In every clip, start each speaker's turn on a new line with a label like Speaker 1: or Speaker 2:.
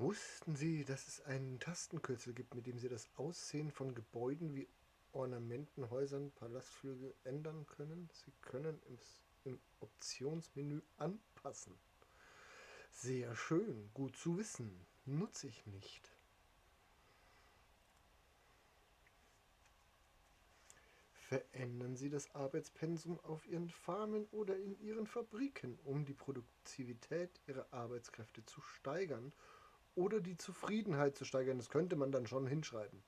Speaker 1: Wussten Sie, dass es einen Tastenkürzel gibt, mit dem Sie das Aussehen von Gebäuden wie Ornamenten, Häusern, Palastflügel ändern können? Sie können im Optionsmenü anpassen. Sehr schön, gut zu wissen. Nutze ich nicht. Verändern Sie das Arbeitspensum auf Ihren Farmen oder in Ihren Fabriken, um die Produktivität Ihrer Arbeitskräfte zu steigern oder die Zufriedenheit zu steigern. Das könnte man dann schon hinschreiben.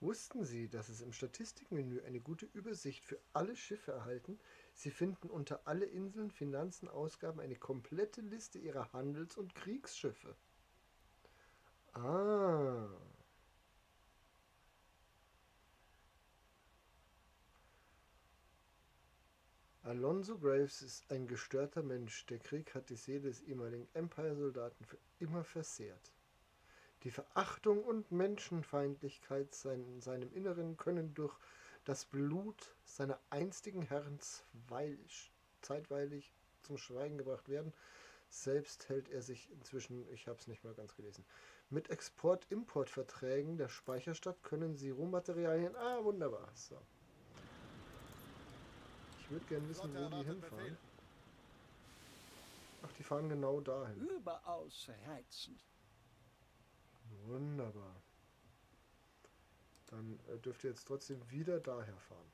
Speaker 1: Wussten Sie, dass es im Statistikmenü eine gute Übersicht für alle Schiffe erhalten? Sie finden unter alle Inseln, Finanzen, Ausgaben eine komplette Liste Ihrer Handels- und Kriegsschiffe. Ah. Alonso Graves ist ein gestörter Mensch. Der Krieg hat die Seele des ehemaligen Empire-Soldaten für immer versehrt. Die Verachtung und Menschenfeindlichkeit in seinem Inneren können durch das Blut seiner einstigen Herren zeitweilig zum Schweigen gebracht werden. Selbst hält er sich inzwischen, ich habe es nicht mal ganz gelesen, mit Export-Import-Verträgen der Speicherstadt können sie Rohmaterialien. Ah, wunderbar. So. Ich würde gerne wissen, wo die hinfahren. Ach, die fahren genau dahin.
Speaker 2: Überaus reizend.
Speaker 1: Wunderbar. Dann dürft ihr jetzt trotzdem wieder daher fahren.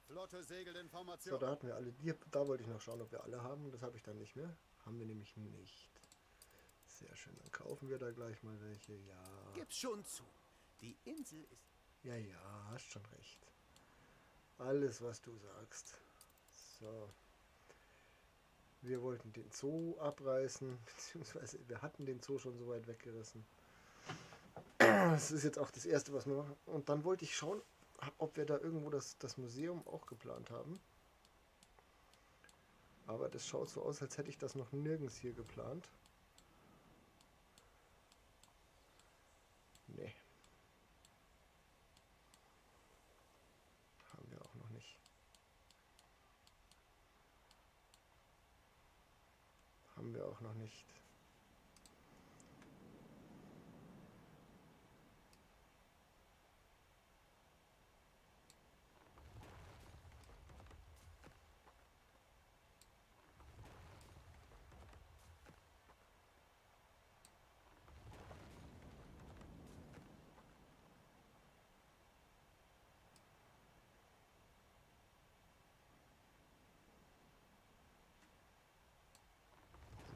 Speaker 3: Flotte Segelinformation.
Speaker 1: So, da hatten wir alle. Da wollte ich noch schauen, ob wir alle haben. Das habe ich dann nicht mehr. Haben wir nämlich nicht. Sehr schön. Dann kaufen wir da gleich mal welche. Ja.
Speaker 3: Gib's schon zu. Die Insel ist...
Speaker 1: Ja, ja, hast schon recht. Alles, was du sagst. So. Wir wollten den Zoo abreißen, beziehungsweise wir hatten den Zoo schon so weit weggerissen. Das ist jetzt auch das Erste, was wir machen. Und dann wollte ich schauen, ob wir da irgendwo das Museum auch geplant haben. Aber das schaut so aus, als hätte ich das noch nirgends hier geplant. Nee. Haben wir auch noch nicht. Haben wir auch noch nicht.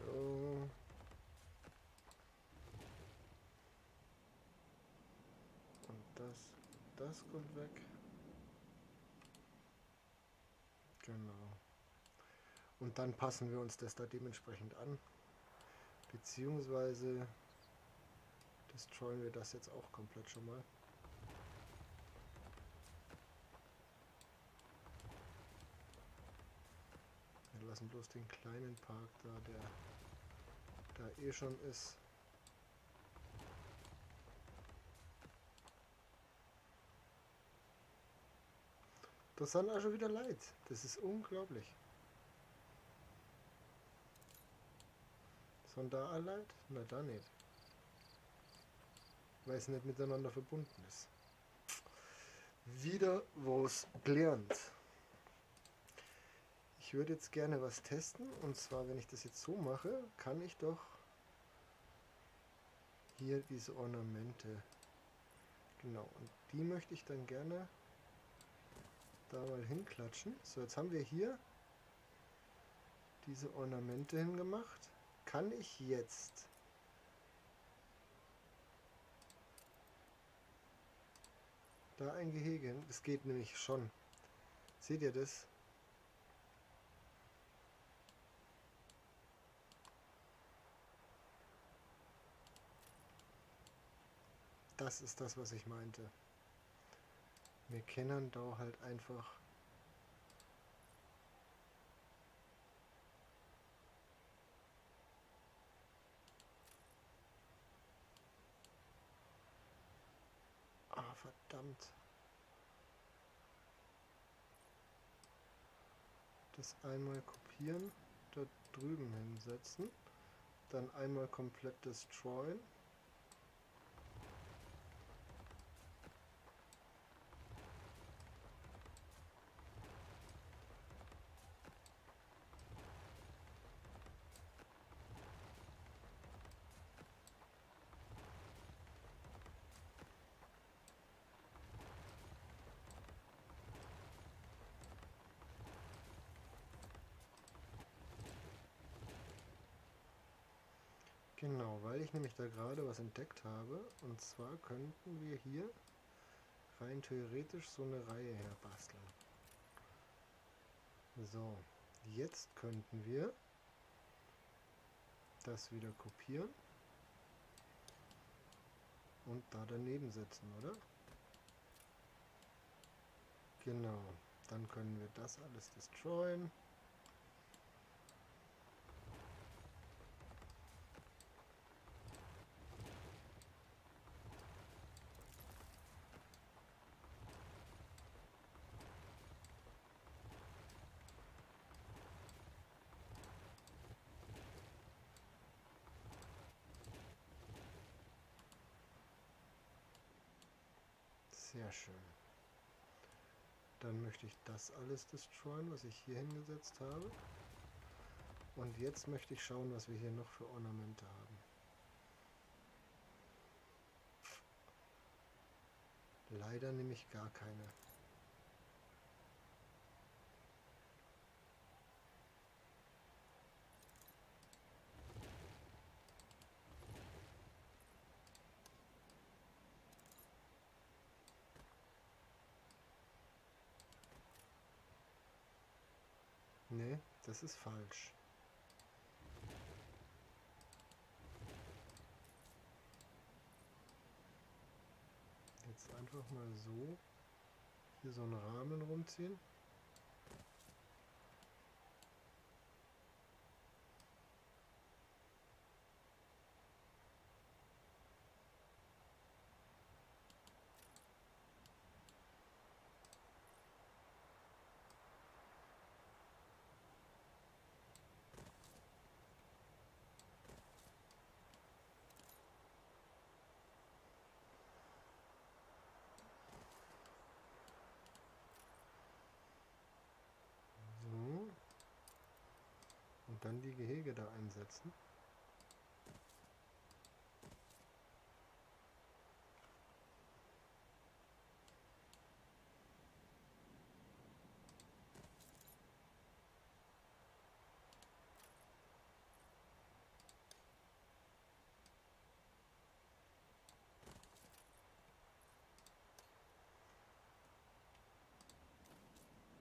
Speaker 1: So. Und das kommt weg. Genau. Und dann passen wir uns das da dementsprechend an. Beziehungsweise destroyen wir das jetzt auch komplett schon mal. Wir lassen bloß den kleinen Park da, der da eh schon ist. Das sind auch schon wieder Leid. Das ist unglaublich. Sind da auch Leid? Na, da nicht. Weil es nicht miteinander verbunden ist. Wieder was gelernt. Ich würde jetzt gerne was testen. Und zwar, wenn ich das jetzt so mache, kann ich doch hier diese Ornamente. Genau. Und die möchte ich dann gerne da mal hinklatschen. So, jetzt haben wir hier diese Ornamente hingemacht. Kann ich jetzt da ein Gehege hin? Das geht nämlich schon. Seht ihr das? Das ist das, was ich meinte. Wir kennen da halt einfach verdammt. Das einmal kopieren, dort drüben hinsetzen, dann einmal komplett destroyen. Genau, weil ich nämlich da gerade was entdeckt habe. Und zwar könnten wir hier rein theoretisch so eine Reihe herbasteln. So, jetzt könnten wir das wieder kopieren und da daneben setzen, oder? Genau, dann können wir das alles destroyen. Sehr schön. Dann möchte ich das alles destroyen, was ich hier hingesetzt habe. Und jetzt möchte ich schauen, was wir hier noch für Ornamente haben. Leider nämlich gar keine. Nee, das ist falsch. Jetzt einfach mal so hier so einen Rahmen rumziehen. So. Und dann die Gehege da einsetzen.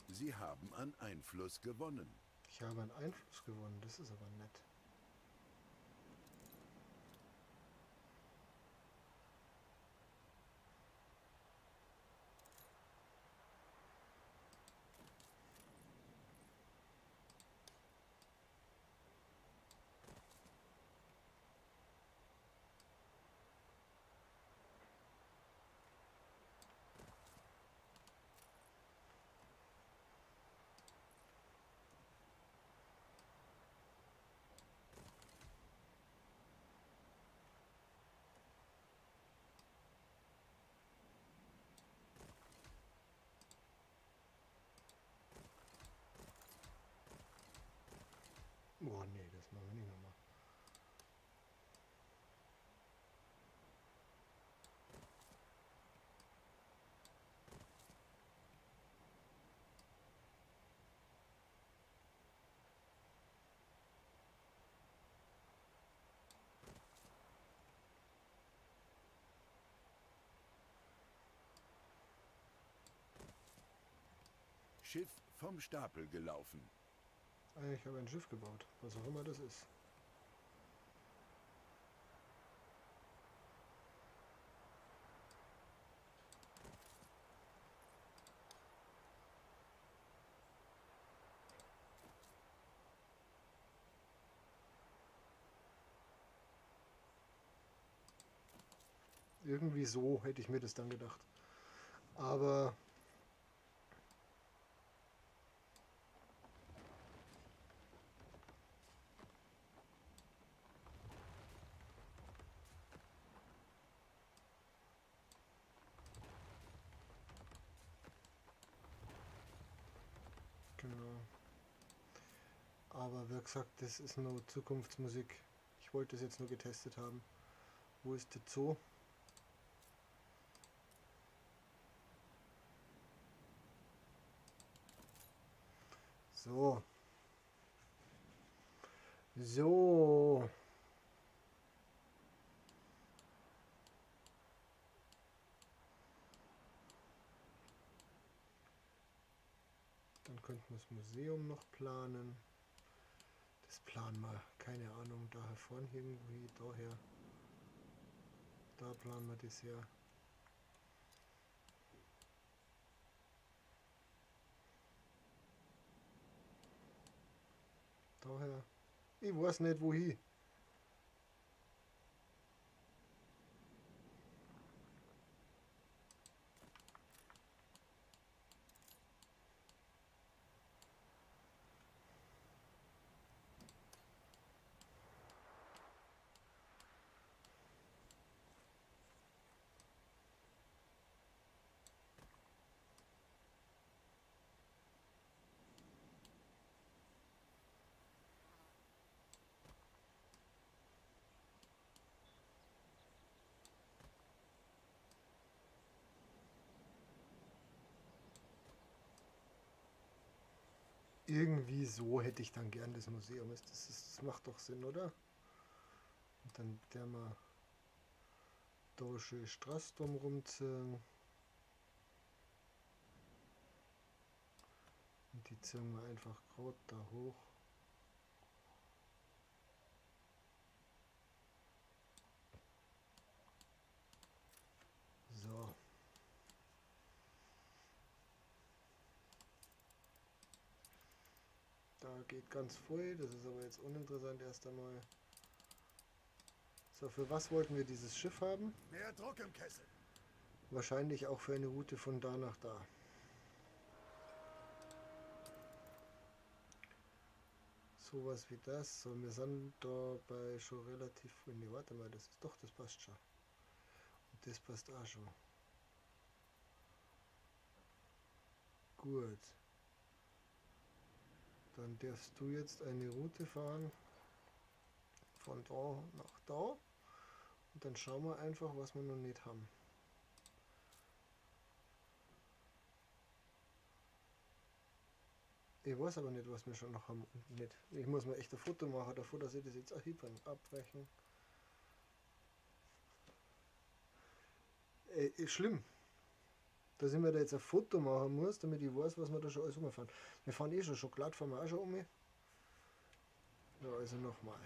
Speaker 4: Sie haben an Einfluss gewonnen.
Speaker 1: Ich habe einen Einfluss gewonnen, das ist aber nett.
Speaker 4: Schiff vom Stapel gelaufen.
Speaker 1: Ich habe ein Schiff gebaut, was auch immer das ist. Irgendwie so hätte ich mir das dann gedacht. Aber genau. Aber wie gesagt, das ist nur Zukunftsmusik. Ich wollte es jetzt nur getestet haben. Wo ist der Zoo? So. So. Dann könnten wir das Museum noch planen. Das planen wir, keine Ahnung, daher vorne irgendwie, daher. Da planen wir das her. Daher. Ich weiß nicht wohin. Irgendwie so hätte ich dann gern das Museum. Das macht doch Sinn, oder? Und dann der mal da schön Straße drum rumziehen. Und die ziehen wir einfach gerade da hoch. So. Da geht ganz voll, das ist aber jetzt uninteressant erst einmal. So, für was wollten wir dieses Schiff haben?
Speaker 3: Mehr Druck im Kessel.
Speaker 1: Wahrscheinlich auch für eine Route von da nach da. Sowas wie das. So, wir sind dabei schon relativ. Nee, warte mal, das ist doch, das passt schon. Und das passt auch schon. Gut. Dann darfst du jetzt eine Route fahren. Von da nach da. Und dann schauen wir einfach, was wir noch nicht haben. Ich weiß aber nicht, was wir schon noch haben und nicht. Ich muss mir echt ein Foto machen davor, dass ich das jetzt abbrechen. Ist schlimm, dass ich mir da jetzt ein Foto machen muss, damit ich weiß, was wir da schon alles umfahren. Wir fahren eh schon Schokolade, fahren wir auch schon um. Ja, also nochmal.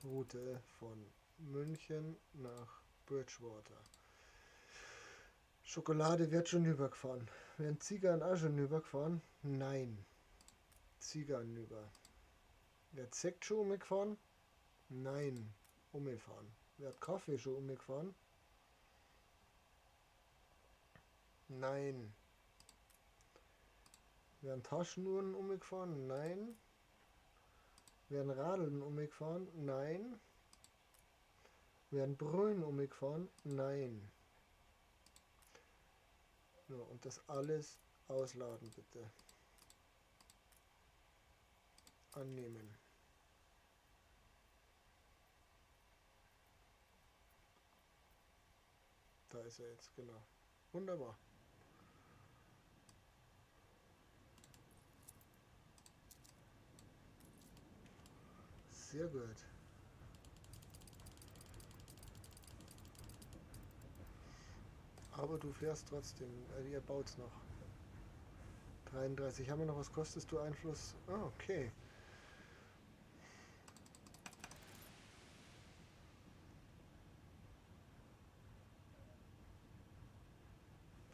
Speaker 1: Route von München nach Bridgewater. Schokolade wird schon übergefahren. Werden Zigarren auch schon übergefahren? Nein. Zigarren über. Wird Sekt schon umgefahren? Nein. Umgefahren. Wird Kaffee schon umgefahren? Nein. Werden Taschenuhren umgefahren? Nein. Werden Radeln umgefahren? Nein. Werden Brüllen umgefahren? Nein. Ja, und das alles ausladen bitte. Annehmen. Da ist er jetzt, genau. Wunderbar. Sehr gut. Aber du fährst trotzdem, ihr baut's noch. 33 haben wir noch. Was kostest du Einfluss? Ah, okay.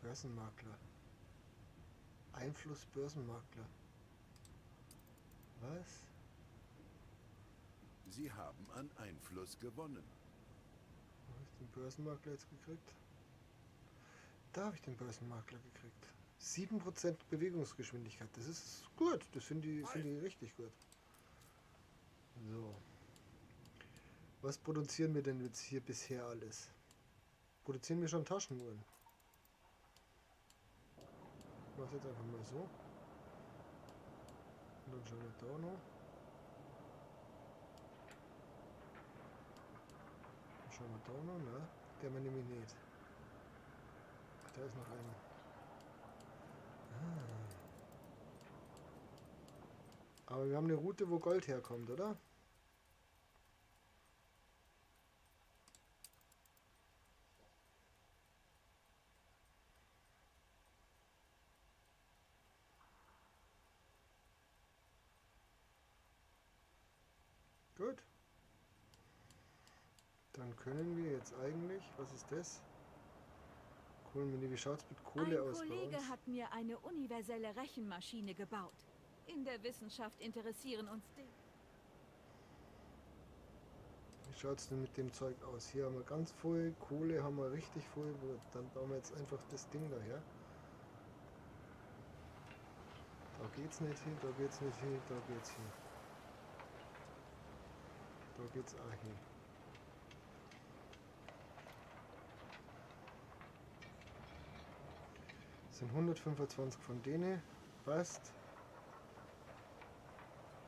Speaker 1: Börsenmakler. Einfluss Börsenmakler. Was?
Speaker 4: Sie haben an Einfluss gewonnen.
Speaker 1: Wo habe ich den Börsenmakler jetzt gekriegt? Da habe ich den Börsenmakler gekriegt. 7% Bewegungsgeschwindigkeit. Das ist gut. Das finde ich richtig gut. So. Was produzieren wir denn jetzt hier bisher alles? Produzieren wir schon Taschenuhren? Ich mache jetzt einfach mal so. Und dann schauen wir da noch. Dann schauen wir da noch, ne? Der man nämlich nicht. Ach, da ist noch einer. Aber wir haben eine Route, wo Gold herkommt, oder? Gut. Dann können wir jetzt eigentlich, was ist das? Kohlenmine, wie schaut es mit Kohle
Speaker 5: Ein
Speaker 1: aus bei
Speaker 5: Kollege
Speaker 1: uns?
Speaker 5: hat mir eine universelle Rechenmaschine gebaut. In der Wissenschaft interessieren uns die.
Speaker 1: Wie schaut es denn mit dem Zeug aus? Hier haben wir ganz voll, Kohle haben wir richtig voll. Dann bauen wir jetzt einfach das Ding daher. Da geht's nicht hin, da geht's nicht hin, da geht's hin. Da geht's auch hin. Das sind 125 von denen. Passt.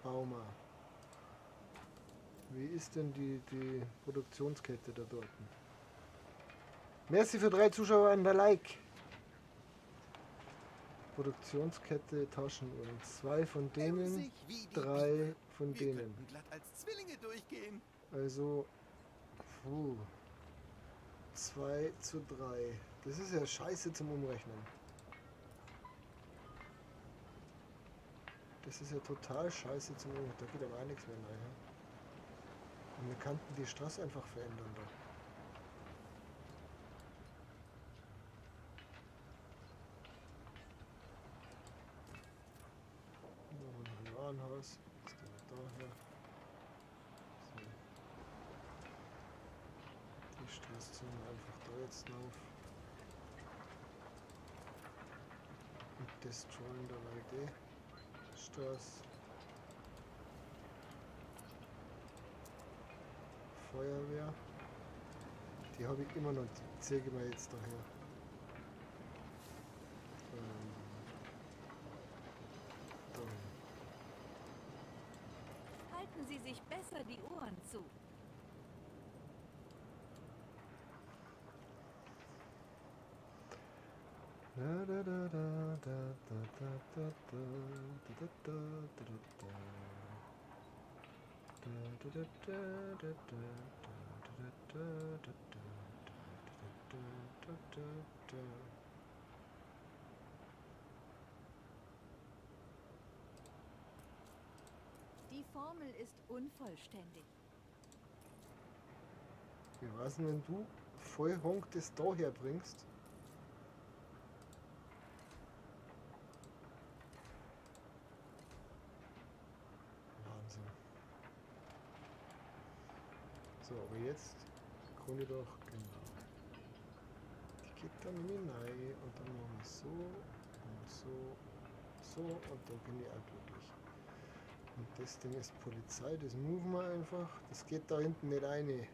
Speaker 1: Bauma. Wie ist denn die Produktionskette da dort? Merci für 3 Zuschauer an der Like. Produktionskette Taschenuhren. 2 von denen,
Speaker 3: Emsig wie die
Speaker 1: 3
Speaker 3: Biene.
Speaker 1: von
Speaker 3: Wir
Speaker 1: denen.
Speaker 3: könnten glatt als Zwillinge durchgehen.
Speaker 1: Also 2 zu 3. Das ist ja scheiße zum Umrechnen. Das ist ja total scheiße zum Umrechnen. Da geht aber auch nichts mehr rein. Ja? Und wir könnten die Straße einfach verändern da. Da haben wir noch ein Warenhaus. Was ist denn daher? So. Die Straße ziehen wir einfach da jetzt drauf. Und destroyen da mal die Straße. Feuerwehr. Die habe ich immer noch, die zeige ich mir jetzt daher. Dann.
Speaker 5: Halten Sie sich besser die Ohren zu.
Speaker 1: Da, da, da, da, da, da, da, da, da, da, da, da, da, da. Da, da, da, da, da, da, da, da, da, da, da, da, da.
Speaker 5: Die Formel ist unvollständig.
Speaker 1: Wie war's denn, wenn du voll Honk das da herbringst? Wahnsinn. So, aber jetzt kann ich doch, genau. Die geht dann in die rein und dann machen wir so und so, so und dann bin ich auch glücklich. Und das Ding ist Polizei, das moven wir einfach. Das geht da hinten nicht rein.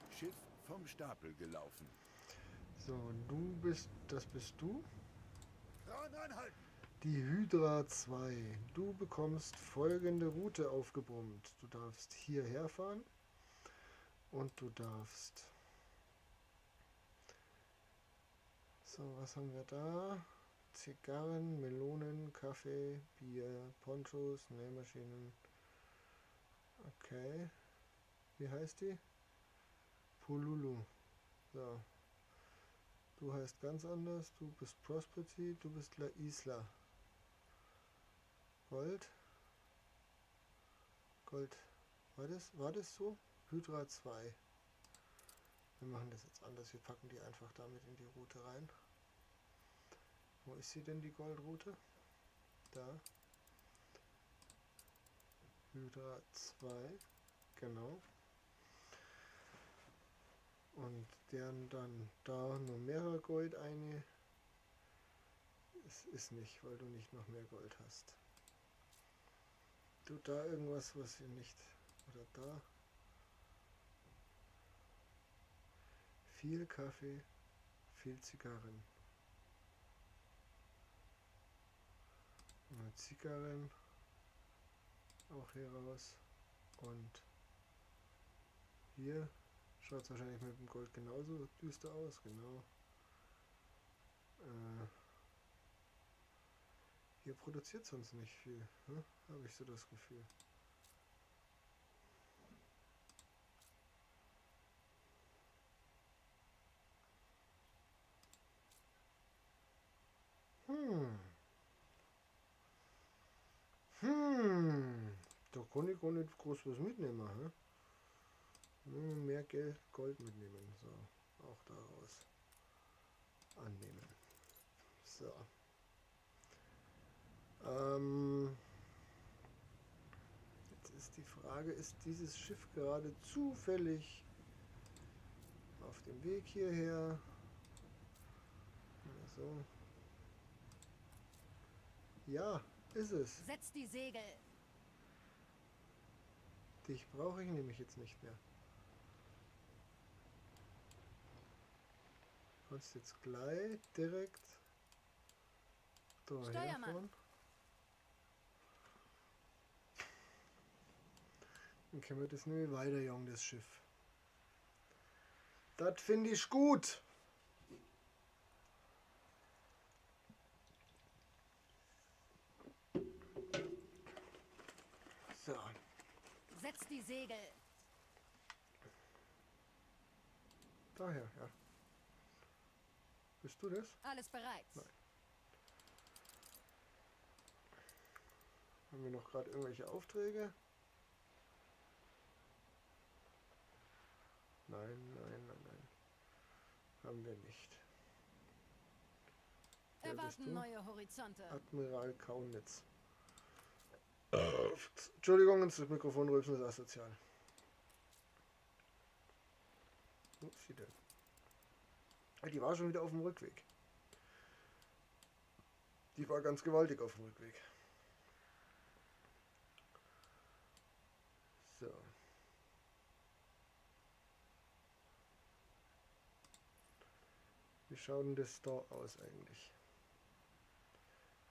Speaker 4: Schiff vom Stapel gelaufen.
Speaker 1: So, das bist du?
Speaker 3: Frauen anhalten.
Speaker 1: Die Hydra 2. Du bekommst folgende Route aufgebrummt. Du darfst hierher fahren und du darfst... So, was haben wir da? Zigarren, Melonen, Kaffee, Bier, Ponchos, Nähmaschinen. Okay. Wie heißt die? Pululu. So. Du heißt ganz anders. Du bist Prosperity. Du bist La Isla. Gold. Gold. War das so? Hydra 2. Wir machen das jetzt anders. Wir packen die einfach damit in die Route rein. Wo ist sie denn, die Goldroute? Da. Hydra 2. Genau. Und deren dann da nur mehrere Gold eine. Es ist nicht, weil du nicht noch mehr Gold hast. Du da irgendwas, was ihr nicht. Oder da. Viel Kaffee, viel Zigarren. Mal Zigarren auch hier raus. Und hier schaut es wahrscheinlich mit dem Gold genauso düster aus, genau. Hier produziert sonst nicht viel, ne? Habe ich so das Gefühl. Da kann ich gar nicht groß was mitnehmen, hä? Nur mehr Geld, Gold mitnehmen, so. Auch daraus annehmen. So. Jetzt ist die Frage, ist dieses Schiff gerade zufällig auf dem Weg hierher? So. Ja, ist es.
Speaker 5: Setz die Segel.
Speaker 1: Dich brauche ich nämlich jetzt nicht mehr. Du kannst jetzt gleich direkt daher
Speaker 5: Steuermann.
Speaker 1: fahren. Dann können wir das nämlich weiterjagen, das Schiff. Das finde ich gut. So.
Speaker 5: Setz die Segel.
Speaker 1: Daher, ja. Bist du das?
Speaker 5: Alles bereit.
Speaker 1: Nein. Haben wir noch gerade irgendwelche Aufträge? Nein, nein, nein, nein. Haben wir nicht. Wer bist
Speaker 5: Erwarten
Speaker 1: du?
Speaker 5: neue Horizonte.
Speaker 1: Admiral Kaunitz. Entschuldigung, das Mikrofon rülpsen ist asozial. Wo ist sie denn? Die war schon wieder auf dem Rückweg. Die war ganz gewaltig auf dem Rückweg. So. Wie schaut denn das da aus eigentlich?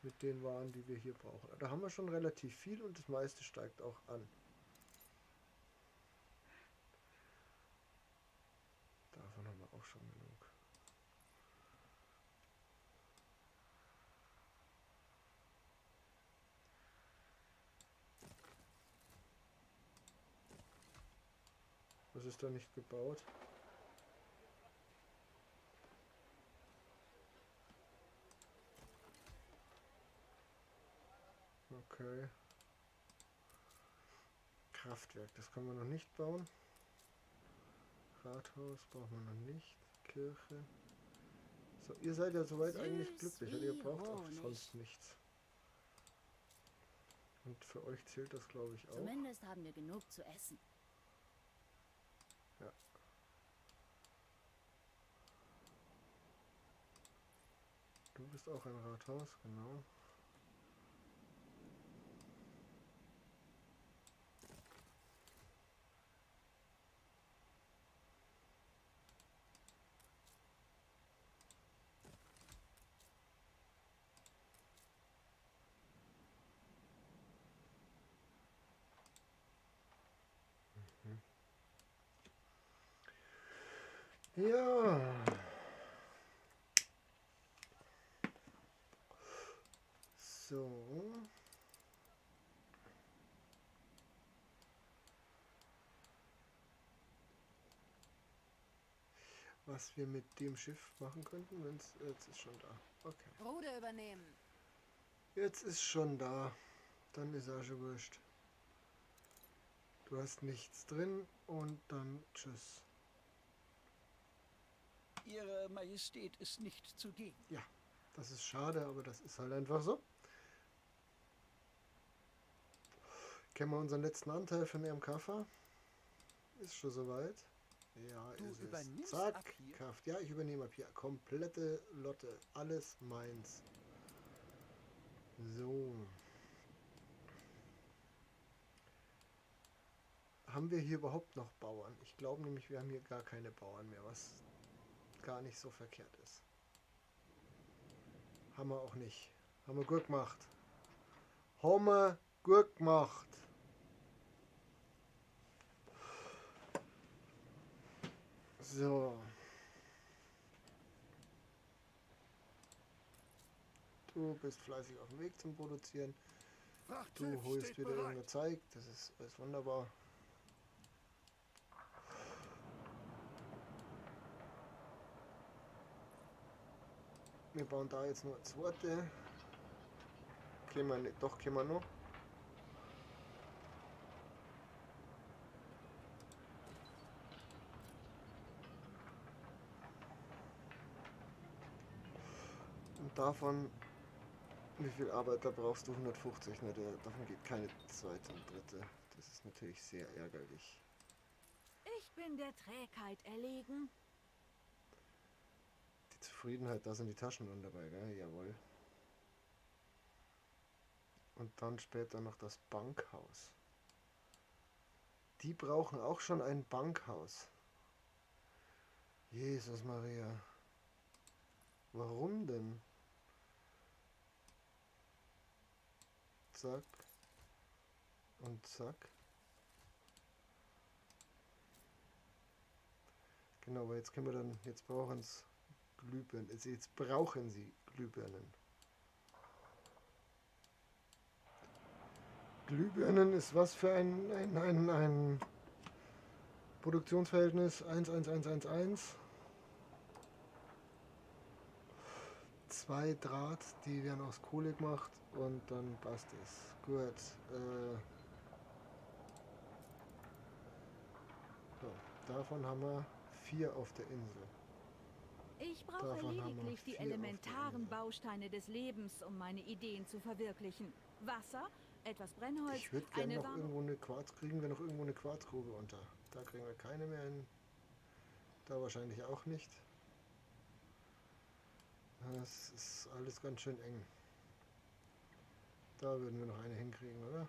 Speaker 1: Mit den Waren, die wir hier brauchen. Da haben wir schon relativ viel und das meiste steigt auch an. Davon haben wir auch schon genug. Was ist da nicht gebaut? Okay. Kraftwerk, das können wir noch nicht bauen. Rathaus brauchen wir noch nicht. Kirche. So, ihr seid ja soweit eigentlich glücklich, weil ihr braucht auch sonst nichts. Und für euch zählt das, glaube ich, auch.
Speaker 5: Zumindest haben wir genug zu essen.
Speaker 1: Ja. Du bist ist auch ein Rathaus, genau. Ja. So. Was wir mit dem Schiff machen könnten, wenn es jetzt ist schon da. Okay.
Speaker 6: Ruder übernehmen.
Speaker 1: Jetzt ist schon da. Dann ist auch schon wurscht. Du hast nichts drin und dann tschüss.
Speaker 2: Ihre Majestät ist nicht zugegen.
Speaker 1: Ja, das ist schade, aber das ist halt einfach so. Kennen wir unseren letzten Anteil von MKV? Ist schon soweit. Ja,
Speaker 2: Du
Speaker 1: ist es.
Speaker 2: übernimmst
Speaker 1: Zack,
Speaker 2: ab hier?
Speaker 1: Kraft. Ja, ich übernehme ab hier. Komplette Lotte. Alles meins. So. Haben wir hier überhaupt noch Bauern? Ich glaube nämlich, wir haben hier gar keine Bauern mehr, was gar nicht so verkehrt ist. Haben wir auch nicht. Haben wir gut gemacht. Haben wir gut gemacht. So. Du bist fleißig auf dem Weg zum Produzieren. Du
Speaker 3: Frachtschiff
Speaker 1: holst
Speaker 3: steht
Speaker 1: wieder
Speaker 3: bereit.
Speaker 1: irgendeine Zeug. Das ist alles wunderbar. Wir bauen da jetzt nur eine zweite. Können wir nicht, doch können wir noch. Und davon, wie viel Arbeiter brauchst du? 150, ne? Davon geht keine zweite und dritte. Das ist natürlich sehr ärgerlich.
Speaker 5: Ich bin der Trägheit erlegen.
Speaker 1: Die Zufriedenheit, da sind die Taschen dann dabei, gell? Jawohl. Und dann später noch das Bankhaus. Die brauchen auch schon ein Bankhaus. Jesus Maria. Warum denn? Zack. Und zack. Genau, aber jetzt können wir dann, jetzt brauchen es Glühbirnen. Jetzt brauchen sie Glühbirnen. Glühbirnen ist was für ein Produktionsverhältnis 1:1:1:1. 2 Draht, die werden aus Kohle gemacht und dann passt es. Gut. So, davon haben wir 4 auf der Insel.
Speaker 5: Ich brauche
Speaker 1: Davon haben wir
Speaker 5: lediglich die
Speaker 1: 4 auf der
Speaker 5: elementaren
Speaker 1: Insel.
Speaker 5: Bausteine des Lebens, um meine Ideen zu verwirklichen. Wasser, etwas Brennholz,
Speaker 1: Ich würde gerne
Speaker 5: eine
Speaker 1: noch
Speaker 5: warme...
Speaker 1: irgendwo eine Quarz, kriegen wir noch irgendwo eine Quarzgrube unter. Da kriegen wir keine mehr hin. Da wahrscheinlich auch nicht. Das ist alles ganz schön eng. Da würden wir noch eine hinkriegen, oder?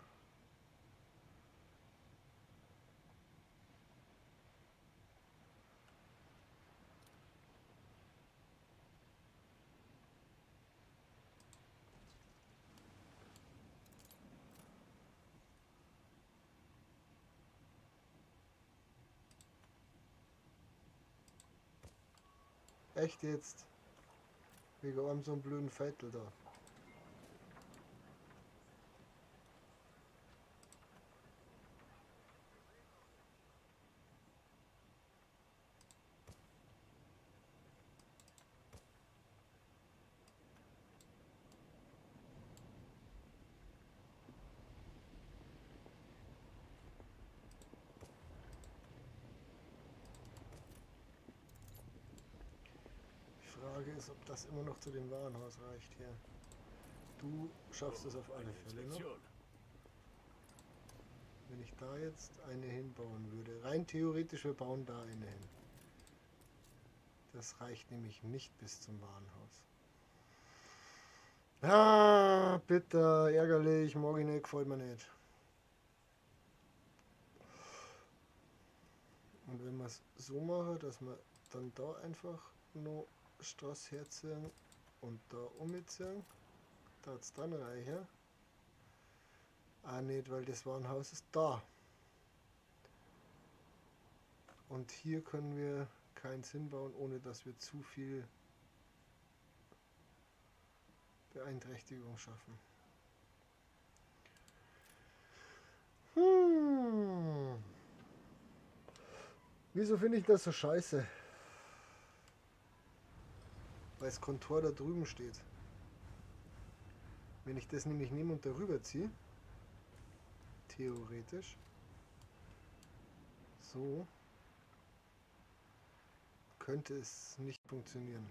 Speaker 1: Echt jetzt? Wegen einem so einem blöden Vettel da. Die Frage ist, ob das immer noch zu dem Warenhaus reicht hier. Du schaffst es auf alle Fälle noch.
Speaker 3: Inspektion.
Speaker 1: Wenn ich da jetzt eine hinbauen würde. Rein theoretisch, wir bauen da eine hin. Das reicht nämlich nicht bis zum Warenhaus. Ah, bitter, ärgerlich, mag ich nicht, gefällt mir nicht. Und wenn wir es so machen, dass wir dann da einfach noch Straße herziehen und da umziehen, da hat es dann reicher. Auch nicht, weil das Warenhaus ist da. Und hier können wir keins hinbauen, ohne dass wir zu viel Beeinträchtigung schaffen. Wieso finde ich das so scheiße? Weil das Kontor da drüben steht. Wenn ich das nämlich nehme und darüber ziehe, theoretisch, so, könnte es nicht funktionieren.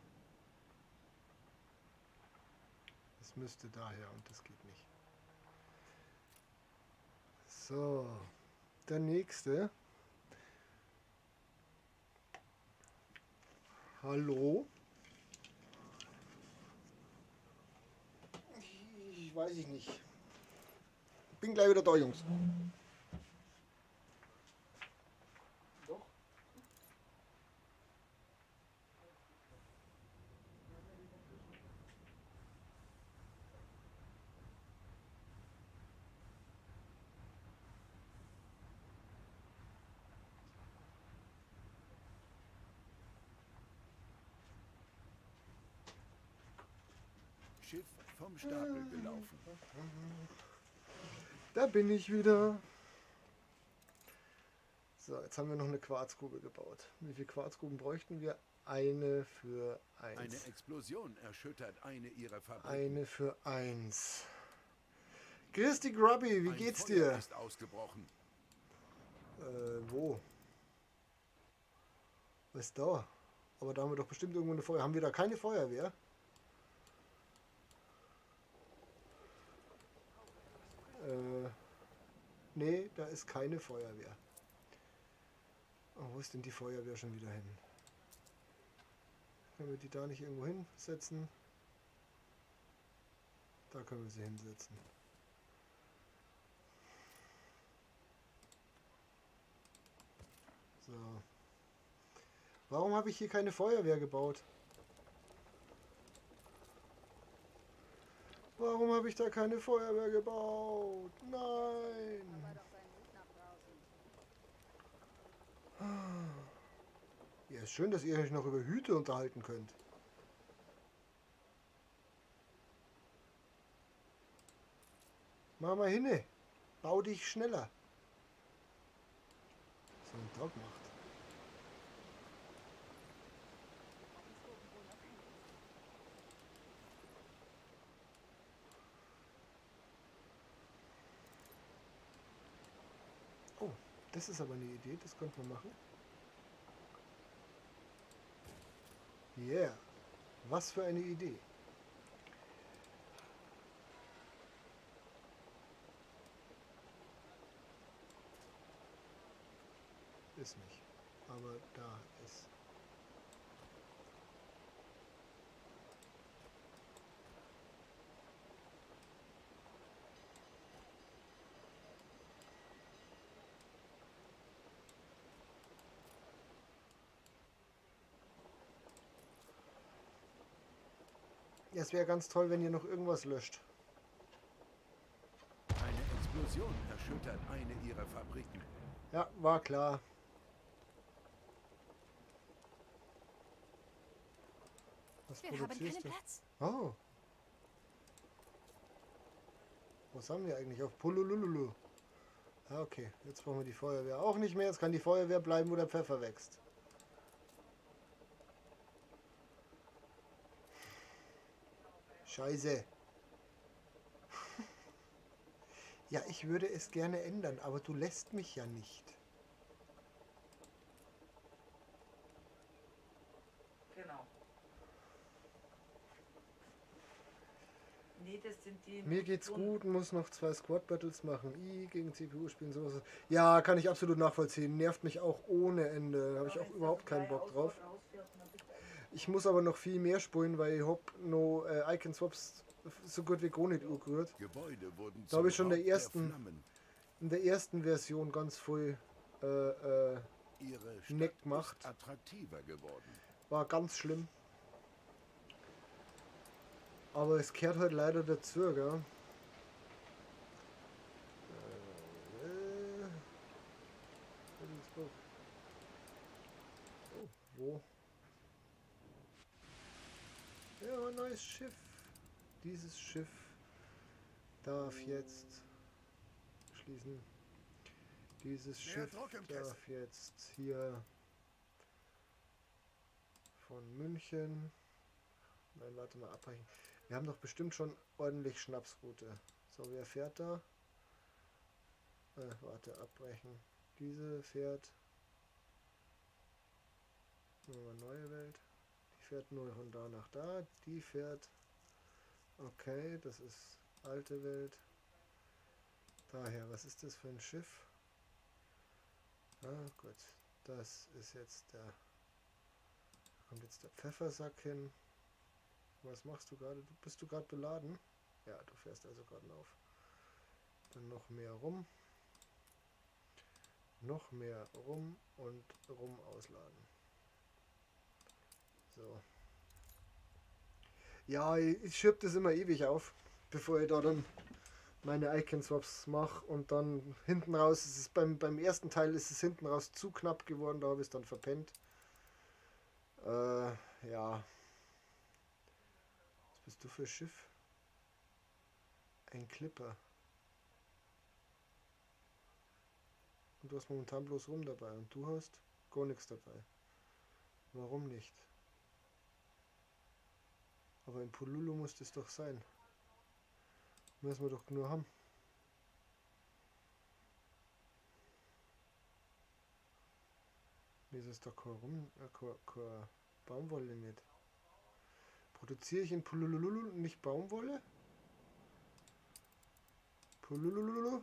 Speaker 1: Es müsste daher und das geht nicht. So, der nächste. Hallo? Ich weiß ich nicht. Bin gleich wieder da, Jungs. Doch.
Speaker 4: Schiff vom Stapel gelaufen.
Speaker 1: Da bin ich wieder. So, jetzt haben wir noch eine Quarzgrube gebaut. Wie viele Quarzgruben bräuchten wir? Eine für
Speaker 4: Eine
Speaker 1: eins.
Speaker 4: Explosion erschüttert eine ihrer Fabriken.
Speaker 1: Eine für eins. Christi Grubby, wie
Speaker 4: Ein
Speaker 1: geht's
Speaker 4: Feuer
Speaker 1: dir?
Speaker 4: ist ausgebrochen.
Speaker 1: Wo? Was ist da? Aber da haben wir doch bestimmt irgendwo eine Feuerwehr. Haben wir da keine Feuerwehr? Nee, da ist keine Feuerwehr. Oh, wo ist denn die Feuerwehr schon wieder hin? Können wir die da nicht irgendwo hinsetzen? Da können wir sie hinsetzen. So. Warum habe ich hier keine Feuerwehr gebaut? Warum habe ich da keine Feuerwehr gebaut? Nein! Ja, ist schön, dass ihr euch noch über Hüte unterhalten könnt. Mach mal hinne. Bau dich schneller. So ein Tag macht. Oh, das ist aber eine Idee, das könnte man machen. Yeah, was für eine Idee. Ist nicht, aber da ist. Ja, es wäre ganz toll, wenn ihr noch irgendwas löscht.
Speaker 4: Eine Explosion erschüttert eine ihrer Fabriken.
Speaker 1: Ja, war klar. Was
Speaker 5: Wir haben keinen
Speaker 1: produzierst du?
Speaker 5: Platz.
Speaker 1: Oh. Was haben wir eigentlich auf Pulululu? Ah, okay. Jetzt brauchen wir die Feuerwehr auch nicht mehr. Jetzt kann die Feuerwehr bleiben, wo der Pfeffer wächst. Scheiße. Ja, ich würde es gerne ändern, aber du lässt mich ja nicht.
Speaker 6: Genau. Nee, das sind die.
Speaker 1: Mir geht's gut, muss noch 2 Squad Battles machen. Gegen CPU spielen, sowas. Ja, kann ich absolut nachvollziehen. Nervt mich auch ohne Ende. Da habe ich auch überhaupt keinen Bock drauf. Ich muss aber noch viel mehr spulen, weil ich hab noch Icon Swaps so gut wie gar nicht angerührt.
Speaker 4: Gebäude wurden
Speaker 1: Da habe ich schon
Speaker 4: Raub
Speaker 1: in der ersten Version ganz voll
Speaker 4: Ihre
Speaker 1: Neck
Speaker 4: Stadt
Speaker 1: gemacht.
Speaker 4: ist attraktiver geworden.
Speaker 1: War ganz schlimm. Aber es gehört halt leider dazu, gell? Oh, wo? Ja, ein neues Schiff. Dieses Schiff darf jetzt schließen. Dieses Schiff
Speaker 3: Druck im Kessel.
Speaker 1: darf jetzt hier von München. Nein, warte mal, abbrechen. Wir haben doch bestimmt schon ordentlich Schnapsroute. So, wer fährt da? Warte, abbrechen. Diese fährt. Neue Welt. Die fährt nur von da nach da. Die fährt. Okay, das ist alte Welt. Daher, was ist das für ein Schiff? Ah, gut. Das ist jetzt der. Kommt jetzt der Pfeffersack hin. Was machst du gerade? Bist du gerade beladen? Ja, du fährst also gerade auf. Dann noch mehr rum. Noch mehr rum und rum ausladen. So. Ja, ich schiebe das immer ewig auf, bevor ich da dann meine Icon Swaps mache und dann hinten raus ist es beim ersten Teil ist es hinten raus zu knapp geworden, da habe ich es dann verpennt. Ja. Was bist du für ein Schiff? Ein Clipper. Und du hast momentan bloß rum dabei und du hast gar nichts dabei. Warum nicht? Aber in Pululu muss das doch sein. Müssen wir doch nur haben. Wieso ist doch keine Baumwolle nicht? Produziere ich in Pululu nicht Baumwolle? Pululu?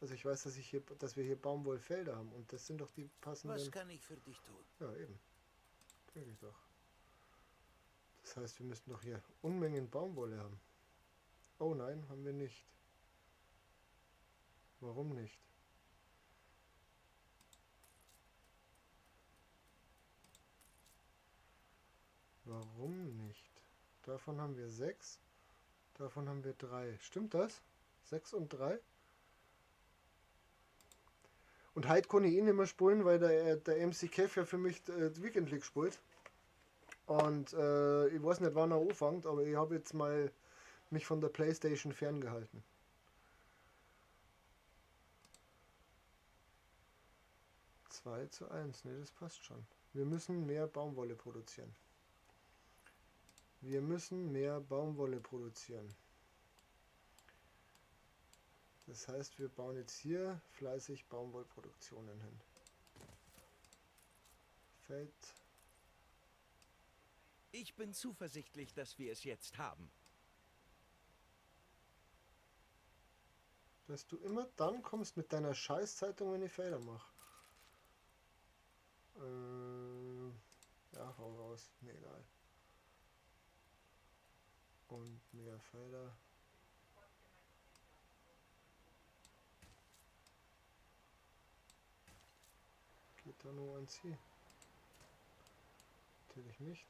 Speaker 1: Also ich weiß, dass wir hier Baumwollfelder haben und das sind doch die passenden.
Speaker 2: Was kann ich für dich tun?
Speaker 1: Ja, eben. Denke ich doch. Das heißt, wir müssten doch hier Unmengen Baumwolle haben. Oh nein, haben wir nicht. Warum nicht? Warum nicht? Davon haben wir 6. Davon haben wir 3. Stimmt das? 6 und 3? Und heute kann ich ihn nicht mehr spielen, weil der MC Kev ja für mich die Weekend League spielt. Und ich weiß nicht, wann er anfängt, aber ich habe jetzt mal mich von der Playstation ferngehalten. Zwei zu 1, ne, das passt schon. Wir müssen mehr Baumwolle produzieren. Wir müssen mehr Baumwolle produzieren. Das heißt, wir bauen jetzt hier fleißig Baumwollproduktionen hin. Feld.
Speaker 2: Ich bin zuversichtlich, dass wir es jetzt haben.
Speaker 1: Dass du immer dann kommst mit deiner Scheißzeitung, wenn ich Felder mache. Ja, hau raus. Mir egal. Und mehr Felder. Geht da nur ein Ziel? Natürlich nicht.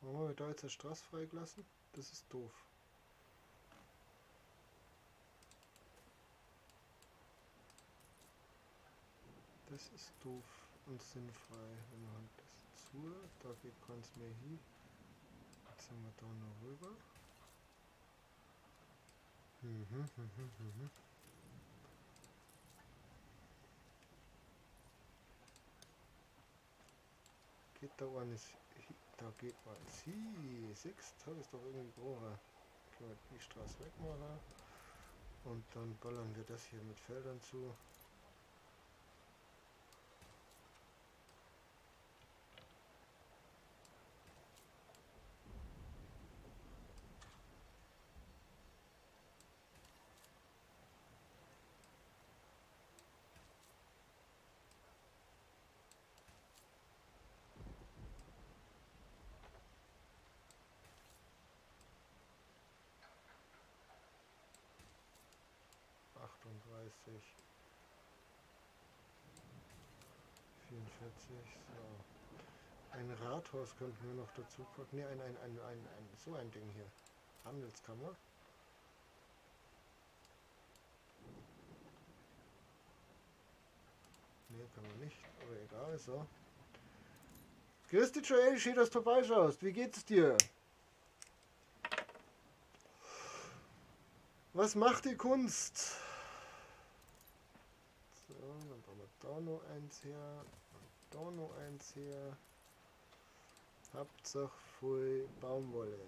Speaker 1: Warum haben wir da jetzt eine Straße freigelassen? Das ist doof. Das ist doof und sinnfrei. Wenn man halt das zu, da geht keins mehr hin. Jetzt sind wir da noch rüber. Geht da eines Da geht mal sie. 6 ist doch irgendwie grober. Können wir die Straße wegmachen. Und dann ballern wir das hier mit Feldern zu. Achtunddreißig. 44. So. Ein Rathaus könnten wir noch dazu packen. Ne, so ein Ding hier. Handelskammer. Ne, kann man nicht, aber egal, so. Grüß dich, Joel, schön, dass du vorbeischaust. Wie geht's dir? Was macht die Kunst? So, dann bauen wir da noch eins her. Und da noch eins her. Hauptsache voll Baumwolle.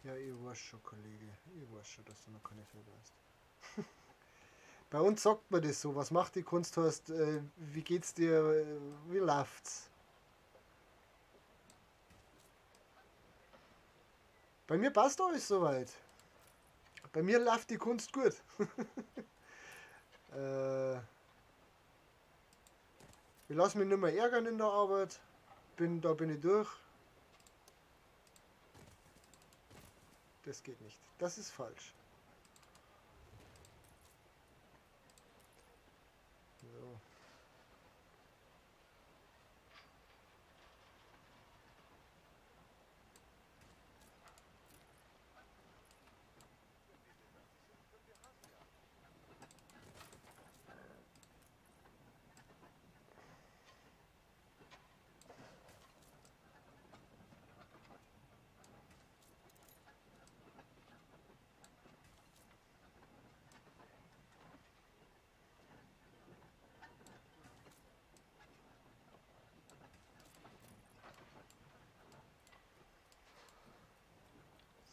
Speaker 1: Ja, ich weiß schon, Kollege. Ich weiß schon, dass du noch keine Felder hast. Bei uns sagt man das so. Was macht die Kunst, Horst? Wie geht's dir? Wie läuft's? Bei mir passt alles soweit. Bei mir läuft die Kunst gut. Ich lasse mich nicht mehr ärgern in der Arbeit. Da bin ich durch. Das geht nicht. Das ist falsch. So.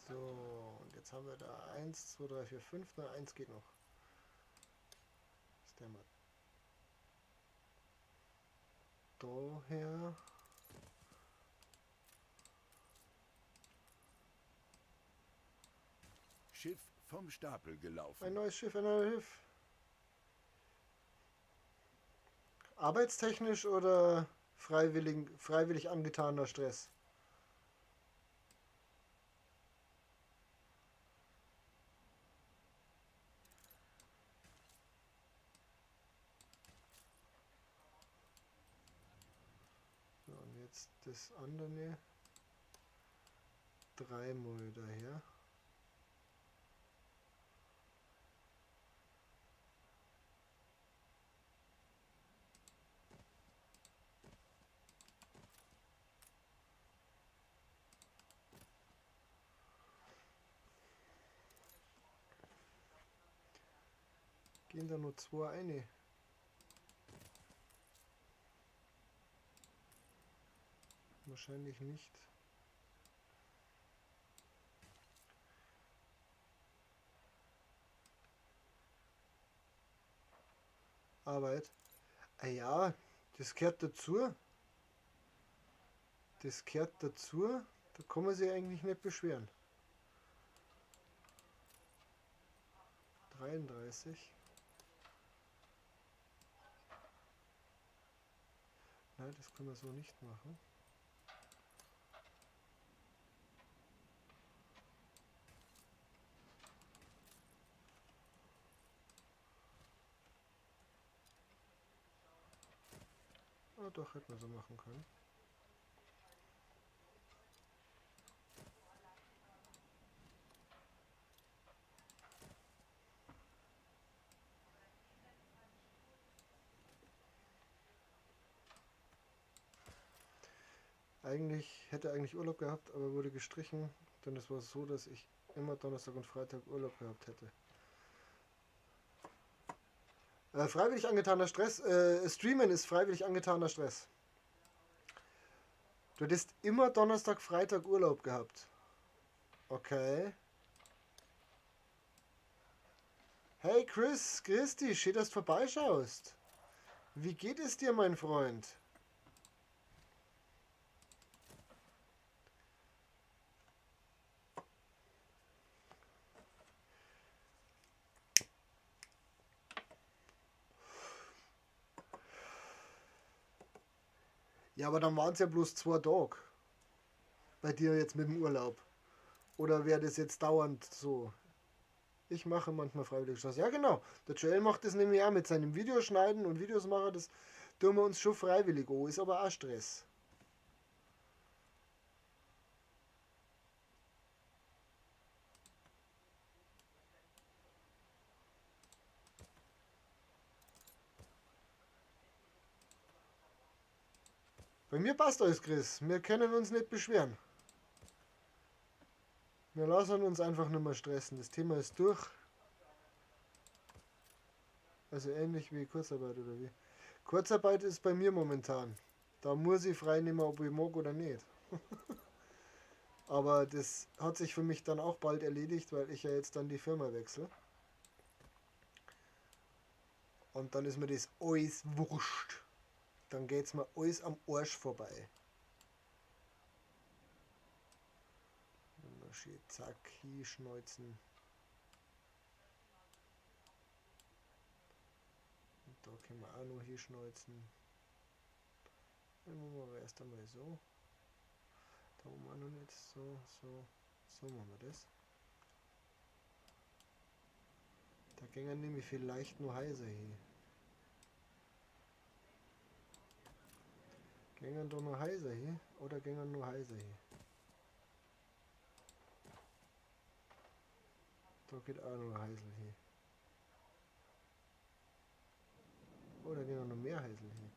Speaker 1: So, und jetzt haben wir da 1, 2, 3, 4, 5, na 1 geht noch. Ist der mal daher.
Speaker 4: Schiff vom Stapel gelaufen.
Speaker 1: Ein neues Schiff, ein neues Schiff. Arbeitstechnisch oder freiwillig angetaner Stress? So, und jetzt das andere. 3-mal daher. Gehen da nur 2 eine. Wahrscheinlich nicht. Arbeit. Ah ja, das gehört dazu. Das gehört dazu. Da kann man sich eigentlich nicht beschweren. 33. Nein, das können wir so nicht machen. Ah, doch, hätten wir so machen können. Hätte eigentlich Urlaub gehabt, aber wurde gestrichen, denn es war so, dass ich immer Donnerstag und Freitag Urlaub gehabt hätte. Freiwillig angetaner Stress. Streamen ist freiwillig angetaner Stress. Du hättest immer Donnerstag, Freitag Urlaub gehabt. Okay. Hey Chris, Christi, schön, dass du vorbeischaust. Wie geht es dir, mein Freund? Ja, aber dann waren es ja bloß 2 Tage. Bei dir jetzt mit dem Urlaub. Oder wäre das jetzt dauernd so? Ich mache manchmal freiwillig Stress. Ja, genau. Der Joel macht das nämlich auch mit seinem Videoschneiden und Videos machen. Das tun wir uns schon freiwillig an. Ist aber auch Stress. Bei mir passt alles, Chris. Wir können uns nicht beschweren. Wir lassen uns einfach nicht mehr stressen. Das Thema ist durch. Also ähnlich wie Kurzarbeit oder wie? Kurzarbeit ist bei mir momentan. Da muss ich frei nehmen, ob ich mag oder nicht. Aber das hat sich für mich dann auch bald erledigt, weil ich ja jetzt dann die Firma wechsle. Und dann ist mir das alles wurscht. Dann geht's mir alles am Arsch vorbei. Schön, zack, hier schneuzen. Und da können wir auch noch hier schneuzen. Dann machen wir aber erst einmal so. Da machen wir noch nicht so, so machen wir das. Da gingen nämlich vielleicht nur heiser hin. Gingen doch nur heiser hin oder gingen nur heiser hin? Da geht auch noch Heisel hin. Oder gehen noch mehr Heisel hin?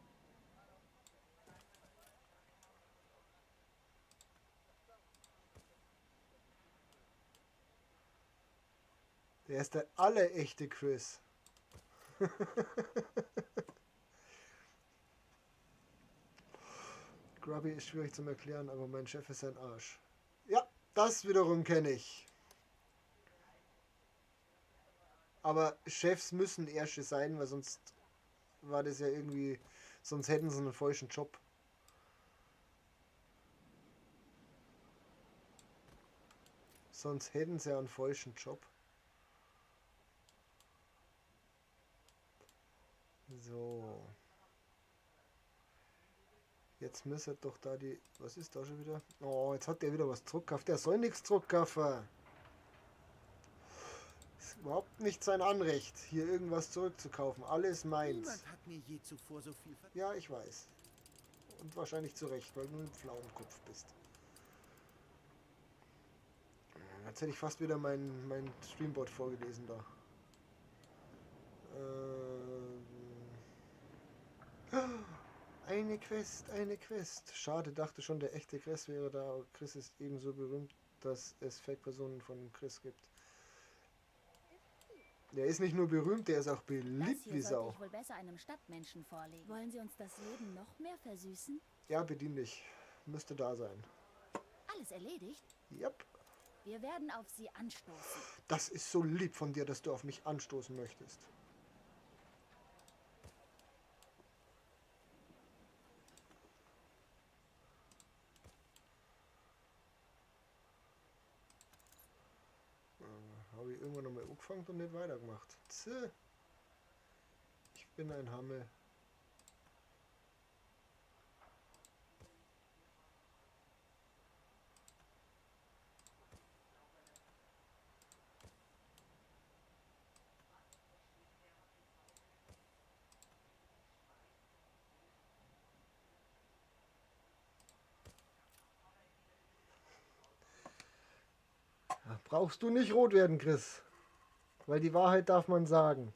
Speaker 1: Der ist der allerechte Chris. Grubby ist schwierig zu erklären, aber mein Chef ist ein Arsch. Ja, das wiederum kenne ich. Aber Chefs müssen Ärsche sein, weil sonst war das ja irgendwie, sonst hätten sie einen falschen Job. Sonst hätten sie ja einen falschen Job. So. Jetzt müsste doch da die... Was ist da schon wieder? Oh, jetzt hat der wieder was zurückgekauft. Der soll nichts zurückkaufen. Ist überhaupt nicht sein Anrecht, hier irgendwas zurückzukaufen. Alles meins.
Speaker 2: Niemand hat mir je zuvor so viel
Speaker 1: Ja, ich weiß. Und wahrscheinlich zu Recht, weil du ein Pflaumenkopf bist. Jetzt hätte ich fast wieder mein Streambot vorgelesen da. Eine Quest, eine Quest. Schade, dachte schon, der echte Chris wäre da. Aber Chris ist ebenso berühmt, dass es Fake-Personen von Chris gibt. Der ist nicht nur berühmt, der ist auch beliebt wie Sau.
Speaker 7: Ich wohl besser einem Stadtmenschen vorlegen. Wollen Sie uns das Leben noch mehr versüßen?
Speaker 1: Ja, bedien dich. Müsste da sein.
Speaker 7: Alles erledigt?
Speaker 1: Yep.
Speaker 7: Wir werden auf Sie anstoßen.
Speaker 1: Das ist so lieb von dir, dass du auf mich anstoßen möchtest. Habe ich irgendwann nochmal angefangen und nicht weitergemacht. Zäh. Ich bin ein Hammel. Brauchst du nicht rot werden, Chris. Weil die Wahrheit darf man sagen.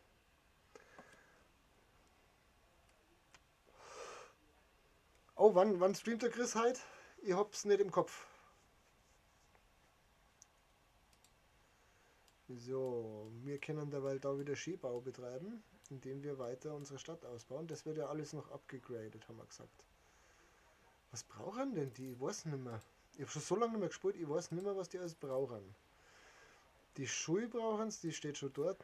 Speaker 1: Oh, wann streamt der Chris halt? Ich hab's nicht im Kopf. So, wir können derweil da wieder Skibau betreiben, indem wir weiter unsere Stadt ausbauen. Das wird ja alles noch abgegradet, haben wir gesagt. Was brauchen denn die? Ich weiß nicht mehr. Ich habe schon so lange nicht mehr gespielt, ich weiß nicht mehr, was die alles brauchen. Die Schuhe brauchen es, die steht schon dort.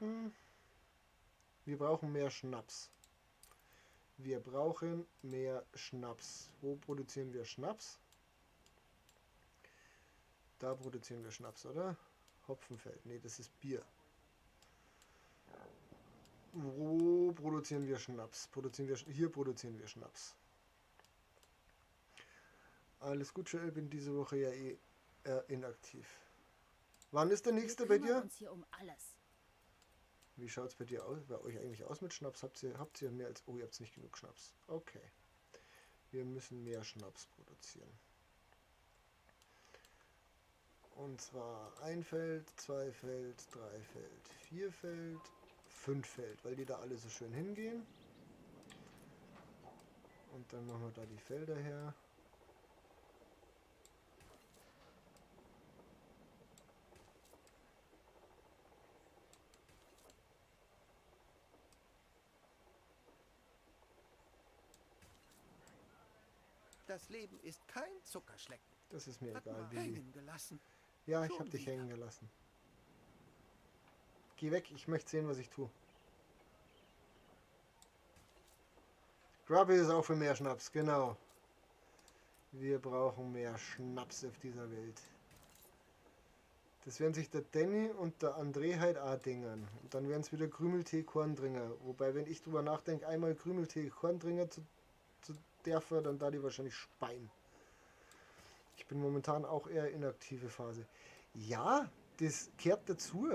Speaker 1: Wir brauchen mehr Schnaps. Wir brauchen mehr Schnaps. Wo produzieren wir Schnaps? Da produzieren wir Schnaps, oder? Hopfenfeld. Ne, das ist Bier. Wo produzieren wir Schnaps? Hier produzieren wir Schnaps. Alles gut, Joel, bin diese Woche ja inaktiv. Wann ist der nächste bei dir?
Speaker 7: Uns hier um alles.
Speaker 1: Wie schaut es bei dir aus? Bei euch eigentlich aus mit Schnaps? Habt ihr mehr als... Oh, ihr habt nicht genug Schnaps. Okay. Wir müssen mehr Schnaps produzieren. Und zwar 1 Feld, 2 Feld, 3 Feld, 4 Feld, 5 Feld, weil die da alle so schön hingehen. Und dann machen wir da die Felder her.
Speaker 2: Das Leben ist kein Zuckerschlecken.
Speaker 1: Das ist mir
Speaker 2: Hat
Speaker 1: egal,
Speaker 2: mal
Speaker 1: Willi.
Speaker 2: hängen gelassen.
Speaker 1: Ja, ich
Speaker 2: Schon
Speaker 1: hab dich
Speaker 2: wieder.
Speaker 1: hängen gelassen. Geh weg, ich möchte sehen, was ich tue. Grubby ist auch für mehr Schnaps, genau. Wir brauchen mehr Schnaps auf dieser Welt. Das werden sich der Danny und der André halt auch dingern. Und dann werden es wieder Krümeltee-Korndringer. Wobei, wenn ich drüber nachdenke, einmal Krümeltee-Korndringer zu dürfen, dann da die wahrscheinlich speien. Ich bin momentan auch eher inaktive Phase. Ja, das gehört dazu.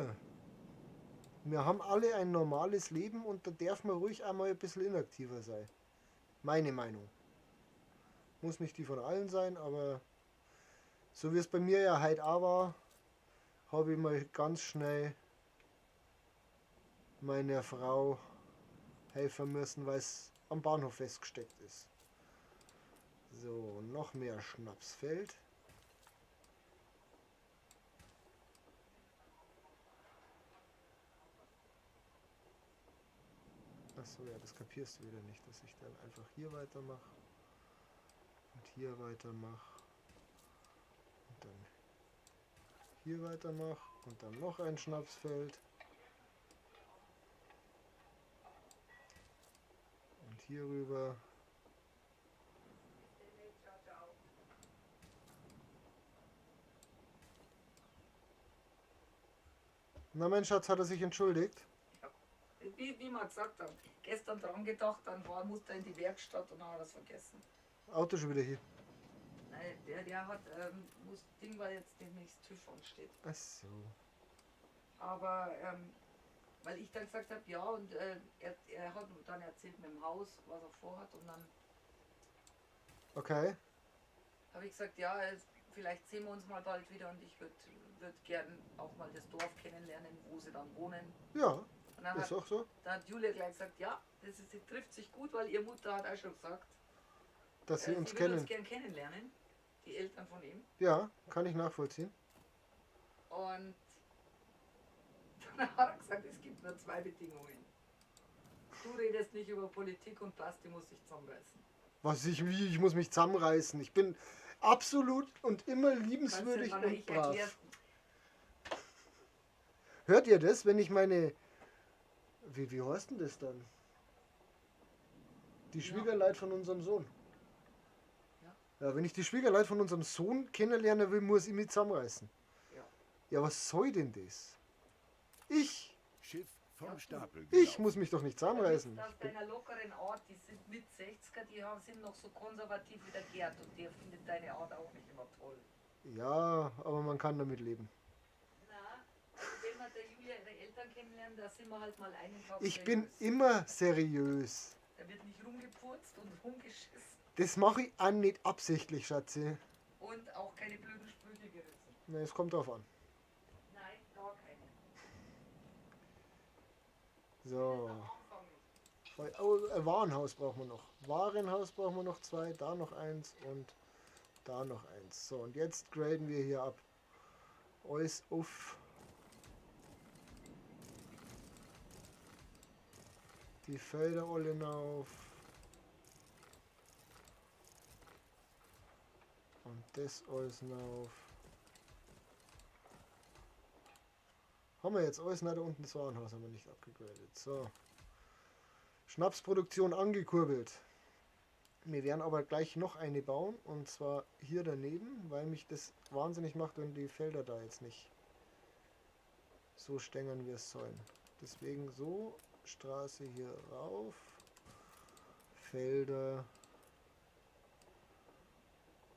Speaker 1: Wir haben alle ein normales Leben und da darf man ruhig einmal ein bisschen inaktiver sein. Meine Meinung. Muss nicht die von allen sein, aber so wie es bei mir ja heute auch war, habe ich mal ganz schnell meiner Frau helfen müssen, weil es am Bahnhof festgesteckt ist. So, noch mehr Schnapsfeld. Achso, ja, das kapierst du wieder nicht, dass ich dann einfach hier weitermache und hier weitermache und dann hier weitermache und dann noch ein Schnapsfeld und hier rüber. Na mein Schatz, hat er sich entschuldigt?
Speaker 6: Wie wir gesagt haben, gestern dran gedacht, dann musste er in die Werkstatt und dann hat er es vergessen.
Speaker 1: Auto schon wieder hier.
Speaker 6: Nein, der hat, muss Ding, weil jetzt demnächst TÜV ansteht.
Speaker 1: Ach so.
Speaker 6: Aber, weil ich dann gesagt habe, ja, und er hat dann erzählt mit dem Haus, was er vorhat, und dann
Speaker 1: Okay.
Speaker 6: habe ich gesagt, ja, vielleicht sehen wir uns mal bald wieder und ich würde gern auch mal das Dorf kennenlernen, wo sie dann wohnen.
Speaker 1: Ja,
Speaker 6: Und dann
Speaker 1: ist auch so.
Speaker 6: da hat Julia gleich gesagt, ja, sie trifft sich gut, weil ihre Mutter hat auch schon gesagt,
Speaker 1: Dass sie uns
Speaker 6: sie würde
Speaker 1: kennen.
Speaker 6: uns gern kennenlernen, die Eltern von ihm.
Speaker 1: Ja, kann ich nachvollziehen.
Speaker 6: Und dann hat er gesagt, es gibt nur 2 Bedingungen. Du redest nicht über Politik und Basti muss sich zusammenreißen.
Speaker 1: Ich muss mich zusammenreißen. Ich bin absolut und immer liebenswürdig
Speaker 6: Kannst du,
Speaker 1: und
Speaker 6: ich erklär's.
Speaker 1: brav. Hört ihr das, wenn ich meine... Wie heißt denn das dann? Die Schwiegerleut von unserem Sohn. Ja, wenn ich die Schwiegerleut von unserem Sohn kennenlernen will, muss ich mich zusammenreißen.
Speaker 6: Ja.
Speaker 1: Ja, was soll denn das? Ich
Speaker 4: Schiff vom Stapel
Speaker 1: Ich
Speaker 4: gelaufen.
Speaker 1: muss mich doch nicht zusammenreißen.
Speaker 6: Aus deiner lockeren Art, die sind mit 60er, sind noch so konservativ wie der Gerd und der findet deine Art auch nicht immer toll.
Speaker 1: Ja, aber man kann damit leben.
Speaker 6: Na, also wenn wir der Julia ihre Eltern kennenlernen, da sind wir halt mal einen Tag
Speaker 1: Ich bin
Speaker 6: seriös.
Speaker 1: immer seriös.
Speaker 6: Da wird nicht rumgepurzt und rumgeschissen
Speaker 1: Das mache ich auch nicht absichtlich, Schatzi.
Speaker 6: und auch keine blöden Sprüche gerissen.
Speaker 1: Ne, es kommt drauf an.
Speaker 6: Nein,
Speaker 1: So. Oh, Warenhaus brauchen wir noch. Warenhaus brauchen wir noch 2, da noch 1 und da noch 1. So, und jetzt graden wir hier ab. Alles auf. Die Felder alle auf. Und das alles auf. Haben wir jetzt alles? Na, da unten das Warenhaus haben wir nicht abgegradet. So. Schnapsproduktion angekurbelt. Wir werden aber gleich noch eine bauen. Und zwar hier daneben, weil mich das wahnsinnig macht, wenn die Felder da jetzt nicht so stängern, wie es sollen. Deswegen so. Straße hier rauf. Felder.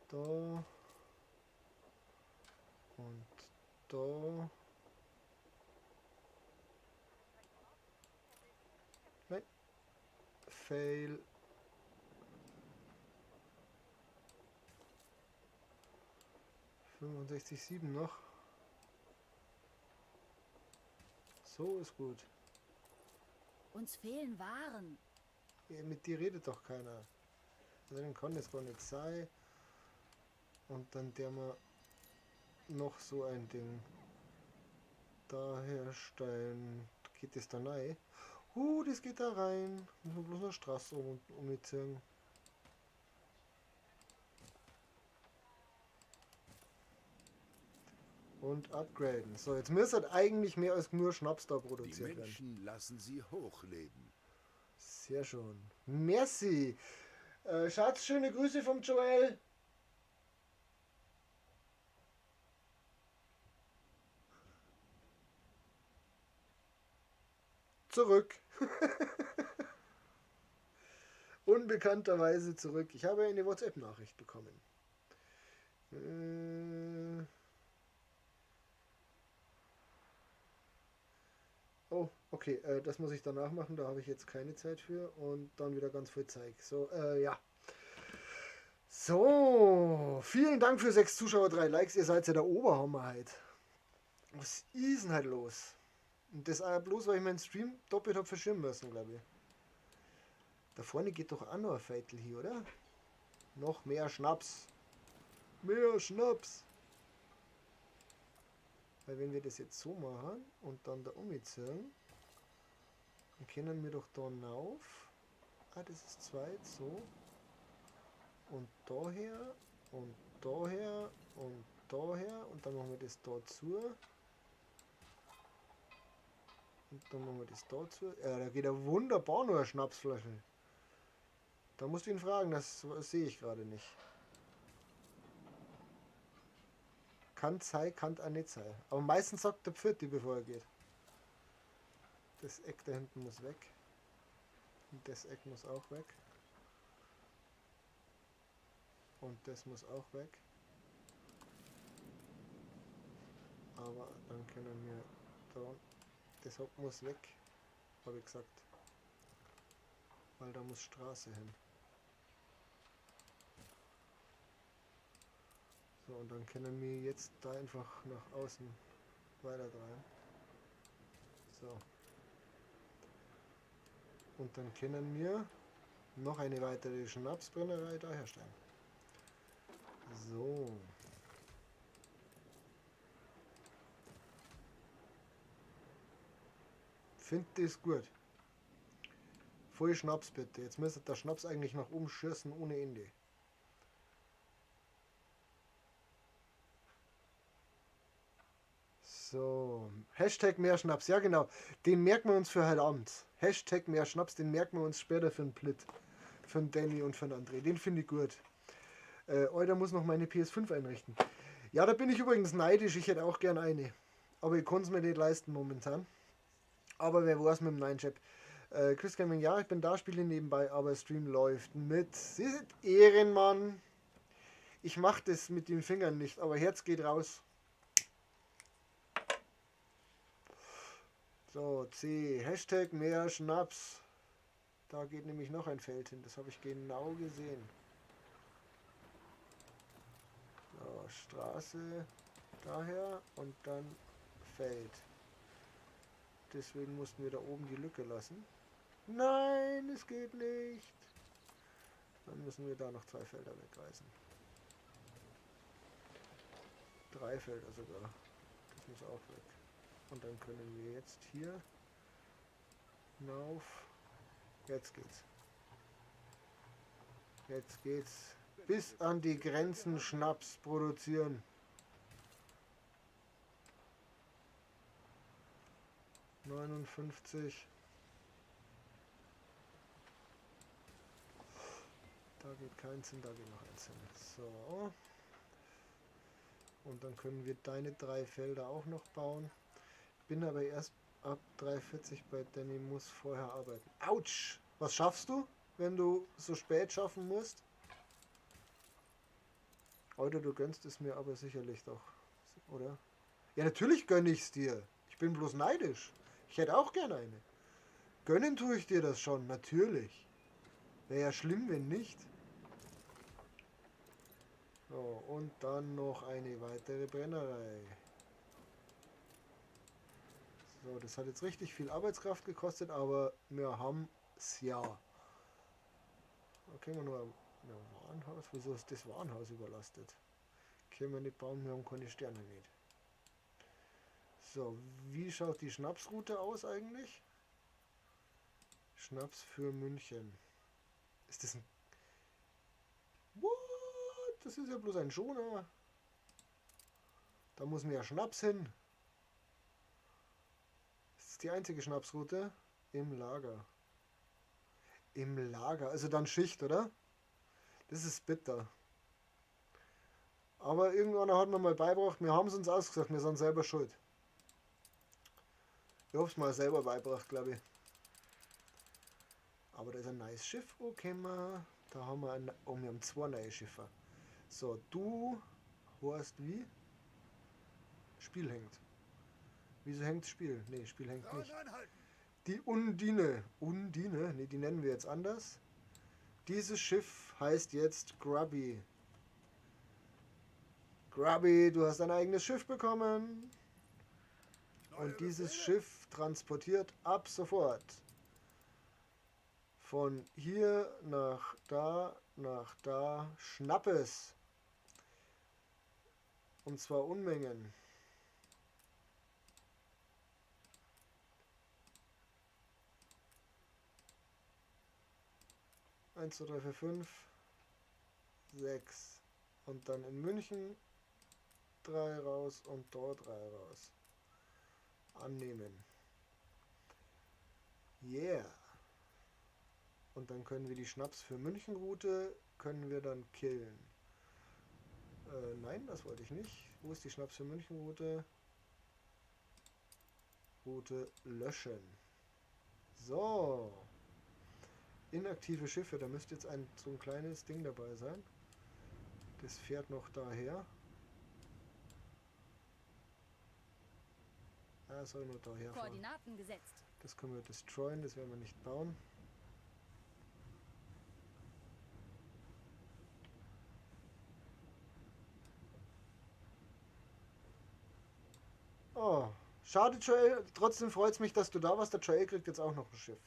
Speaker 1: Da. Und da. Nein. Fail. ...65,7 noch. So ist gut.
Speaker 7: Uns fehlen Waren.
Speaker 1: Ja, mit dir redet doch keiner. Also dann kann das gar nicht sein. Und dann der mal noch so ein Ding da herstellen. Geht das da rein? Das geht da rein. Müssen wir bloß eine Straße umziehen. Und upgraden. So, jetzt müsste eigentlich mehr als nur Schnaps da
Speaker 4: Die
Speaker 1: produziert werden.
Speaker 4: Menschen lassen sie hochleben.
Speaker 1: Sehr schön. Merci. Schatz, schöne Grüße vom Joel. Zurück. Unbekannterweise zurück. Ich habe eine WhatsApp-Nachricht bekommen. Oh, okay, das muss ich danach machen, da habe ich jetzt keine Zeit für und dann wieder ganz viel Zeit. So, ja. So, vielen Dank für 6 Zuschauer, 3 Likes, ihr seid ja der Oberhammer halt. Was ist denn halt los? Und das bloß, weil ich meinen Stream doppelt habe verschirmen müssen, glaube ich. Da vorne geht doch auch noch ein Viertel hier, oder? Noch mehr Schnaps. Mehr Schnaps. Weil wenn wir das jetzt so machen und dann da umziehen, dann können wir doch da rauf. Ah, das ist 2, so. Und daher und daher und daher und dann machen wir das da zu. Und dann machen wir das da zu. Ja, da geht ja wunderbar nur eine Schnapsflasche. Da musst du ihn fragen, das sehe ich gerade nicht. Kann sein, kann auch nicht sein. Aber meistens sagt der Pfirti, bevor er geht. Das Eck da hinten muss weg. Und das Eck muss auch weg. Und das muss auch weg. Aber dann können wir da... Das muss weg, habe ich gesagt. Weil da muss Straße hin. So, und dann können wir jetzt da einfach nach außen weiter drehen. So. Und dann können wir noch eine weitere Schnapsbrennerei da herstellen. So. Finde das gut. Voll Schnaps bitte. Jetzt müsste der Schnaps eigentlich nach oben schießen ohne Ende. So, Hashtag mehr Schnaps, ja genau, den merken wir uns für heute Abend. Hashtag mehr Schnaps, den merken wir uns später für den Plit, für den Danny und für den André, den finde ich gut. Euer muss noch meine PS5 einrichten. Ja, da bin ich übrigens neidisch, ich hätte auch gern eine, aber ich kann es mir nicht leisten momentan. Aber wer weiß mit dem neuen Chip. Chris Gaming, ja, ich bin da, spiele nebenbei, aber Stream läuft mit. Sie sind Ehrenmann. Ich mache das mit den Fingern nicht, aber Herz geht raus. So, C. Hashtag mehr Schnaps. Da geht nämlich noch ein Feld hin. Das habe ich genau gesehen. So, Straße daher und dann Feld. Deswegen mussten wir da oben die Lücke lassen. Nein, es geht nicht. Dann müssen wir da noch 2 Felder wegreißen. 3 Felder sogar. Das muss auch weg. Und dann können wir jetzt hier hinauf. Jetzt geht's. Jetzt geht's. Bis an die Grenzen Schnaps produzieren. ...59. Da geht keins hin, da geht noch eins hin. So. Und dann können wir deine 3 Felder auch noch bauen. Bin aber erst ab 3,40 bei Danny, muss vorher arbeiten. Autsch! Was schaffst du, wenn du so spät schaffen musst? Oder du gönnst es mir aber sicherlich doch, oder? Ja, natürlich gönne ich es dir. Ich bin bloß neidisch. Ich hätte auch gerne eine. Gönnen tue ich dir das schon, natürlich. Wäre ja schlimm, wenn nicht. So, und dann noch eine weitere Brennerei. So, das hat jetzt richtig viel Arbeitskraft gekostet, aber wir haben es ja. Da können wir nur ein Warenhaus. Wieso ist das Warenhaus überlastet? Können wir nicht bauen, wir haben keine Sterne nicht. So, wie schaut die Schnapsroute aus eigentlich? Schnaps für München. Ist das ein... What? Das ist ja bloß ein Schoner. Da muss mehr Schnaps hin. Das ist die einzige Schnapsroute im Lager. Im Lager, also dann Schicht, oder? Das ist bitter. Aber irgendwann hat man mal beigebracht, wir haben es uns ausgesagt, wir sind selber schuld. Ich habe es mal selber beigebracht, glaube ich. Aber da ist ein neues Schiff, okay, da haben wir wir haben 2 neue Schiffe. So, du heißt wie? Spiel hängt. Wieso hängt Spiel? Ne, Spiel hängt nicht. Die Undine. Undine? Ne, die nennen wir jetzt anders. Dieses Schiff heißt jetzt Grubby. Grubby, du hast ein eigenes Schiff bekommen. Und dieses Schiff transportiert ab sofort von hier nach da Schnappes. Und zwar Unmengen. Eins, 2, 3, 4, 5, 6. Und dann in München 3 raus und dort 3 raus. Annehmen. Yeah. Und dann können wir die Schnaps für München Route können wir dann killen. Nein, das wollte ich nicht. Wo ist die Schnaps für München Route? Route löschen. So. Inaktive Schiffe, da müsste jetzt so ein kleines Ding dabei sein. Das fährt noch daher. Ah, soll nur daher fahren.
Speaker 7: Koordinaten gesetzt.
Speaker 1: Das können wir destroyen, das werden wir nicht bauen. Oh, schade Joel, trotzdem freut es mich, dass du da warst. Der Joel kriegt jetzt auch noch ein Schiff.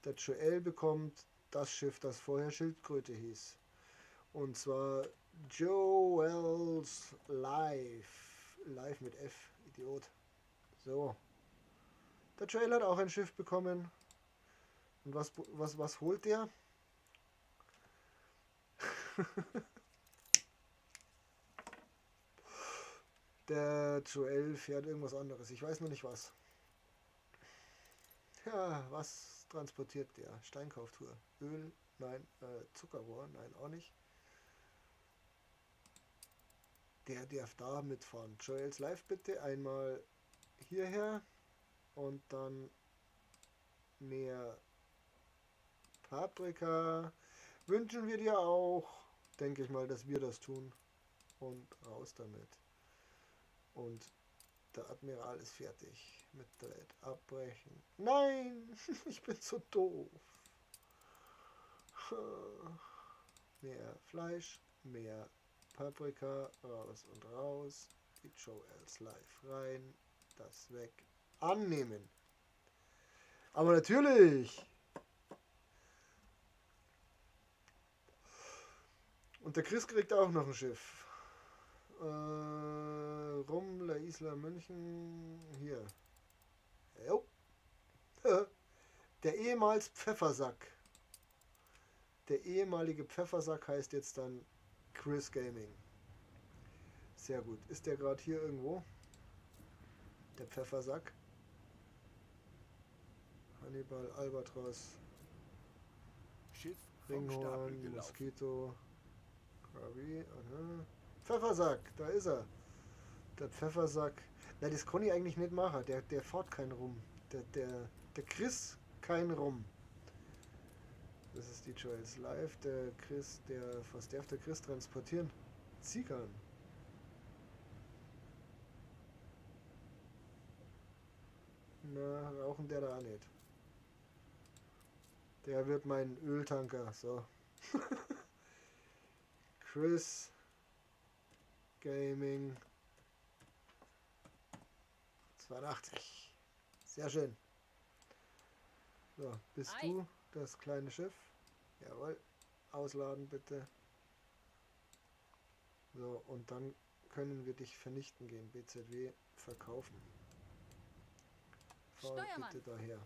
Speaker 1: Der Joel bekommt das Schiff, das vorher Schildkröte hieß. Und zwar Joel's Life. Live mit F, Idiot. So. Der Joel hat auch ein Schiff bekommen. Und was holt der? Der Joel fährt irgendwas anderes. Ich weiß noch nicht was. Ja, was transportiert der? Steinkauftour. Öl? Nein. Zuckerrohr? Nein, auch nicht. Der darf da mitfahren. Joels Live bitte einmal hierher. Und dann mehr Paprika. Wünschen wir dir auch. Denke ich mal, dass wir das tun. Und raus damit. Und der Admiral ist fertig mit Dread. Abbrechen. Nein, ich bin so doof. Mehr Fleisch, mehr Paprika, raus und raus. Die Joel's Life rein, das weg, Annehmen. Aber natürlich. Und der Chris kriegt auch noch ein Schiff. Rum, La Isla München. Hier. Jo. Der ehemals Pfeffersack. Der ehemalige Pfeffersack heißt jetzt dann Chris Gaming. Sehr gut. Ist der gerade hier irgendwo? Der Pfeffersack. Hannibal, Albatros,
Speaker 4: Schiff vom Stapel
Speaker 1: Ringhorn,
Speaker 4: gelaufen.
Speaker 1: Mosquito, Krabi, aha. Pfeffersack, da ist er. Der Pfeffersack. Na, das kann ich eigentlich nicht machen. Der fährt kein Rum. Der Chris kein Rum. Das ist die Joels Live. Der Chris, was darf der Chris transportieren? Zigarren. Na, rauchen der da auch nicht. Der wird mein Öltanker. So. Chris Gaming 82. Sehr schön. So, bist
Speaker 7: Ei.
Speaker 1: du das kleine Schiff? Jawohl. Ausladen bitte. So, und dann können wir dich vernichten gehen. BZW verkaufen. Fahr
Speaker 7: Steuermann.
Speaker 1: bitte daher.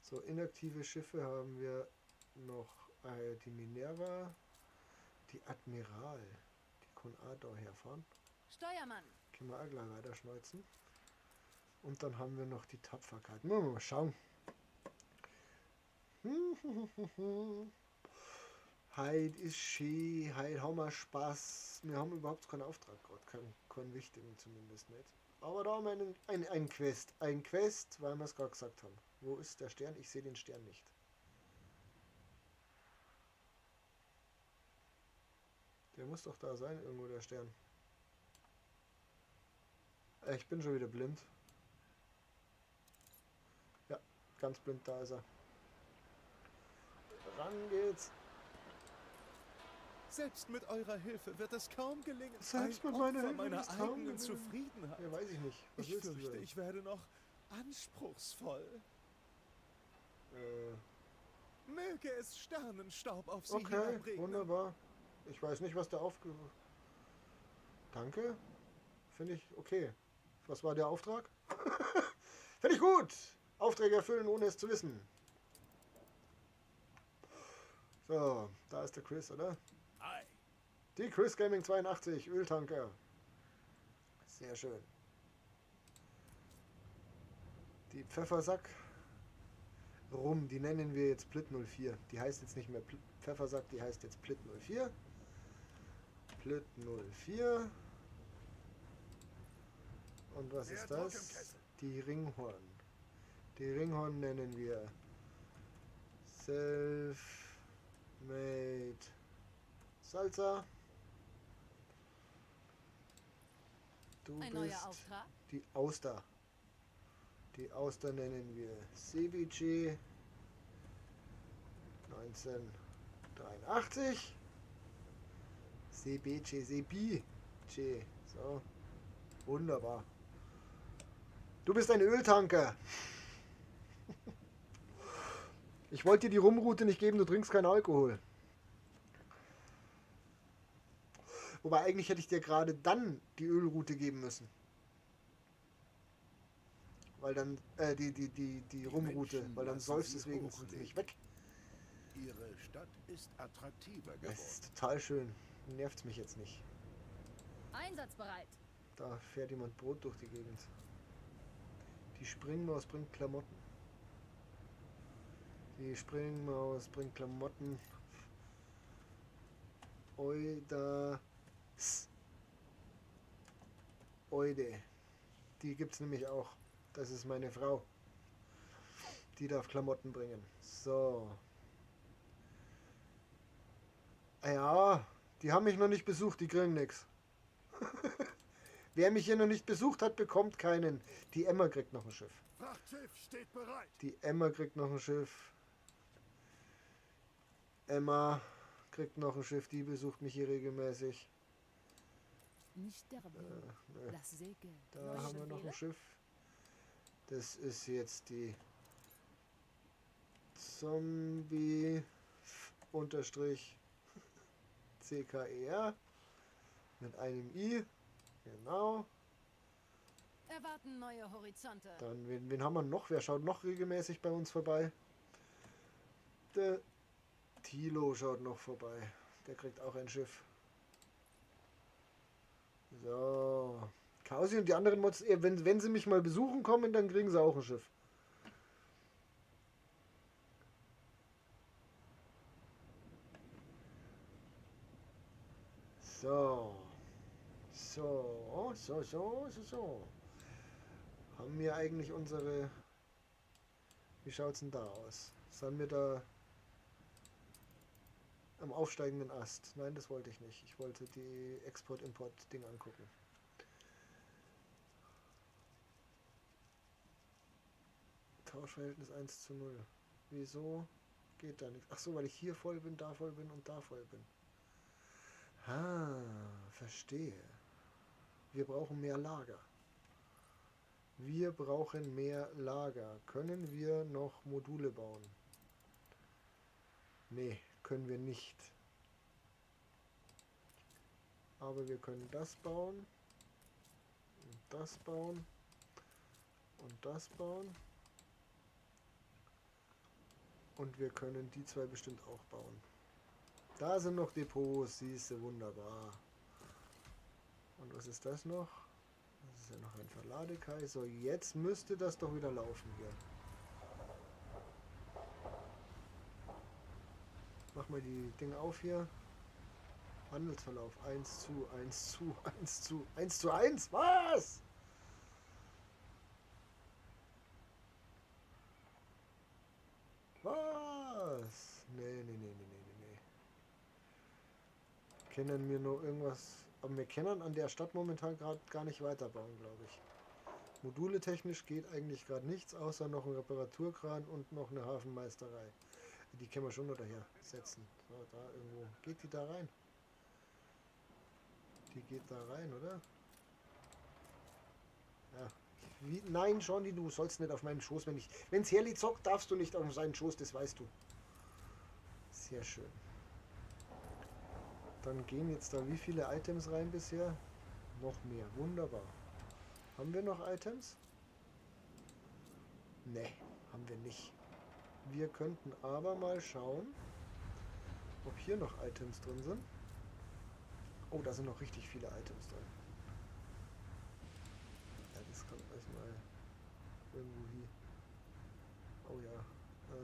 Speaker 1: So, inaktive Schiffe haben wir noch die Minerva, die Admiral. Die kann auch da herfahren.
Speaker 7: Steuermann.
Speaker 1: Können wir auch gleich weiter schneuzen. Und dann haben wir noch die Tapferkeit. Mal schauen. Heute ist schön, heute haben wir Spaß. Wir haben überhaupt keinen Auftrag gerade, keinen wichtigen zumindest nicht. Aber da haben wir ein Quest. Ein Quest, weil wir es gerade gesagt haben. Wo ist der Stern? Ich sehe den Stern nicht. Der muss doch da sein, irgendwo der Stern. Ich bin schon wieder blind. Ja, ganz blind, da ist er. Ran geht's.
Speaker 3: Selbst mit eurer Hilfe wird es kaum gelingen.
Speaker 1: Selbst
Speaker 3: Ein
Speaker 1: mit meiner
Speaker 3: Opfer
Speaker 1: Hilfe
Speaker 3: meiner
Speaker 1: wird es kaum
Speaker 3: eigenen
Speaker 1: gelingen.
Speaker 3: Zufriedenheit.
Speaker 1: Ja, weiß ich nicht. Was
Speaker 3: Ich
Speaker 1: willst du
Speaker 3: fürchte,
Speaker 1: denn?
Speaker 3: ich werde noch anspruchsvoll. Möge es Sternenstaub auf sie
Speaker 1: Okay,
Speaker 3: herabregnen.
Speaker 1: wunderbar. Ich weiß nicht, was der Danke. Finde ich okay. Was war der Auftrag? Finde ich gut. Aufträge erfüllen, ohne es zu wissen. So, da ist der Chris, oder?
Speaker 4: Ei.
Speaker 1: Die Chris Gaming 82, Öltanker. Sehr schön. Die Pfeffersack Rum, die nennen wir jetzt Plit 04. Die heißt jetzt nicht mehr Pfeffersack, die heißt jetzt Plit 04. Plit 04. Und was
Speaker 3: Mehr
Speaker 1: ist
Speaker 3: Druck im
Speaker 1: das?
Speaker 3: Kessel.
Speaker 1: Die Ringhorn. Die Ringhorn nennen wir Self-Made Salsa. Du
Speaker 7: Ein neuer
Speaker 1: bist
Speaker 7: Auftrag.
Speaker 1: die Auster. Die Auster nennen wir Ceviche 1983. Ceviche. So. Wunderbar. Du bist ein Öltanker. Ich wollte dir die Rumroute nicht geben, du trinkst keinen Alkohol. Wobei eigentlich hätte ich dir gerade dann die Ölroute geben müssen. Weil dann, die Rumroute,
Speaker 4: Menschen
Speaker 1: weil dann
Speaker 4: lassen
Speaker 1: säufst
Speaker 4: sie
Speaker 1: deswegen
Speaker 4: hochleben.
Speaker 1: nicht weg.
Speaker 4: Ihre Stadt ist attraktiver
Speaker 1: Das
Speaker 4: geworden.
Speaker 1: ist total schön. Nervt's mich jetzt nicht.
Speaker 7: Einsatzbereit.
Speaker 1: Da fährt jemand Brot durch die Gegend. Die Springmaus bringt Klamotten. Die Springmaus bringt Klamotten. Eude. Die gibt's nämlich auch. Das ist meine Frau. Die darf Klamotten bringen. So. Ja, die haben mich noch nicht besucht, die kriegen nichts. Wer mich hier noch nicht besucht hat, bekommt keinen. Die Emma kriegt noch ein Schiff.
Speaker 3: Frachtschiff steht bereit.
Speaker 1: Die Emma kriegt noch ein Schiff. Emma kriegt noch ein Schiff, die besucht mich hier regelmäßig.
Speaker 7: Nicht sterben.
Speaker 1: Nö.
Speaker 7: Das Segel.
Speaker 1: Da
Speaker 7: Neue
Speaker 1: haben wir noch
Speaker 7: Befehle?
Speaker 1: ein Schiff. Das ist jetzt die Zombie-CKR mit einem I. Genau.
Speaker 7: Erwarten neue Horizonte.
Speaker 1: Dann, wen haben wir noch? Wer schaut noch regelmäßig bei uns vorbei? Der Tilo schaut noch vorbei. Der kriegt auch ein Schiff. So. Kausi und die anderen Mods, wenn sie mich mal besuchen kommen, dann kriegen sie auch ein Schiff. So. So. Haben wir eigentlich unsere... Wie schaut's denn da aus? Sind wir da am aufsteigenden Ast? Nein, das wollte ich nicht. Ich wollte die Export-Import-Ding angucken. Tauschverhältnis 1:0. Wieso geht da nichts? Ach so, weil ich hier voll bin, da voll bin und da voll bin. Verstehe. Wir brauchen mehr Lager. Wir brauchen mehr Lager. Können wir noch Module bauen? Nee, können wir nicht. Aber wir können das bauen. Und das bauen. Und das bauen. Und wir können die zwei bestimmt auch bauen. Da sind noch Depots, siehst du, wunderbar. Und was ist das noch? Das ist ja noch ein Verladekai. So, jetzt müsste das doch wieder laufen hier. Mach mal die Dinge auf hier. Handelsverlauf 1:1:1:1:1. Was? Was? Nee. Kennen wir nur irgendwas... Aber wir können an der Stadt momentan gerade gar nicht weiterbauen, glaube ich. Module technisch geht eigentlich gerade nichts, außer noch ein Reparaturkran und noch eine Hafenmeisterei. Die können wir schon noch daher setzen. So, da irgendwo. Geht die da rein? Die geht da rein, oder? Ja. Nein, Johnny, du sollst nicht auf meinem Schoß. Wenn's Herli zockt, darfst du nicht auf seinen Schoß, das weißt du. Sehr schön. Dann gehen jetzt da wie viele Items rein bisher? Noch mehr. Wunderbar. Haben wir noch Items? Ne, haben wir nicht. Wir könnten aber mal schauen, ob hier noch Items drin sind. Oh, da sind noch richtig viele Items drin. Ja, das kommt erstmal irgendwo hier. Oh ja,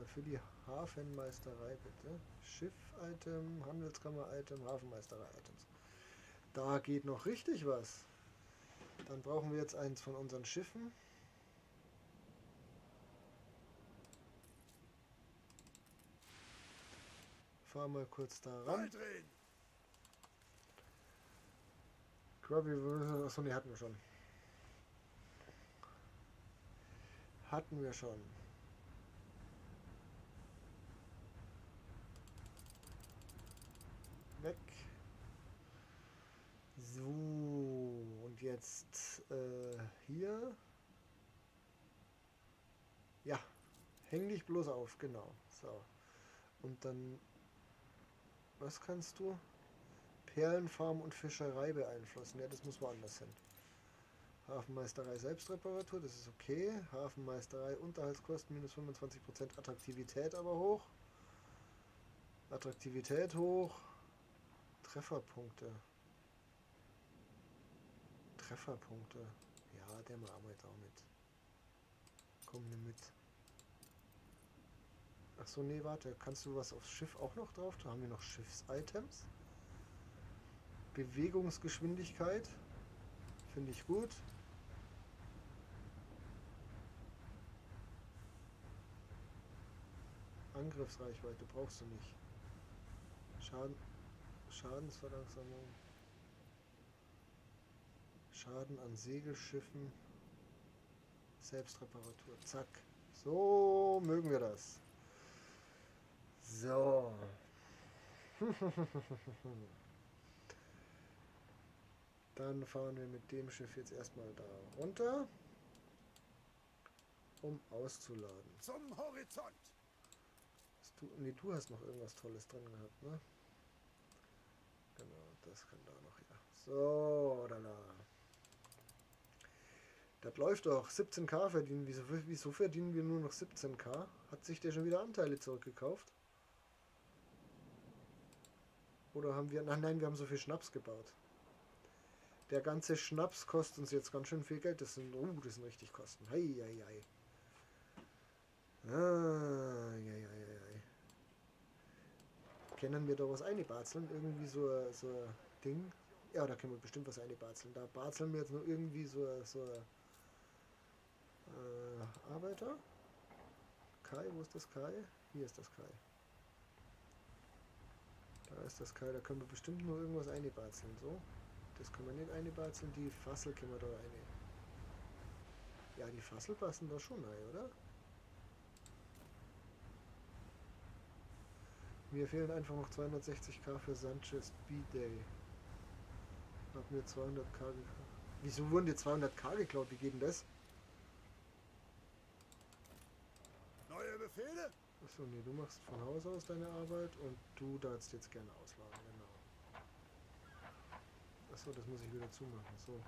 Speaker 1: für die Hafenmeisterei bitte. Schiff-Item, Handelskammer-Item, Hafenmeisterei-Items. Da geht noch richtig was. Dann brauchen wir jetzt eins von unseren Schiffen. Fahr mal kurz da ran. Grubby, achso, ne, hatten wir schon. Weg. So, und jetzt hier. Ja, häng dich bloß auf, genau. So. Und dann, was kannst du? Perlenfarm und Fischerei beeinflussen. Ja, das muss woanders hin. Hafenmeisterei Selbstreparatur, das ist okay. Hafenmeisterei Unterhaltskosten minus 25%, Attraktivität aber hoch. Attraktivität hoch. Trefferpunkte. Ja, der mal arbeitet auch mit. Komm, nimm mit. Achso, nee, warte. Kannst du was aufs Schiff auch noch drauf? Da haben wir noch Schiffs-Items. Bewegungsgeschwindigkeit. Finde ich gut. Angriffsreichweite brauchst du nicht. Schadensverlangsamung. Schaden an Segelschiffen. Selbstreparatur. Zack. So mögen wir das. So. Dann fahren wir mit dem Schiff jetzt erstmal da runter. um auszuladen.
Speaker 3: Zum Horizont.
Speaker 1: Nee, du hast noch irgendwas Tolles drin gehabt, ne? Genau, das kann da noch, ja. So, da. Das läuft doch. 17k verdienen. Wieso verdienen wir nur noch 17k? Hat sich der schon wieder Anteile zurückgekauft? Oder haben wir... Nein, wir haben so viel Schnaps gebaut. Der ganze Schnaps kostet uns jetzt ganz schön viel Geld. Das sind richtig Kosten. Hei. Können wir da was einbatzeln? Irgendwie so ein Ding? Ja, da können wir bestimmt was einbatzeln. Da batzeln wir jetzt nur irgendwie so Arbeiter. Kai, wo ist das Kai? Hier ist das Kai. Da ist das Kai, da können wir bestimmt nur irgendwas einbatzeln. So. Das können wir nicht einbatzeln. Die Fassel können wir da eine. Ja, die Fassel passen da schon rein, oder? Mir fehlen einfach noch 260k für Sanchez B-Day. Hab mir 200k geklaut. Wieso wurden dir 200k geklaut? Wie geht denn das?
Speaker 3: Neue Befehle?
Speaker 1: Achso, nee, du machst von Haus aus deine Arbeit und du darfst jetzt gerne ausladen, genau. Achso, das muss ich wieder zumachen, so.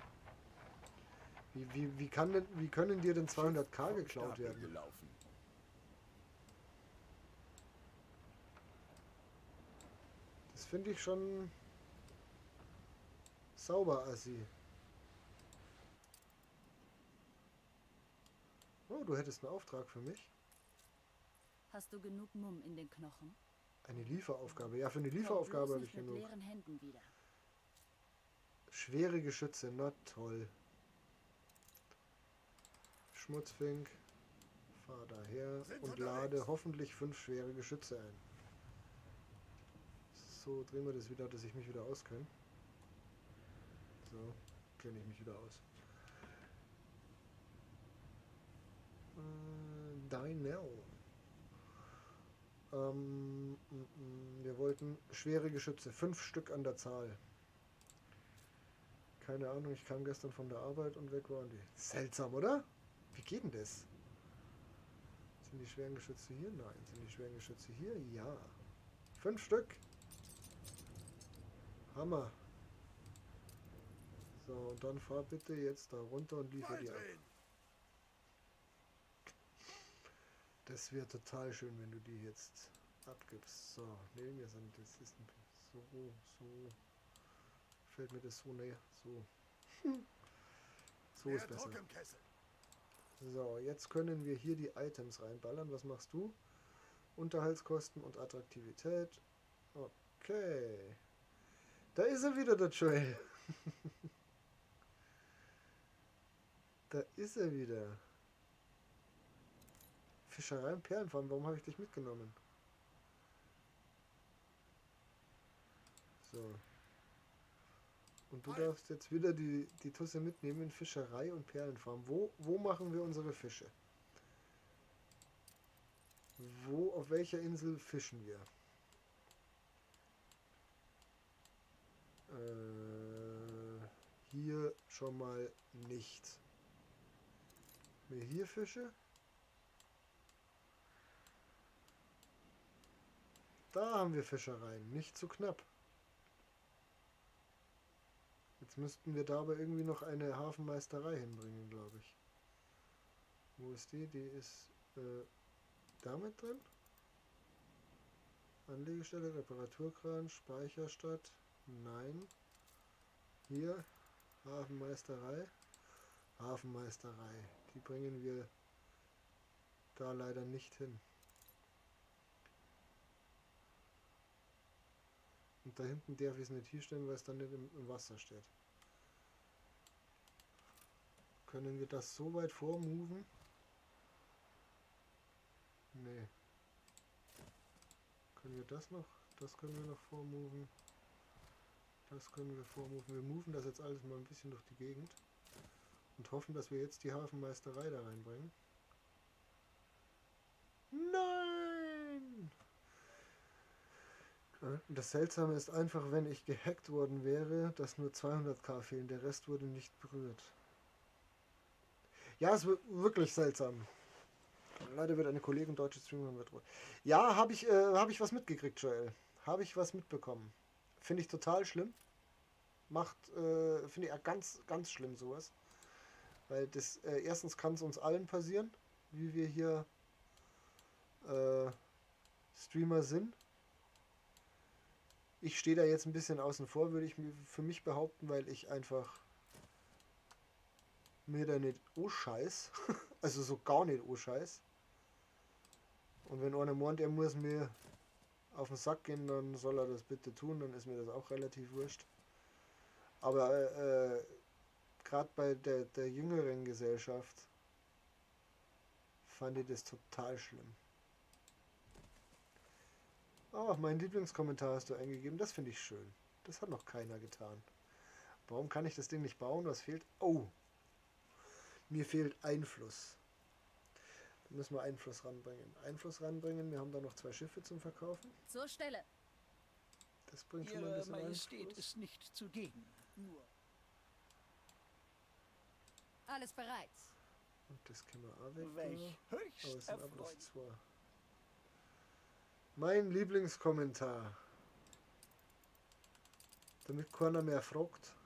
Speaker 1: Wie können dir denn 200k geklaut werden?
Speaker 4: Gelaufen.
Speaker 1: Das finde ich schon sauber, Assi. Oh, du hättest einen Auftrag für mich?
Speaker 7: Hast du genug Mumm in den Knochen?
Speaker 1: Eine Lieferaufgabe. Ja, für eine
Speaker 7: Komm
Speaker 1: Lieferaufgabe
Speaker 7: bloß
Speaker 1: habe ich
Speaker 7: nicht mit
Speaker 1: genug.
Speaker 7: leeren Händen wieder.
Speaker 1: Schwere Geschütze, na toll. Schmutzfink. Fahr daher
Speaker 3: Sind
Speaker 1: und
Speaker 3: unterwegs.
Speaker 1: lade hoffentlich 5 schwere Geschütze ein. So, drehen wir das wieder, dass ich mich wieder auskenne. So, kenne ich mich wieder aus. Dynel. Wir wollten schwere Geschütze, 5 Stück an der Zahl. Keine Ahnung, ich kam gestern von der Arbeit und weg waren die. Seltsam, oder? Wie geht denn das? Sind die schweren Geschütze hier? Nein. Sind die schweren Geschütze hier? Ja. 5 Stück. Hammer. So, und dann fahr bitte jetzt da runter und liefer die ab.
Speaker 3: Beidrehen.
Speaker 1: Das wäre total schön, wenn du die jetzt abgibst. So, nee, wir sind, das ist so, fällt mir das so näher, so. So
Speaker 3: Mehr
Speaker 1: ist besser.
Speaker 3: Druck im Kessel.
Speaker 1: So, jetzt können wir hier die Items reinballern. Was machst du? Unterhaltskosten und Attraktivität. Okay. Da ist er wieder, der Joel. Da ist er wieder. Fischerei und Perlenfarm, warum habe ich dich mitgenommen? So. Und du darfst jetzt wieder die Tusse mitnehmen in Fischerei und Perlenfarm. Wo machen wir unsere Fische? Auf welcher Insel fischen wir? Hier schon mal nicht. Wir hier Fische? Da haben wir Fischereien, nicht zu knapp. Jetzt müssten wir dabei irgendwie noch eine Hafenmeisterei hinbringen, glaube ich. Wo ist die? Die ist damit drin. Anlegestelle, Reparaturkran, Speicherstadt. Nein. Hier, Hafenmeisterei. Hafenmeisterei. Die bringen wir da leider nicht hin. Und da hinten darf ich es nicht hinstellen, weil es dann nicht im Wasser steht. Können wir das so weit vormoven? Nee. Können wir das noch? Das können wir noch vormoven. Das können wir vormoven. Wir moven das jetzt alles mal ein bisschen durch die Gegend. Und hoffen, dass wir jetzt die Hafenmeisterei da reinbringen. Nein! Das Seltsame ist einfach, wenn ich gehackt worden wäre, dass nur 200k fehlen. Der Rest wurde nicht berührt. Ja, es wird wirklich seltsam. Leider wird eine Kollegin deutsche Streamerin bedroht. Ja, habe ich was mitgekriegt, Joel. Habe ich was mitbekommen. Finde ich total schlimm. Finde ich ja ganz, ganz schlimm sowas. Weil das, erstens kann es uns allen passieren, wie wir hier Streamer sind. Ich stehe da jetzt ein bisschen außen vor, würde ich für mich behaupten, weil ich einfach mir da nicht scheiß. Also so gar nicht scheiß. Und wenn einer meint, er muss mir auf den Sack gehen, dann soll er das bitte tun, dann ist mir das auch relativ wurscht. Aber gerade bei der jüngeren Gesellschaft fand ich das total schlimm. Oh, mein Lieblingskommentar hast du eingegeben, das finde ich schön. Das hat noch keiner getan. Warum kann ich das Ding nicht bauen? Was fehlt? Oh, mir fehlt Einfluss. Da müssen wir Einfluss ranbringen. Wir haben da noch 2 Schiffe zum Verkaufen.
Speaker 7: Zur Stelle.
Speaker 1: Das bringt schon mal ein
Speaker 8: Ihre
Speaker 1: bisschen
Speaker 8: Majestät
Speaker 1: Einfluss.
Speaker 8: ist nicht zugegen. Nur.
Speaker 7: Alles bereit.
Speaker 1: Und das können wir auch weg.
Speaker 8: Welch
Speaker 1: Aber
Speaker 8: höchst
Speaker 1: es sind auch bloß
Speaker 8: erfreulich.
Speaker 1: 2. Mein Lieblingskommentar. Damit keiner mehr fragt.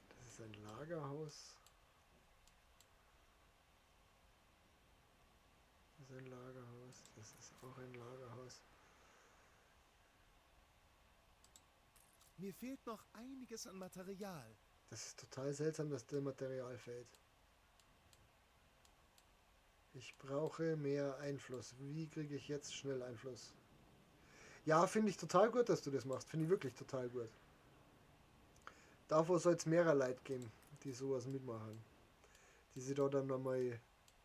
Speaker 1: Das ist ein Lagerhaus. Das ist ein Lagerhaus. Das ist auch ein Lagerhaus.
Speaker 3: Mir fehlt noch einiges an Material.
Speaker 1: Das ist total seltsam, dass der Material fehlt. Ich brauche mehr Einfluss. Wie kriege ich jetzt schnell Einfluss? Ja, finde ich total gut, dass du das machst. Finde ich wirklich total gut. Davor soll es mehrer Leute geben, die sowas mitmachen. Die sich da dann nochmal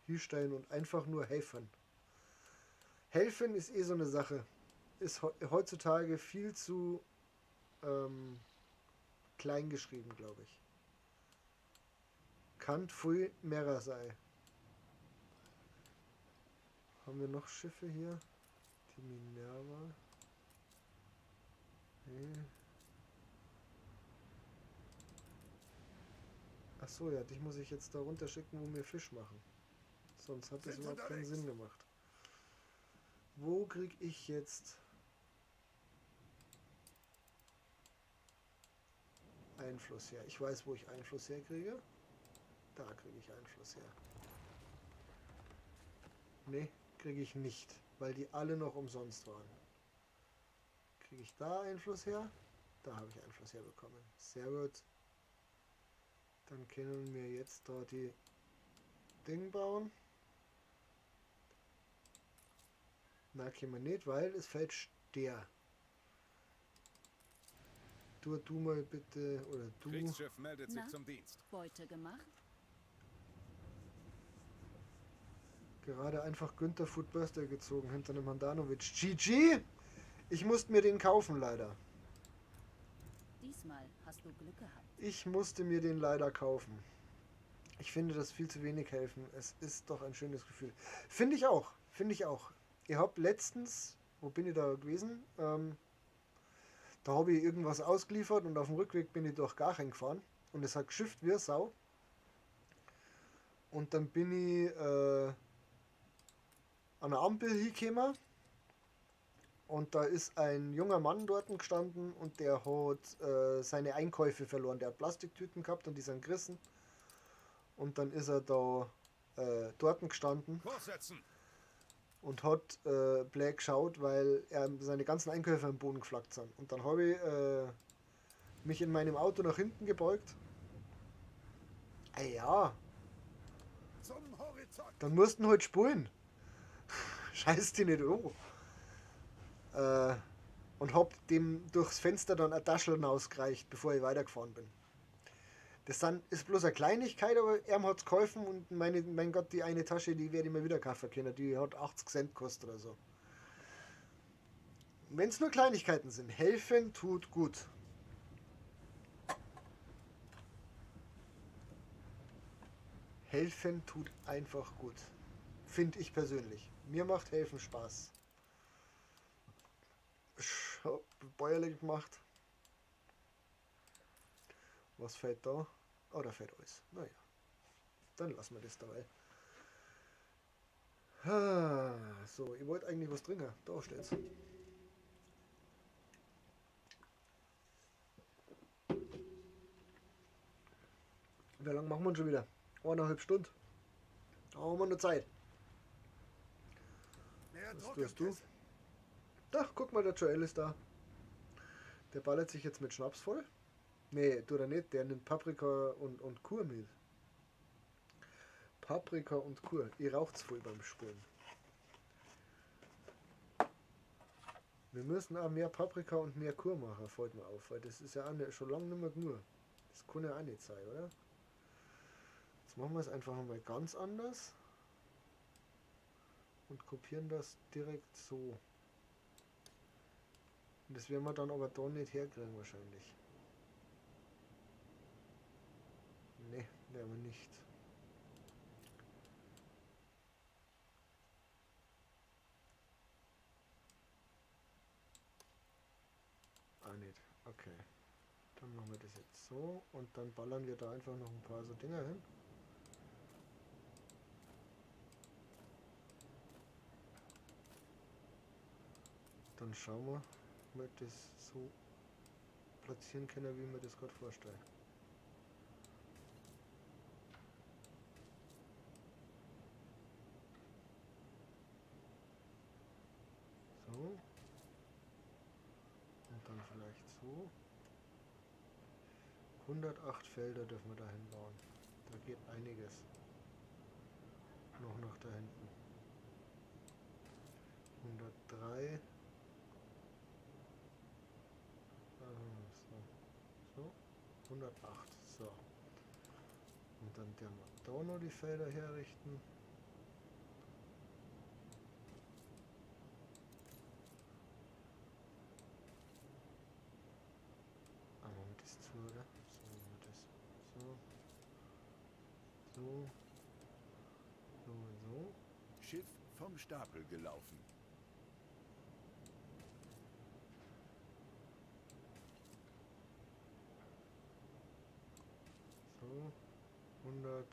Speaker 1: hinstellen und einfach nur helfen. Helfen ist eh so eine Sache. Ist heutzutage viel zu klein geschrieben, glaube ich. Kann viel mehrer sein. Haben wir noch Schiffe hier? Die Minerva. Nee. Ach so, ja, dich muss ich jetzt da runterschicken, wo wir Fisch machen. Sonst hat das
Speaker 3: Sind
Speaker 1: überhaupt keinen
Speaker 3: unterwegs.
Speaker 1: Sinn gemacht. Wo krieg ich jetzt Einfluss her? Ich weiß, wo ich Einfluss herkriege. Da kriege ich Einfluss her. Nee, kriege ich nicht, weil die alle noch umsonst waren. Kriege ich da Einfluss her? Da habe ich Einfluss herbekommen. Sehr gut. Dann können wir jetzt dort die Ding bauen. Na, können wir nicht, weil es fällt Steher. Du mal bitte, oder du.
Speaker 3: Kriegsschiff meldet sich
Speaker 7: Na?
Speaker 3: zum Dienst.
Speaker 7: Beute gemacht.
Speaker 1: Gerade einfach Günther Foodburster gezogen hinter einem Handanovic. GG! Ich musste mir den kaufen, leider.
Speaker 7: Diesmal hast du Glück gehabt.
Speaker 1: Ich musste mir den leider kaufen. Ich finde das viel zu wenig helfen. Es ist doch ein schönes Gefühl. Finde ich auch. Finde ich auch. Ihr habt letztens, wo bin ich da gewesen? Da habe ich irgendwas ausgeliefert und auf dem Rückweg bin ich durch Garching gefahren. Und es hat geschifft wie Sau. Und dann bin ich an der Ampel hingekommen. Und da ist ein junger Mann dort gestanden und der hat seine Einkäufe verloren. Der hat Plastiktüten gehabt und die sind gerissen. Und dann ist er da dort gestanden
Speaker 3: Kurs setzen.
Speaker 1: und hat blöd geschaut, weil er seine ganzen Einkäufe am Boden geflaggt sind. Und dann habe ich mich in meinem Auto nach hinten gebeugt. Ja,
Speaker 3: Zum Horizont.
Speaker 1: dann mussten halt spulen. Scheiß die nicht an. Und hab dem durchs Fenster dann ein Taschel ausgereicht, bevor ich weitergefahren bin. Das ist bloß eine Kleinigkeit, aber er hat's geholfen und mein Gott, die eine Tasche, die werde ich mir wieder kaufen können. Die hat 80 Cent gekostet oder so. Wenn es nur Kleinigkeiten sind, helfen tut gut. Helfen tut einfach gut. Finde ich persönlich. Mir macht helfen Spaß. bäuerlich gemacht. Was fällt da? Oh, da fällt alles. Naja, dann lassen wir das dabei. So, ich wollte eigentlich was trinken. Da steht's. Wie lange machen wir schon wieder? 1,5 Stunden. Da haben wir noch Zeit.
Speaker 4: Mehr
Speaker 1: Was
Speaker 4: Druck
Speaker 1: tust
Speaker 4: im
Speaker 1: du?
Speaker 4: Kessel.
Speaker 1: Da, guck mal, der Joel ist da. Der ballert sich jetzt mit Schnaps voll. Nee, tut er nicht. Der nimmt Paprika und Kur mit. Paprika und Kur. Ihr raucht's voll beim Spulen. Wir müssen auch mehr Paprika und mehr Kur machen, fällt mir auf. Weil das ist ja auch nicht, schon lange nicht mehr genug. Das kann ja auch nicht sein, oder? Jetzt machen wir es einfach mal ganz anders. Und kopieren das direkt so. Und das werden wir dann aber da nicht herkriegen wahrscheinlich. Ne, werden wir nicht. Ah, nicht. Okay. Dann machen wir das jetzt so und dann ballern wir da einfach noch ein paar so Dinger hin. Dann schauen wir, ob wir das so platzieren können, wie wir das gerade vorstellen. So. Und dann vielleicht so. 108 Felder dürfen wir da hinbauen. Da geht einiges. Noch nach da hinten. 103. So. 108. So. Und dann der mal da noch die Felder herrichten. Ah, machen wir das zu, oder? So machen wir das. So. So. So und so.
Speaker 4: Schiff vom Stapel gelaufen.
Speaker 1: So. 108.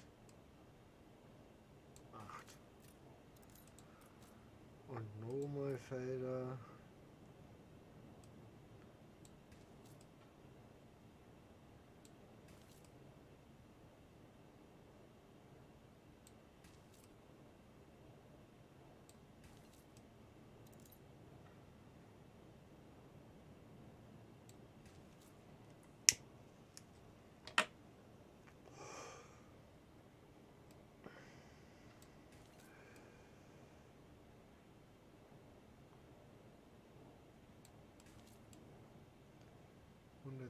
Speaker 1: Und nochmal Felder.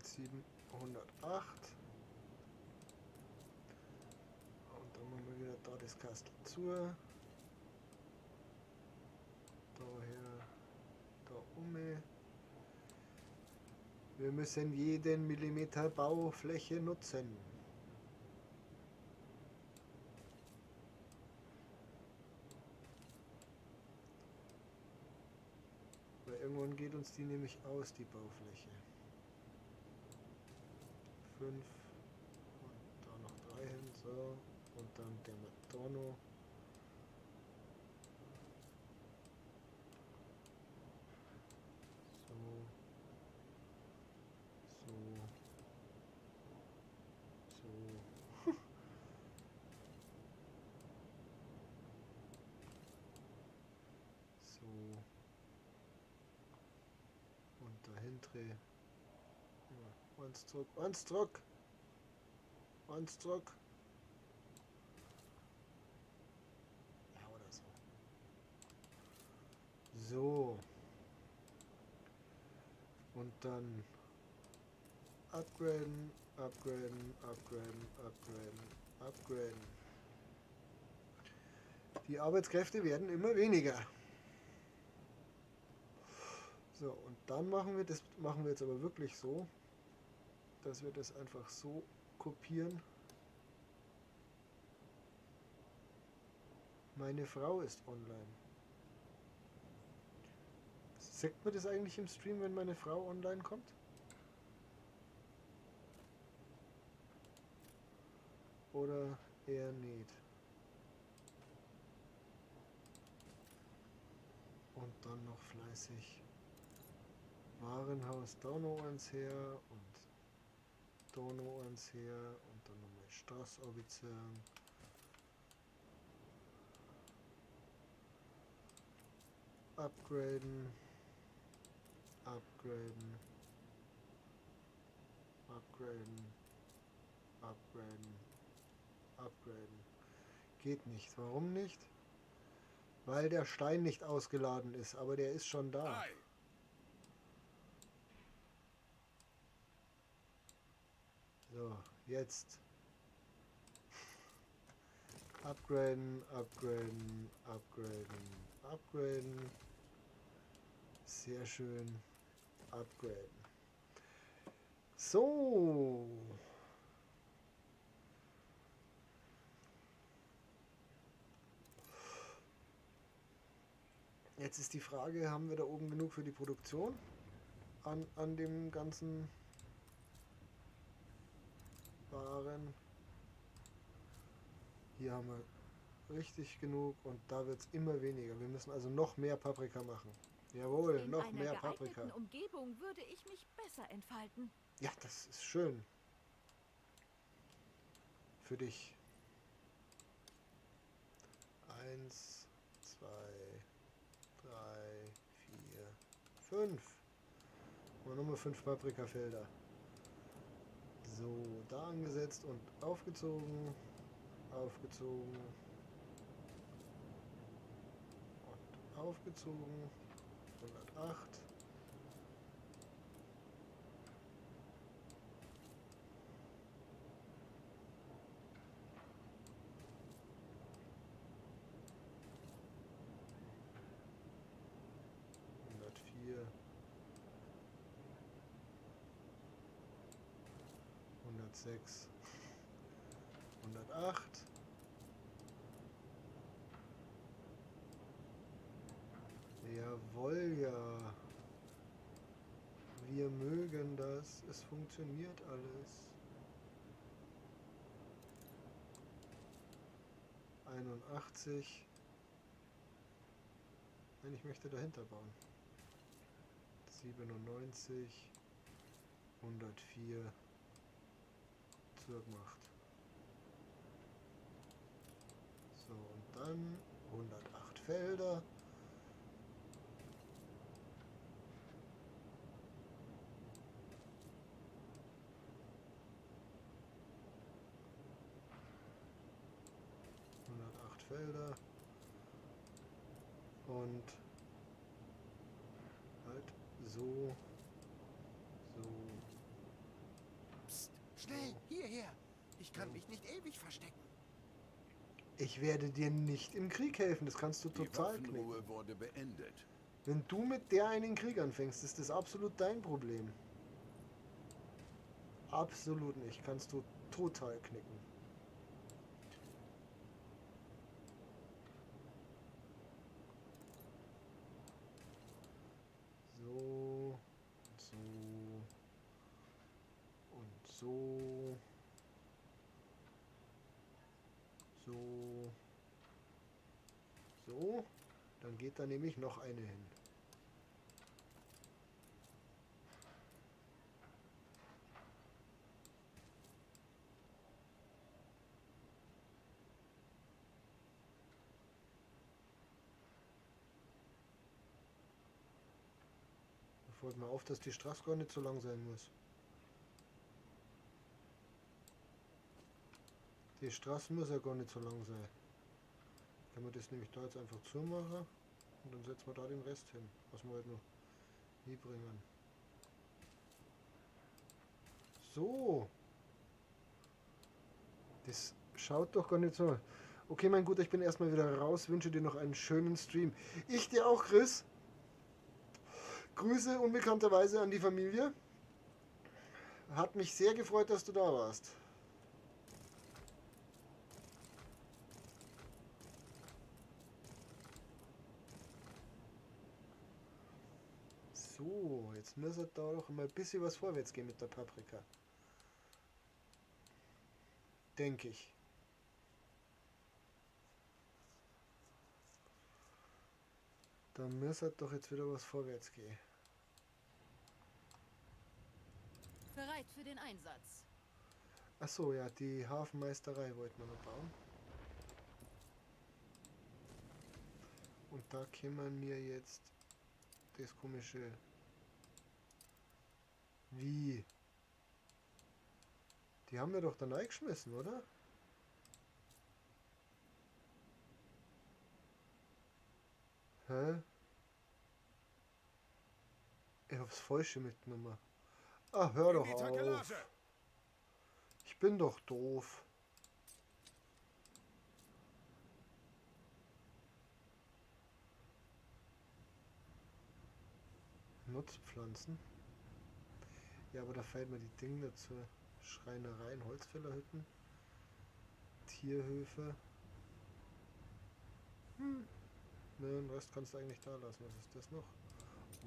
Speaker 1: Sieben, 108. Und dann machen wir wieder da das Kastel zu. Daher, da um. Wir müssen jeden Millimeter Baufläche nutzen. Weil irgendwann geht uns die nämlich aus, die Baufläche. 5 und da noch 3 hin, so, und dann der Madonna. So, so, so. So. Und dahinter. Ja, eins zurück, eins zurück. Eins zurück. Ja, oder so. So. Und dann upgraden, upgraden, upgraden, upgraden, upgraden. Die Arbeitskräfte werden immer weniger. So, und dann machen wir das, machen wir jetzt aber wirklich so, dass wir das einfach so kopieren. Meine Frau ist online. Sagt man das eigentlich im Stream, wenn meine Frau online kommt? Oder eher nicht? Und dann noch fleißig Warenhaus da noch eins her und da noch eins her und dann nochmal Straße abgezogen. Upgraden. Upgraden. Upgraden. Upgraden. Upgraden. Geht nicht. Warum nicht? Weil der Stein nicht ausgeladen ist, aber der ist schon da.
Speaker 4: Ei.
Speaker 1: So, jetzt. Upgraden, upgraden, upgraden, upgraden. Sehr schön. Upgraden. So. Jetzt ist die Frage, haben wir da oben genug für die Produktion an dem ganzen Waren? Hier haben wir richtig genug und da wird es immer weniger. Wir müssen also noch mehr Paprika machen. Jawohl,
Speaker 5: In
Speaker 1: noch
Speaker 5: einer
Speaker 1: mehr
Speaker 5: geeigneten
Speaker 1: Paprika.
Speaker 5: Umgebung würde ich mich besser entfalten.
Speaker 1: Ja, das ist schön. Für dich. 1, 2, 3, 4, 5. Und nochmal 5 Paprikafelder. So, da angesetzt und aufgezogen. Aufgezogen. Und aufgezogen. 108. Hundertvier. 106. 108. Jawohl, ja. Wir mögen das. Es funktioniert alles. 81. Nein, ich möchte dahinter bauen. 97. 104. Zugemacht. So, und dann 108 Felder. Felder und halt so,
Speaker 2: Psst, schnell, hierher. Ich kann mich nicht ewig verstecken.
Speaker 1: Ich werde dir nicht im Krieg helfen, das kannst du
Speaker 4: Die
Speaker 1: total knicken.
Speaker 4: Waffenruhe wurde beendet.
Speaker 1: Wenn du mit der einen Krieg anfängst, ist das absolut dein Problem. Absolut nicht, kannst du total knicken. So, so und so, so, so, dann geht da nämlich noch eine hin. Fällt mir auf, dass die Straße gar nicht so lang sein muss. Die Straße muss ja gar nicht so lang sein. Kann man das nämlich da jetzt einfach zumachen und dann setzen wir da den Rest hin, was wir halt noch nie bringen. So. Das schaut doch gar nicht so. Okay, mein Guter, ich bin erstmal wieder raus. Wünsche dir noch einen schönen Stream. Ich dir auch, Chris. Grüße unbekannterweise an die Familie. Hat mich sehr gefreut, dass du da warst. So, jetzt müsste da doch mal ein bisschen was vorwärts gehen mit der Paprika. Denke ich. Da müsste doch jetzt wieder was vorwärts gehen.
Speaker 7: Bereit für den Einsatz.
Speaker 1: Achso, ja, die Hafenmeisterei wollten wir noch bauen. Und da kämen mir jetzt das komische... Wie? Die haben wir doch dann eingeschmissen, oder? Hä? Ich hab's Falsche mitgenommen. Ah, hör doch auf. Ich bin doch doof. Nutzpflanzen. Ja, aber da fällt mir die Dinge dazu. Schreinereien, Holzfällerhütten, Tierhöfe. Ne, den Rest kannst du eigentlich da lassen. Was ist das noch?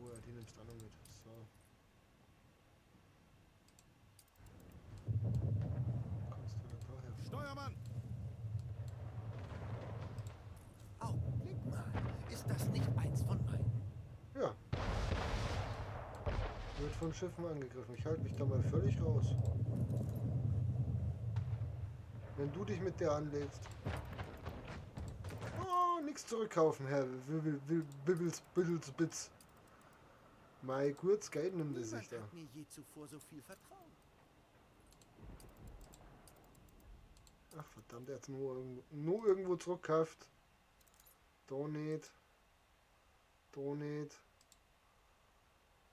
Speaker 1: Oh ja, die nimmst du auch noch mit. So. Kommst du da daher?
Speaker 3: Steuermann!
Speaker 2: Augenblick mal. Ist das nicht eins von meinen?
Speaker 1: Ja. Wird von Schiffen angegriffen. Ich halte mich da mal völlig raus. Wenn du dich mit der anlegst. Oh, nichts zurückkaufen, Herr Bibbelsbitz. Mai kurz Geld nimmt er sich
Speaker 2: Niemand
Speaker 1: da.
Speaker 2: hat mir je zuvor so viel vertraut.
Speaker 1: Ach verdammt, er hat nur irgendwo zurückgekauft. Da nicht. Da nicht.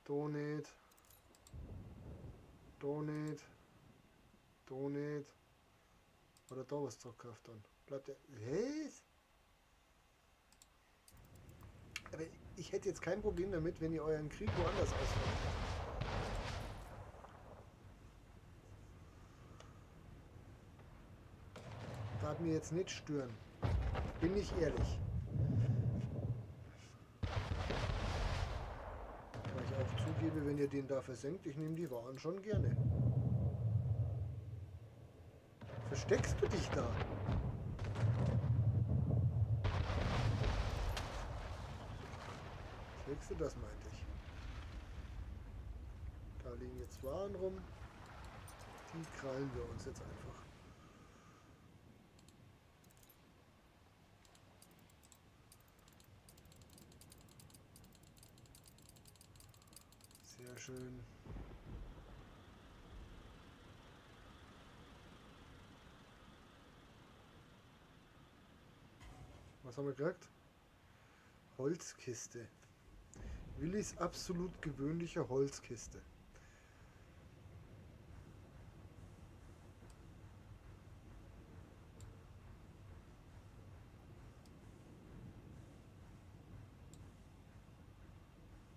Speaker 1: Da nicht. Da nicht. Da nicht. Oder da was zurückkauft dann. Bleibt er. Was? Aber ich hätte jetzt kein Problem damit, wenn ihr euren Krieg woanders ausführt. Darf mir jetzt nicht stören. Bin ich ehrlich. Weil ich auch zugebe, wenn ihr den da versenkt, ich nehme die Waren schon gerne. Versteckst du dich da? Versteckst du das, meinte ich. Da liegen jetzt Waren rum. Die krallen wir uns jetzt einfach. Sehr schön. Was haben wir gekriegt? Holzkiste. Willis absolut gewöhnliche Holzkiste.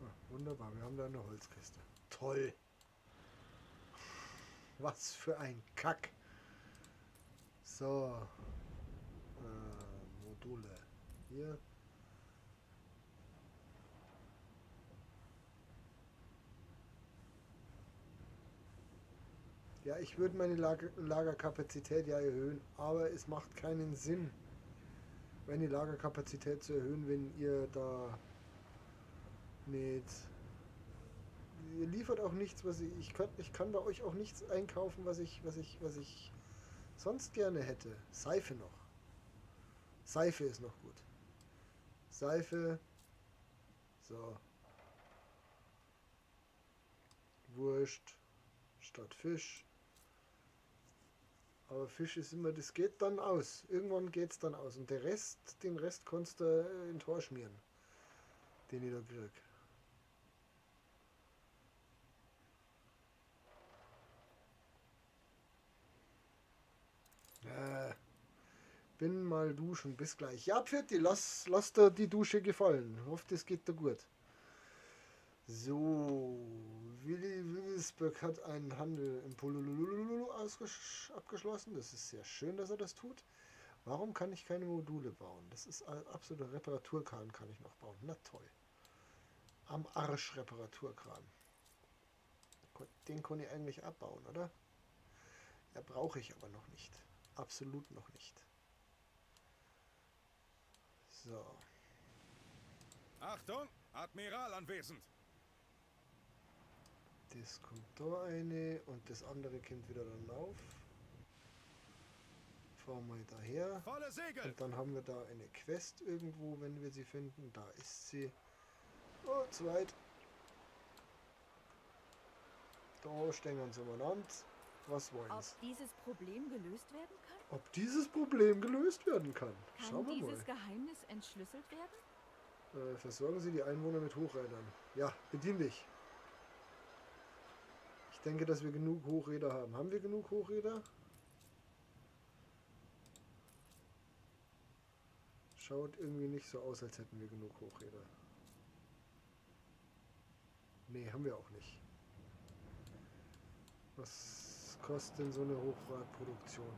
Speaker 1: Ah, wunderbar, wir haben da eine Holzkiste. Toll. Was für ein Kack. So. Module. Hier. Ja, ich würde meine Lagerkapazität ja erhöhen, aber es macht keinen Sinn, meine Lagerkapazität zu erhöhen, wenn ihr da nicht... Ihr liefert auch nichts, was ich kann bei euch auch nichts einkaufen, was ich sonst gerne hätte. Seife noch. Seife ist noch gut. Seife. So. Wurst statt Fisch. Aber Fisch ist immer, das geht dann aus. Irgendwann geht es dann aus. Und den Rest kannst du in den Tor schmieren. Den ich da krieg. Bin mal duschen. Bis gleich. Ja, Pfirti, lass dir die Dusche gefallen. Hoffe, das geht dir gut. So, Willi Wilsberg hat einen Handel im Polololololo abgeschlossen. Das ist sehr schön, dass er das tut. Warum kann ich keine Module bauen? Das ist absoluter Reparaturkahn, kann ich noch bauen. Na toll. Am Arsch Reparaturkram. Den kann ich eigentlich abbauen, oder? Ja, brauche ich aber noch nicht. Absolut noch nicht. So.
Speaker 4: Achtung, Admiral anwesend.
Speaker 1: Das kommt da eine und das andere kommt wieder dann auf. Fahren wir daher.
Speaker 4: Volle Segel.
Speaker 1: Und dann haben wir da eine Quest irgendwo, wenn wir sie finden. Da ist sie. Oh, zweit. Da stehen sie umeinander. Was wollen
Speaker 5: Ob
Speaker 1: sie?
Speaker 5: dieses Problem gelöst werden kann?
Speaker 1: Ob dieses Problem gelöst werden kann?
Speaker 5: Kann
Speaker 1: Schauen wir
Speaker 5: dieses
Speaker 1: mal.
Speaker 5: Geheimnis entschlüsselt werden?
Speaker 1: Versorgen Sie die Einwohner mit Hochrädern. Ja, bedien dich. Ich denke, dass wir genug Hochräder haben. Haben wir genug Hochräder? Schaut irgendwie nicht so aus, als hätten wir genug Hochräder. Nee, haben wir auch nicht. Was kostet denn so eine Hochradproduktion?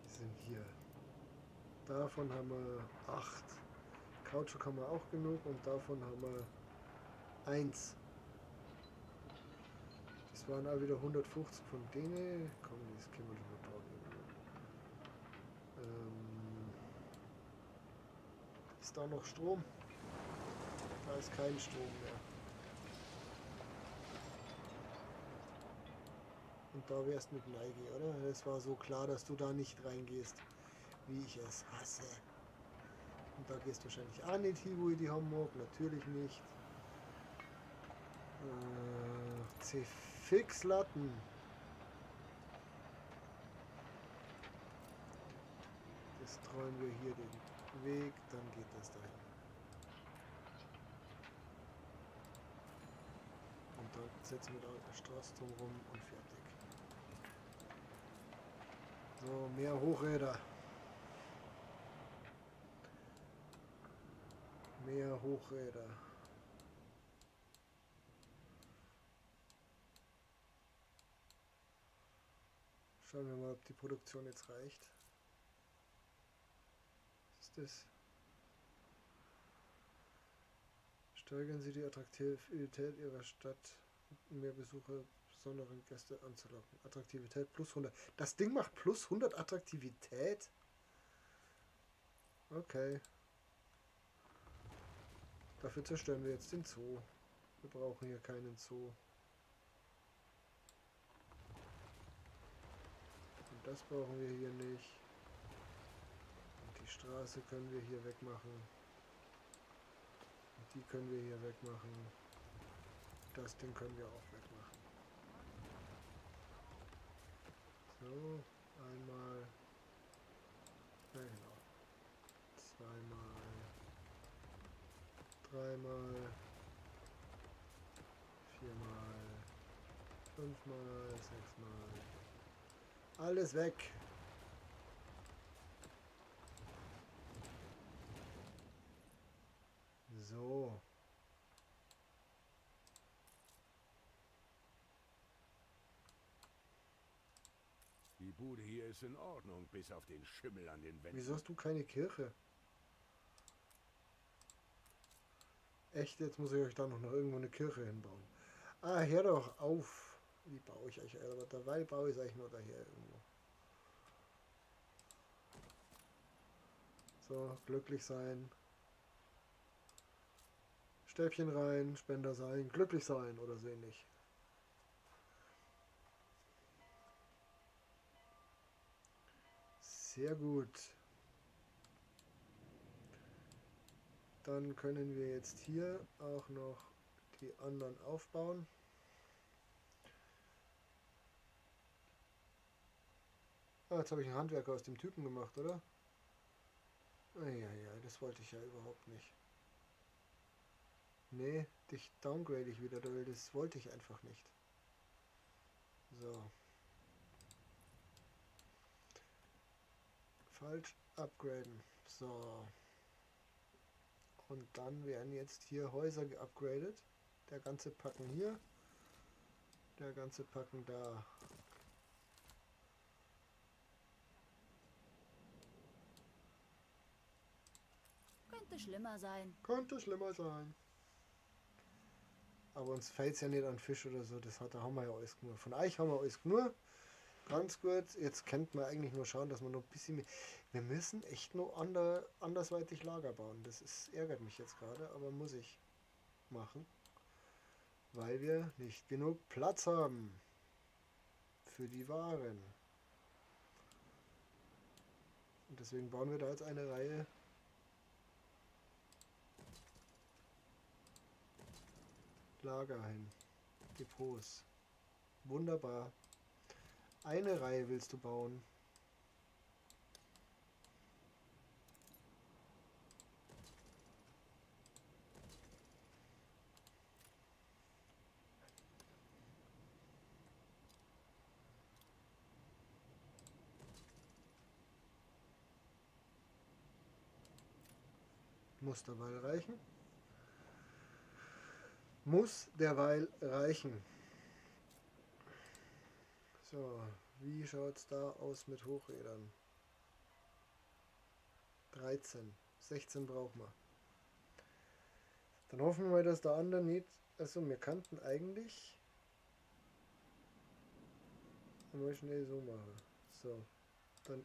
Speaker 1: Die sind hier. Davon haben wir 8. Kautschuk haben wir auch genug und davon haben wir 1. Das waren auch wieder 150 von denen. Komm, das können wir schon mal bauen. Ist da noch Strom? Da ist kein Strom mehr. Und da wärst mit Neige, oder? Es war so klar, dass du da nicht reingehst, wie ich es hasse. Und da gehst du wahrscheinlich auch nicht hin, wo ich die haben mag. Natürlich nicht. C-Fix-Latten. Das träumen wir hier den Weg, dann geht das dahin. Und dann setzen wir da eine Straße drumherum und fertig. So, mehr Hochräder. Mehr Hochräder. Schauen wir mal, ob die Produktion jetzt reicht. Was ist das? Steigern Sie die Attraktivität Ihrer Stadt, um mehr Besucher, besondere Gäste anzulocken. Attraktivität plus 100. Das Ding macht plus 100 Attraktivität? Okay. Dafür zerstören wir jetzt den Zoo. Wir brauchen hier keinen Zoo. Und das brauchen wir hier nicht. Und die Straße können wir hier wegmachen. Und die können wir hier wegmachen. Das Ding können wir auch wegmachen. So, einmal. Ja, genau. Zweimal. Dreimal. Viermal. Fünfmal. Sechsmal. Alles weg. So.
Speaker 4: Die Bude hier ist in Ordnung, bis auf den Schimmel an den Wänden.
Speaker 1: Wieso hast du keine Kirche? Echt, jetzt muss ich euch da noch irgendwo eine Kirche hinbauen. Ah, hör doch auf. Wie baue ich euch? Aber dabei baue ich es eigentlich nur daher irgendwo. So, glücklich sein. Stäbchen rein, Spender sein, glücklich sein oder so ähnlich. Sehr gut. Dann können wir jetzt hier auch noch die anderen aufbauen. Ah, jetzt habe ich einen Handwerker aus dem Typen gemacht, oder? Ja, das wollte ich ja überhaupt nicht. Nee, dich downgrade ich wieder, weil das wollte ich einfach nicht. So. Falsch upgraden. So. Und dann werden jetzt hier Häuser geupgradet. Der ganze Packen hier. Der ganze Packen da.
Speaker 7: Könnte schlimmer sein.
Speaker 1: Könnte schlimmer sein. Aber uns fällt es ja nicht an Fisch oder so, da haben wir ja alles genug. Von euch haben wir alles genug. Ganz gut. Jetzt könnte man eigentlich nur schauen, dass wir noch ein bisschen mehr. Wir müssen echt noch andersweitig Lager bauen. Ärgert mich jetzt gerade, aber muss ich machen. Weil wir nicht genug Platz haben. Für die Waren. Und deswegen bauen wir da jetzt eine Reihe Lager hin. Depots. Wunderbar. Eine Reihe willst du bauen. Muss derweil reichen. Muss derweil reichen. So, wie schaut es da aus mit Hochrädern? 13. 16 brauchen wir. Dann hoffen wir mal, dass der andere nicht. Also wir könnten eigentlich mal schnell so machen. So, dann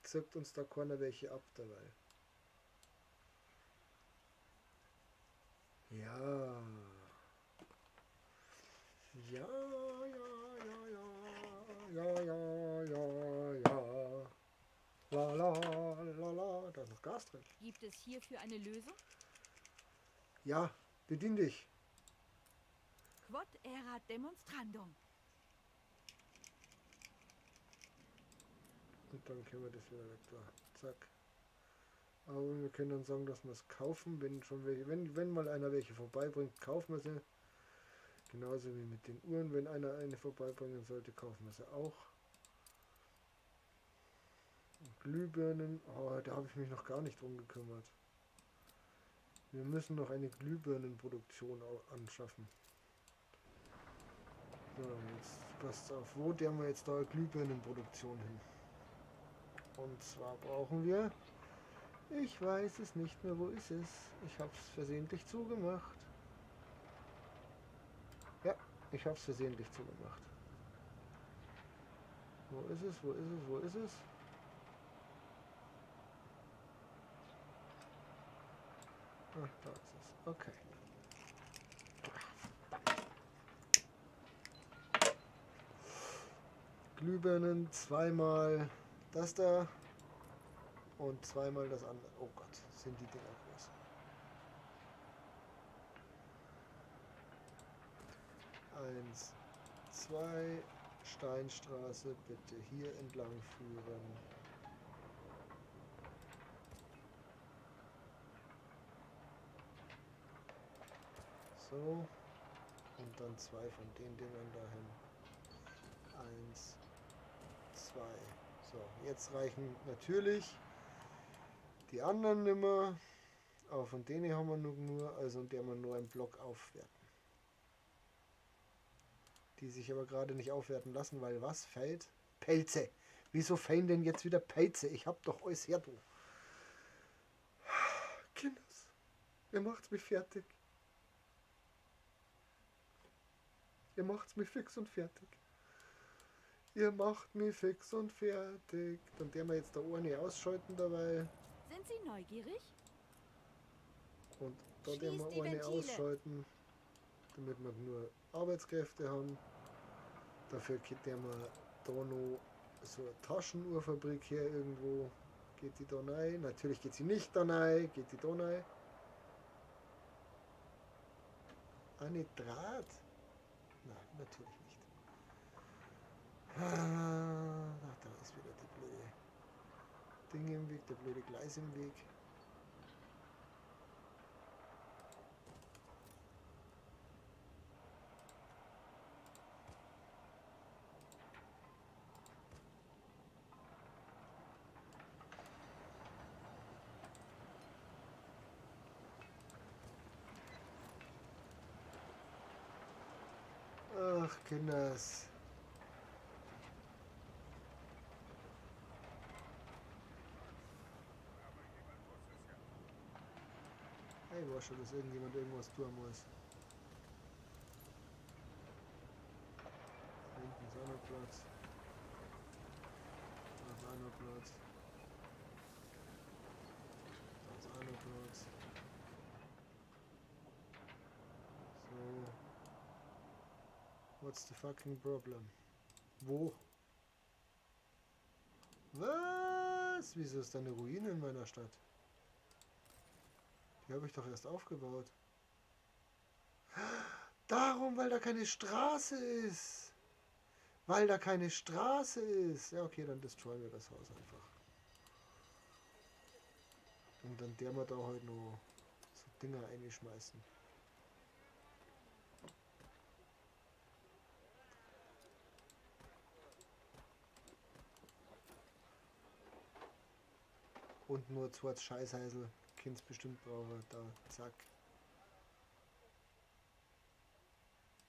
Speaker 1: zirkt uns da keiner welche ab dabei. Ja. Ja, ja, ja, ja, ja, ja, ja, ja. La la la la. Da ist noch Gas drin.
Speaker 5: Gibt es hierfür eine Lösung?
Speaker 1: Ja, bedien dich.
Speaker 5: Quod erat demonstrandum.
Speaker 1: Und dann können wir das wieder weg da. Zack. Aber wir können dann sagen, dass wir es kaufen, wenn mal einer welche vorbeibringt, kaufen wir sie. Genauso wie mit den Uhren, wenn einer eine vorbeibringen sollte, kaufen wir sie auch. Und Glühbirnen, oh, da habe ich mich noch gar nicht drum gekümmert. Wir müssen noch eine Glühbirnenproduktion anschaffen. So, jetzt passt auf, wo der wir jetzt da eine Glühbirnenproduktion hin? Und zwar brauchen wir, ich weiß es nicht mehr, wo ist es? Ich habe es versehentlich zugemacht. Ja, ich habe es versehentlich zugemacht. Wo ist es? Wo ist es? Wo ist es? Ach, da ist es. Okay. Glühbirnen, zweimal das da und zweimal das andere. Oh Gott, sind die Dinger groß. Eins, zwei, Steinstraße bitte hier entlang führen. So. Und dann zwei von den Dingern dahin. Eins, zwei. So, jetzt reichen natürlich die anderen nimmer. Aber von denen haben wir nur, also in der wir nur einen Block aufwerten. Die sich aber gerade nicht aufwerten lassen, weil was fällt? Pelze. Wieso fallen denn jetzt wieder Pelze? Ich hab doch alles her, du. Kinders, ihr macht's mich fertig. Ihr macht's mich fix und fertig. Ihr macht mich fix und fertig. Dann werden wir jetzt da eine ausschalten dabei.
Speaker 5: Sind Sie neugierig?
Speaker 1: Und da werden
Speaker 5: Schließt die
Speaker 1: wir eine
Speaker 5: Ventile.
Speaker 1: ausschalten, damit wir nur Arbeitskräfte haben. Dafür geht der mal da noch so eine Taschenuhrfabrik her irgendwo. Geht die da rein? Natürlich geht sie nicht da rein. Geht die da rein? Eine Draht? Nein, natürlich nicht. Ach, da ist wieder die blöde Ding im Weg, der blöde Gleis im Weg. Ach, Kinders. Ich weiß schon, dass irgendjemand irgendwas tun muss. Da hinten ist auch noch Platz. Da ist auch noch Platz. Da ist auch noch Platz. So. What's the fucking problem? Wo? Was? Wieso ist da eine Ruine in meiner Stadt? Die habe ich doch erst aufgebaut. Darum, weil da keine Straße ist. Weil da keine Straße ist. Ja, okay, dann destroyen wir das Haus einfach. Und dann der wir da heute noch so Dinger einschmeißen. Und nur zwei Scheißhäusl. Kind's bestimmt brauchen. Da, zack.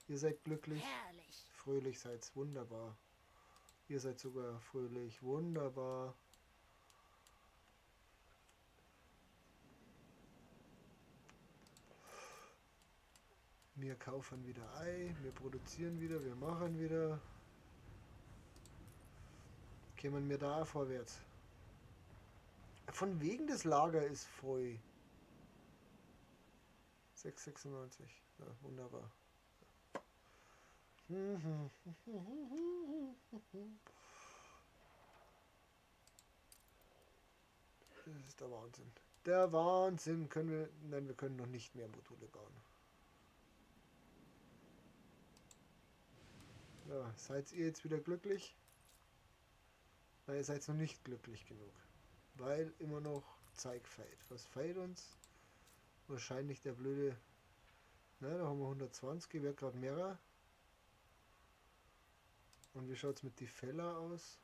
Speaker 1: Ihr seid glücklich.
Speaker 7: Herrlich.
Speaker 1: Fröhlich seid's. Wunderbar. Ihr seid sogar fröhlich. Wunderbar. Wir kaufen wieder Ei. Wir produzieren wieder. Wir machen wieder. Kämen wir da auch vorwärts. Von wegen des Lager ist voll. 6,96. Ja, wunderbar. Das ist der Wahnsinn. Der Wahnsinn. Können wir... Nein, wir können noch nicht mehr Module bauen. Ja, seid ihr jetzt wieder glücklich? Nein, ihr seid noch nicht glücklich genug. Weil immer noch Zeug fehlt. Was fehlt uns? Wahrscheinlich der blöde... Na, da haben wir 120, wäre gerade mehrer. Und wie schaut es mit die Feller aus?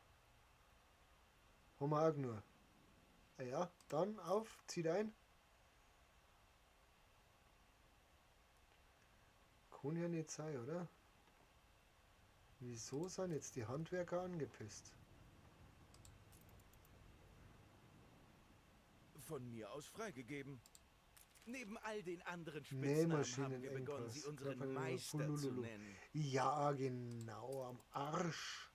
Speaker 1: Haben wir auch nur. Ah ja, dann auf, zieht ein. Kann ja nicht sein, oder? Wieso sind jetzt die Handwerker angepisst?
Speaker 3: Von mir aus freigegeben. Neben all den anderen Spitznamen haben wir begonnen, sie unseren Meister zu nennen.
Speaker 1: Ja, genau, am Arsch.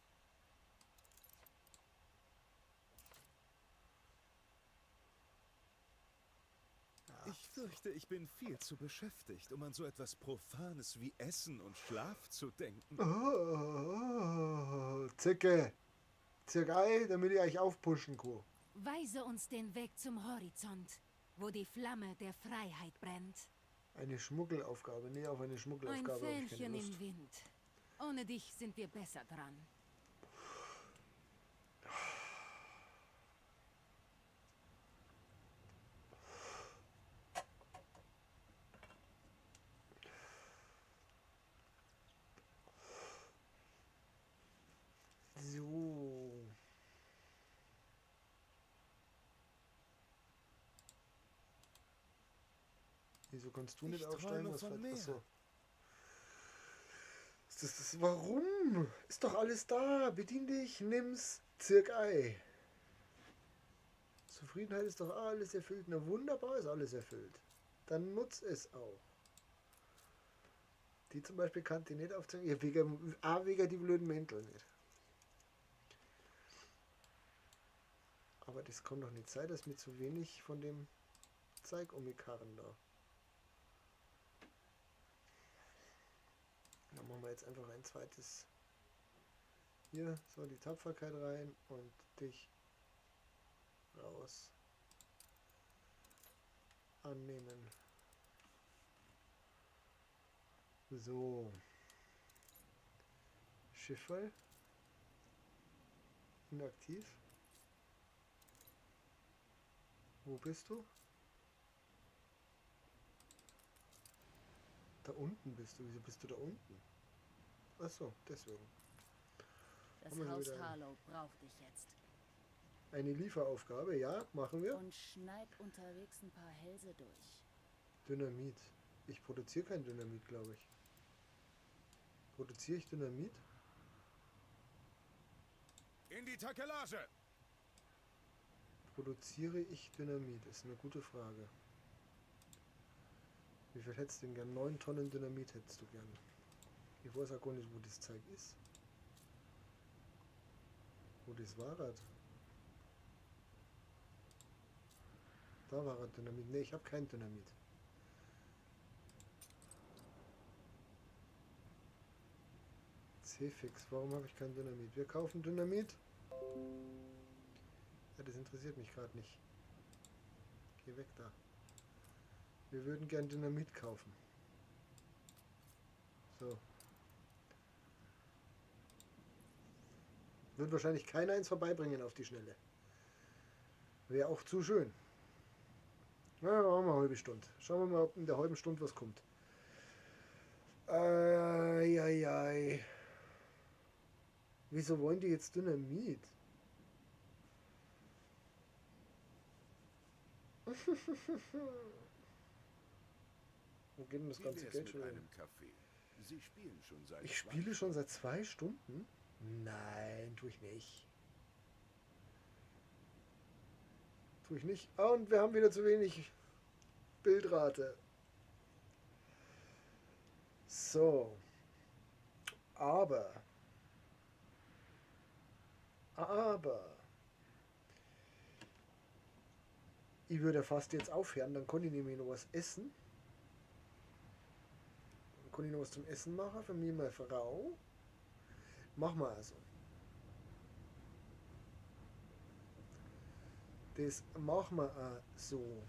Speaker 1: Ja.
Speaker 3: Ich fürchte, ich bin viel zu beschäftigt, um an so etwas Profanes wie Essen und Schlaf zu denken.
Speaker 1: Oh, Zicke. Zirkei, damit ich euch aufpushen kann.
Speaker 7: Weise uns den Weg zum Horizont, wo die Flamme der Freiheit brennt.
Speaker 1: Eine Schmuggelaufgabe. Nee, auf eine
Speaker 7: Ein
Speaker 1: Schmuggelaufgabe habe ich keine
Speaker 7: Fähnchen
Speaker 1: Lust.
Speaker 7: im Wind. Ohne dich sind wir besser dran.
Speaker 1: So. Wieso kannst du nicht
Speaker 3: Ich
Speaker 1: aufsteigen?
Speaker 3: träume
Speaker 1: Was
Speaker 3: von
Speaker 1: war
Speaker 3: mehr.
Speaker 1: das so? Warum? Ist doch alles da. Bedien dich, nimm's, Zirkei. Zufriedenheit ist doch alles erfüllt. Na wunderbar, ist alles erfüllt. Dann nutz es auch. Die zum Beispiel kann die nicht aufzeigen. Ja, wegen die blöden Mäntel nicht. Aber das kann doch nicht sein, dass mir zu wenig von dem Zeig umgekarren da. Dann machen wir jetzt einfach ein zweites. Hier, so die Tapferkeit rein und dich raus. Annehmen. So. Schiffe. Inaktiv. Wo bist du? Da unten bist du. Wieso bist du da unten? Achso, deswegen.
Speaker 7: Das
Speaker 1: Haben wir
Speaker 7: Haus
Speaker 1: wieder
Speaker 7: Harlow braucht dich jetzt.
Speaker 1: eine Lieferaufgabe, ja, machen wir.
Speaker 7: Und schneid unterwegs ein paar Hälse durch.
Speaker 1: Dynamit. Ich produziere kein Dynamit, glaube ich. Produziere ich Dynamit?
Speaker 4: In die Takelage!
Speaker 1: Produziere ich Dynamit? Ist eine gute Frage. Wie viel hättest du denn gern? 9 Tonnen Dynamit hättest du gern. Ich weiß auch gar nicht, wo das Zeug ist. Wo das war. Da war Dynamit. Ne, ich habe kein Dynamit. C-Fix, warum habe ich kein Dynamit? Wir kaufen Dynamit. Ja, das interessiert mich gerade nicht. Geh weg da. Wir würden gern Dynamit kaufen. So. Wird wahrscheinlich keiner eins vorbeibringen auf die Schnelle. Wäre auch zu schön. Na, machen wir eine halbe Stunde. Schauen wir mal, ob in der halben Stunde was kommt. Eieiei. Wieso wollen die jetzt Dynamit? Wo geht denn das
Speaker 4: Wie
Speaker 1: ganze
Speaker 4: wär's
Speaker 1: Geld
Speaker 4: mit
Speaker 1: schon hin?
Speaker 4: einem Kaffee? Sie spielen schon seit
Speaker 1: Ich
Speaker 4: 2
Speaker 1: spiele schon seit 2 Stunden? Nein, tue ich nicht. Tue ich nicht. Ah, und wir haben wieder zu wenig Bildrate. So. Aber. Ich würde fast jetzt aufhören, dann kann ich nämlich noch was essen. Dann kann ich noch was zum Essen machen für mich und meine Frau. Machen wir also. Das machen wir auch so.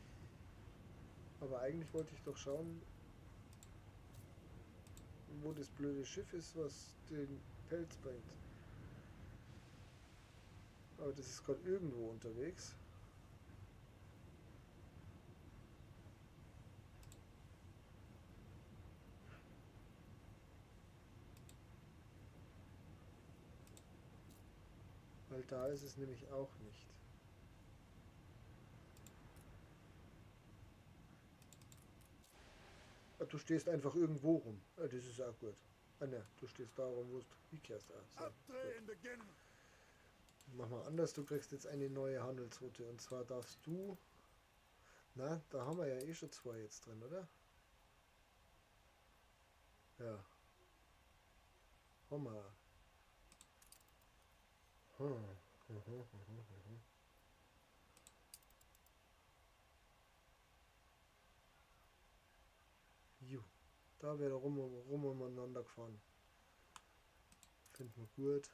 Speaker 1: Aber eigentlich wollte ich doch schauen, wo das blöde Schiff ist, was den Pelz bringt. Aber das ist gerade irgendwo unterwegs. Weil da ist es nämlich auch nicht. Ah, du stehst einfach irgendwo rum. Ah, das ist auch gut. Ah ne, du stehst da rum, wo du hinkehrst. So,
Speaker 4: Abdrehen beginnen!
Speaker 1: mach mal anders, du kriegst jetzt eine neue Handelsroute. Und zwar darfst du... Na, da haben wir ja eh schon 2 jetzt drin, oder? Ja. Haben wir. Jo, da wäre rum umeinander gefahren. Finden wir gut.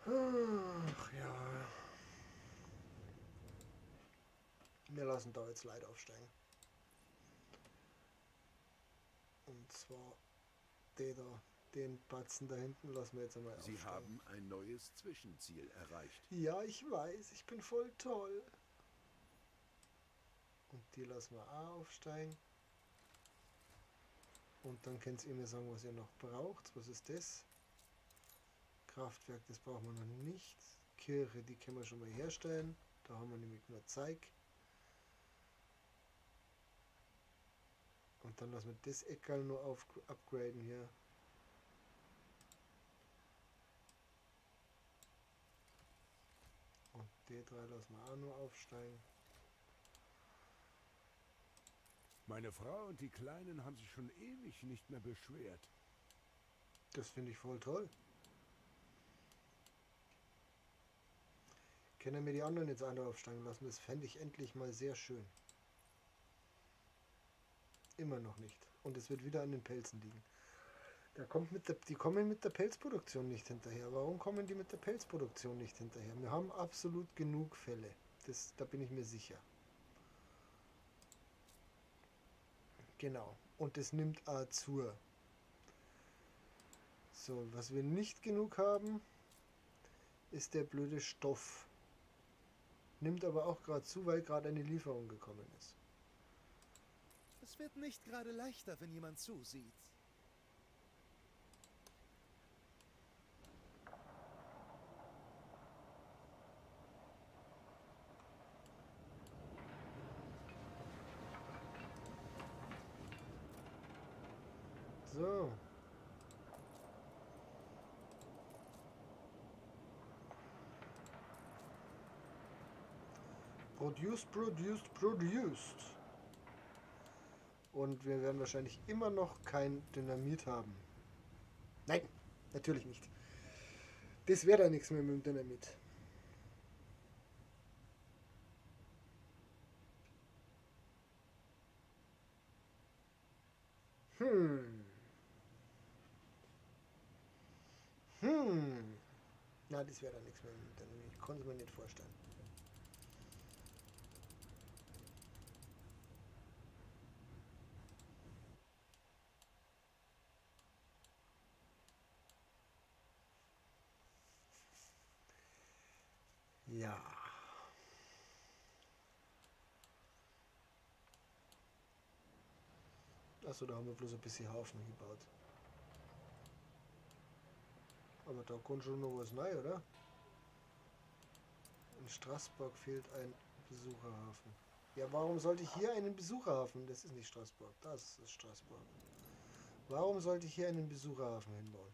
Speaker 1: Ach ja. Wir lassen da jetzt Leute aufsteigen. Und zwar den Batzen da hinten lassen wir jetzt einmal
Speaker 4: Sie
Speaker 1: aufsteigen.
Speaker 4: haben ein neues Zwischenziel erreicht.
Speaker 1: Ja, ich weiß, ich bin voll toll. Und die lassen wir auch aufsteigen. Und dann könnt ihr mir sagen, was ihr noch braucht. Was ist das? Kraftwerk, das brauchen wir noch nicht. Kirche, die können wir schon mal herstellen. Da haben wir nämlich nur Zeug. Und dann lassen wir das Eckerl nur upgraden hier. Und die 3 lassen wir auch nur aufsteigen.
Speaker 4: Meine Frau und die Kleinen haben sich schon ewig nicht mehr beschwert.
Speaker 1: Das finde ich voll toll. Können wir die anderen jetzt alle aufsteigen lassen? Das fände ich endlich mal sehr schön. Immer noch nicht. Und es wird wieder an den Pelzen liegen. Die kommen mit der Pelzproduktion nicht hinterher. Warum kommen die mit der Pelzproduktion nicht hinterher? Wir haben absolut genug Fälle. Da bin ich mir sicher. Genau. Und es nimmt auch zu. So, was wir nicht genug haben, ist der blöde Stoff. Nimmt aber auch gerade zu, weil gerade eine Lieferung gekommen ist.
Speaker 2: Es wird nicht gerade leichter, wenn jemand zusieht.
Speaker 1: So. Produced, produced, produced. Und wir werden wahrscheinlich immer noch kein Dynamit haben. Nein, natürlich nicht. Das wäre da nichts mehr mit dem Dynamit. Na, das wäre da nichts mehr mit dem Dynamit. Ich konnte es mir nicht vorstellen. Ja. Achso, da haben wir bloß ein bisschen Hafen gebaut. Aber da kommt schon noch was neu, oder? In Straßburg fehlt ein Besucherhafen. Ja, warum sollte ich hier einen Besucherhafen? Das ist nicht Straßburg, das ist Straßburg. Warum sollte ich hier einen Besucherhafen hinbauen?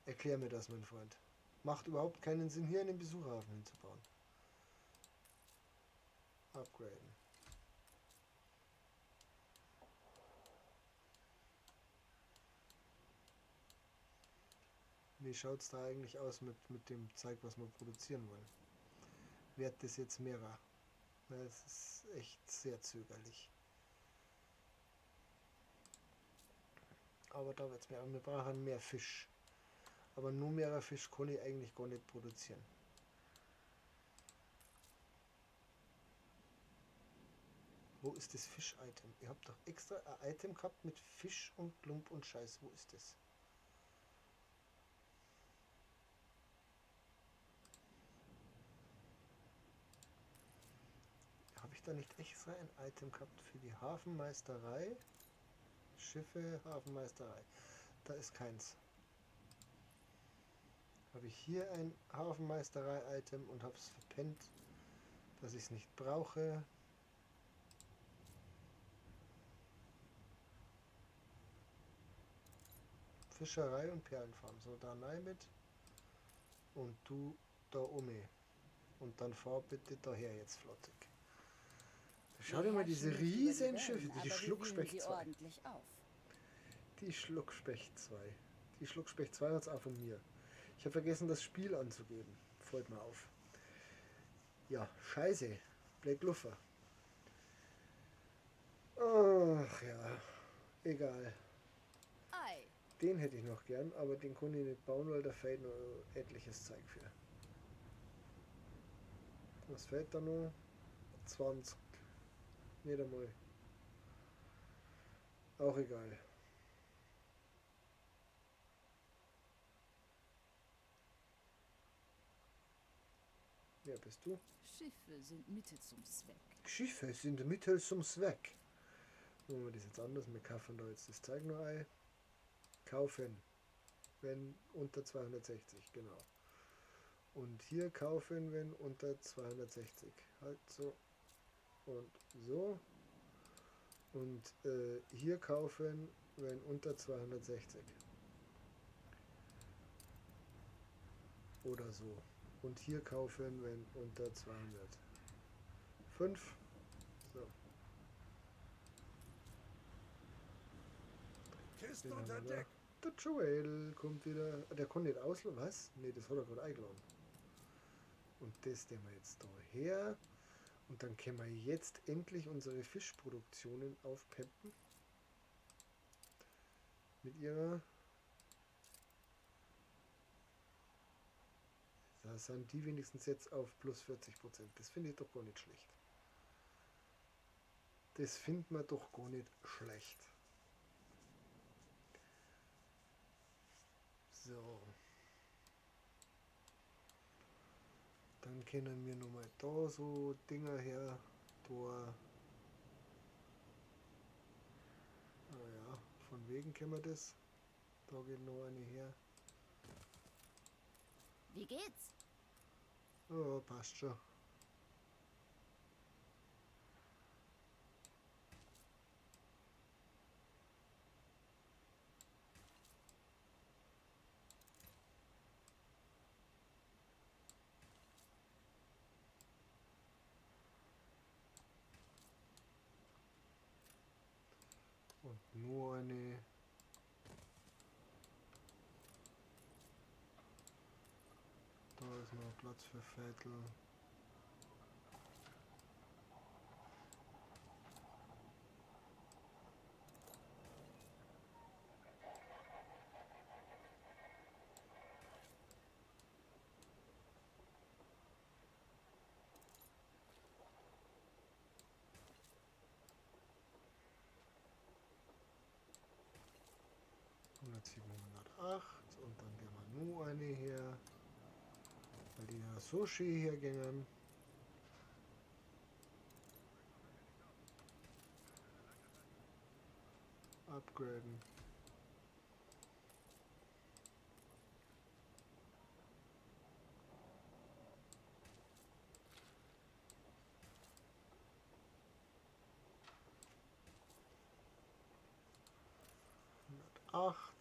Speaker 1: Erklär mir das, mein Freund. Macht überhaupt keinen Sinn, hier einen Besucherhafen hinzubauen. Upgraden. Wie schaut es da eigentlich aus mit dem Zeug, was wir produzieren wollen? Wird das jetzt mehrer? Es ist echt sehr zögerlich. Aber da wird es mehr. Wir brauchen mehr Fisch. Aber nur mehr Fisch kann ich eigentlich gar nicht produzieren. Wo ist das Fisch-Item? Ihr habt doch extra ein Item gehabt mit Fisch und Klump und Scheiß. Wo ist das? Habe ich da nicht extra ein Item gehabt für die Hafenmeisterei? Schiffe, Hafenmeisterei. Da ist keins. Habe ich hier ein Hafenmeisterei-Item und habe es verpennt, dass ich es nicht brauche. Fischerei und Perlenfarm. So, da rein mit. Und du da Ome. Und dann fahr bitte daher jetzt flottig. Schau dir mal diese riesen Schiffe, die Schluckspecht 2. Die Schluckspecht 2. Die Schluckspecht 2 hat es auch von mir. Ich habe vergessen, das Spiel anzugeben. Freut mir auf. Ja, scheiße. Black Luffer. Ach ja, egal. Den hätte ich noch gern, aber den konnte ich nicht bauen, weil da fehlt noch etliches Zeug für. Was fehlt da noch? 20. Nicht einmal. Auch egal. Wer bist du?
Speaker 9: Schiffe sind Mittel zum Zweck.
Speaker 1: Schiffe sind Mittel zum Zweck. Machen wir das jetzt anders. Wir kaufen da jetzt das Zeug noch ein. Kaufen. Wenn unter 260, genau. Und hier kaufen, wenn unter 260. Halt so. Und so. Und hier kaufen, wenn unter 260. Oder so. Und hier kaufen, wenn unter 205. So.
Speaker 4: Kisten unter Deck.
Speaker 1: Der Joel kommt wieder. Der konnte nicht auslösen. Was? Ne, das hat er gerade eingeladen. Und das nehmen wir jetzt da her. Und dann können wir jetzt endlich unsere Fischproduktionen aufpeppen. Mit ihrer. Da sind die wenigstens jetzt auf plus 40%. Das finde ich doch gar nicht schlecht. Das findet man doch gar nicht schlecht. So. Dann können wir nochmal da so Dinger her. Da. Naja, von wegen kennen wir das. Da geht noch eine her.
Speaker 7: Wie geht's?
Speaker 1: Oh, passt schon. Und nur eine. Da ist noch Platz für Vettel. Und dann gehen wir nur eine hier, weil die ja Sushi hier gingen. Upgraden. Acht.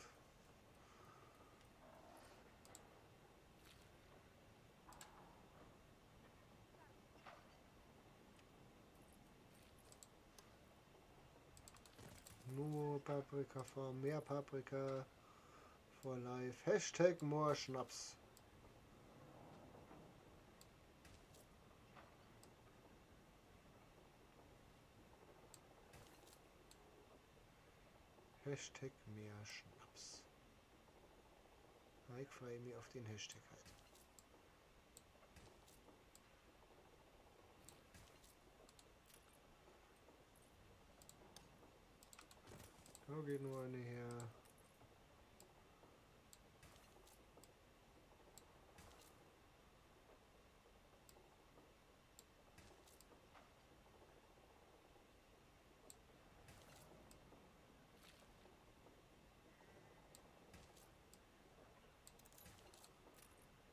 Speaker 1: Nur Paprika Farm, mehr Paprika for life. Hashtag more Schnaps. Hashtag mehr Schnaps. Ich freue mich auf den Hashtag halt. Da geht nur eine her.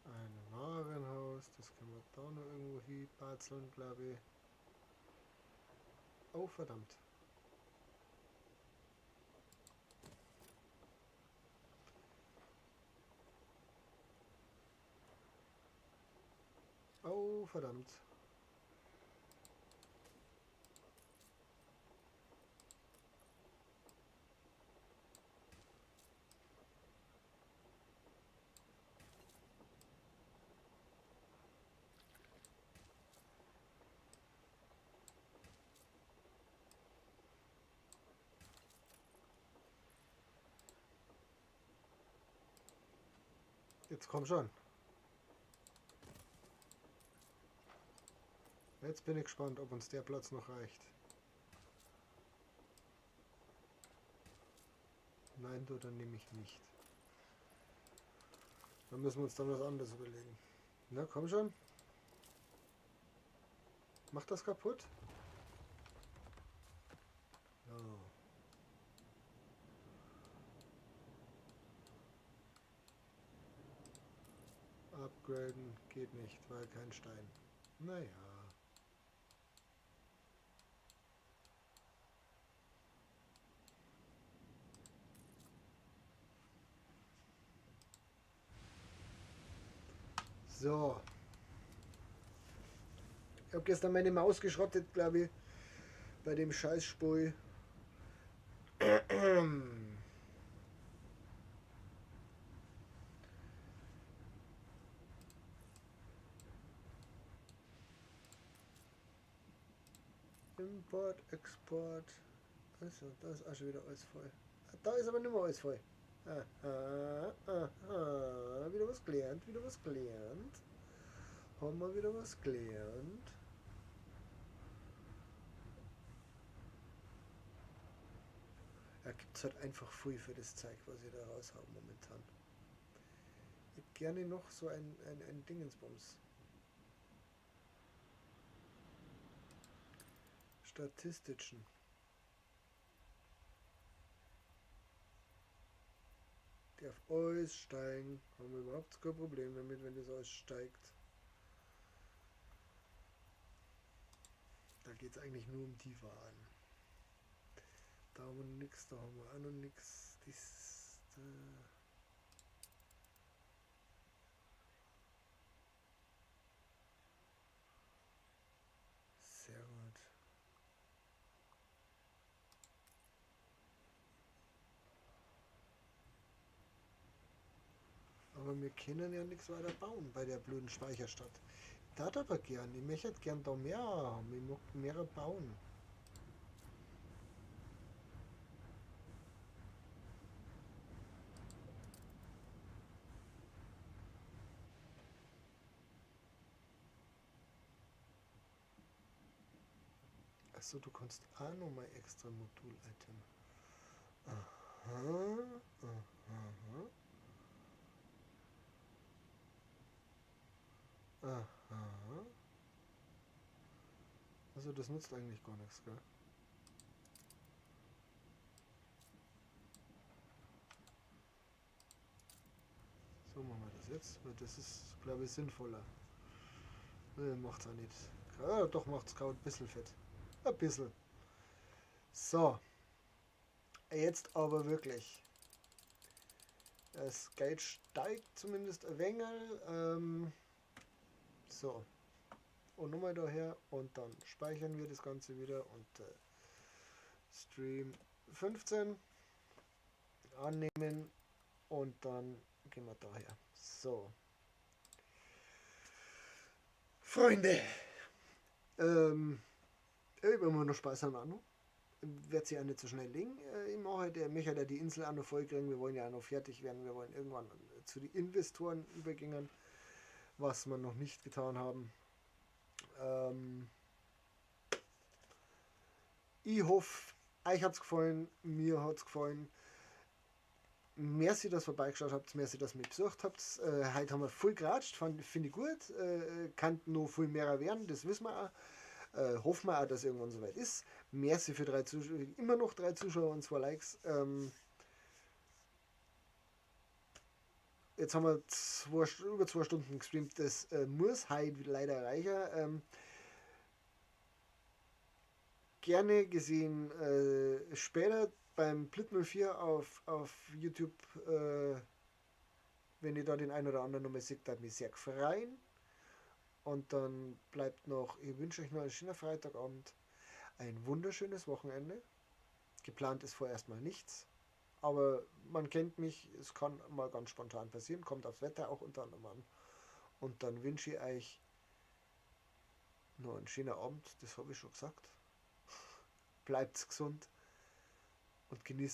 Speaker 1: Ein Warenhaus, das können wir da noch irgendwo hinbatzeln, glaube ich. Oh, verdammt. Oh, verdammt. Jetzt komm schon. Jetzt bin ich gespannt, ob uns der Platz noch reicht. Nein, du, dann nehme ich nicht. Dann müssen wir uns dann was anderes überlegen. Na, komm schon. Mach das kaputt. Oh. Upgraden geht nicht, weil kein Stein. Naja. So. Ich habe gestern meine Maus geschrottet, glaube ich. Bei dem Scheißspul. Import, Export. Also, da ist auch schon wieder alles voll. Da ist aber nicht mehr alles voll. Aha, aha. Wieder was gelernt, wieder was gelernt. Haben wir wieder was gelernt. Ja, gibt es halt einfach viel für das Zeug, was ich da raushaue momentan. Ich hätte gerne noch so ein Dingensbums. Statistischen. Die auf alles steigen. Haben wir überhaupt kein Problem damit, wenn das alles steigt. Da geht es eigentlich nur um die Waren. Da haben wir nichts, da haben wir auch noch nichts. Sehr gut. aber wir können ja nichts weiter bauen bei der blöden Speicherstadt. Ich tat aber gern. Ich möchte gern da mehr haben. Ich mag mehr bauen. Achso, du kannst auch nochmal extra Modul-Item. Aha, aha. Aha. Also das nutzt eigentlich gar nichts, gell? So machen wir das jetzt, weil das ist, glaube ich, sinnvoller. Macht's auch nicht. Ja, doch macht's gerade ein bisschen fett. Ein bisschen. So. Jetzt aber wirklich. Das Geld steigt zumindest ein wenig. So. Und nochmal daher und dann speichern wir das Ganze wieder und Stream 15 annehmen und dann gehen wir daher. So. Freunde, ich habe immer noch Spaß am Anno. Wird sie auch nicht so schnell liegen. Ich möchte ja die Insel auch noch voll kriegen. Wir wollen ja auch noch fertig werden. Wir wollen irgendwann zu den Investoren übergehen, was wir noch nicht getan haben. Ich hoffe, euch hat es gefallen, mir hat es gefallen. Merci, dass ihr vorbeigeschaut habt, merci, dass ihr mich besucht habt. Heute haben wir voll geratscht, finde ich gut. Kann noch viel mehr werden, das wissen wir auch. Hoffen wir auch, dass irgendwann soweit ist. Merci für 3 Zuschauer, immer noch 3 Zuschauer und 2 Likes. Jetzt haben wir über 2 Stunden gestreamt, das muss heute leider reicher. Gerne gesehen später beim Blit04 auf YouTube, wenn ihr da den einen oder anderen nochmal seht, hat mich sehr gefreut. Und dann bleibt noch, ich wünsche euch noch einen schönen Freitagabend, ein wunderschönes Wochenende. Geplant ist vorerst mal nichts, aber man kennt mich, es kann mal ganz spontan passieren, kommt aufs Wetter auch unter anderem an. Und dann wünsche ich euch noch einen schönen Abend, das habe ich schon gesagt. Bleibt gesund und genießt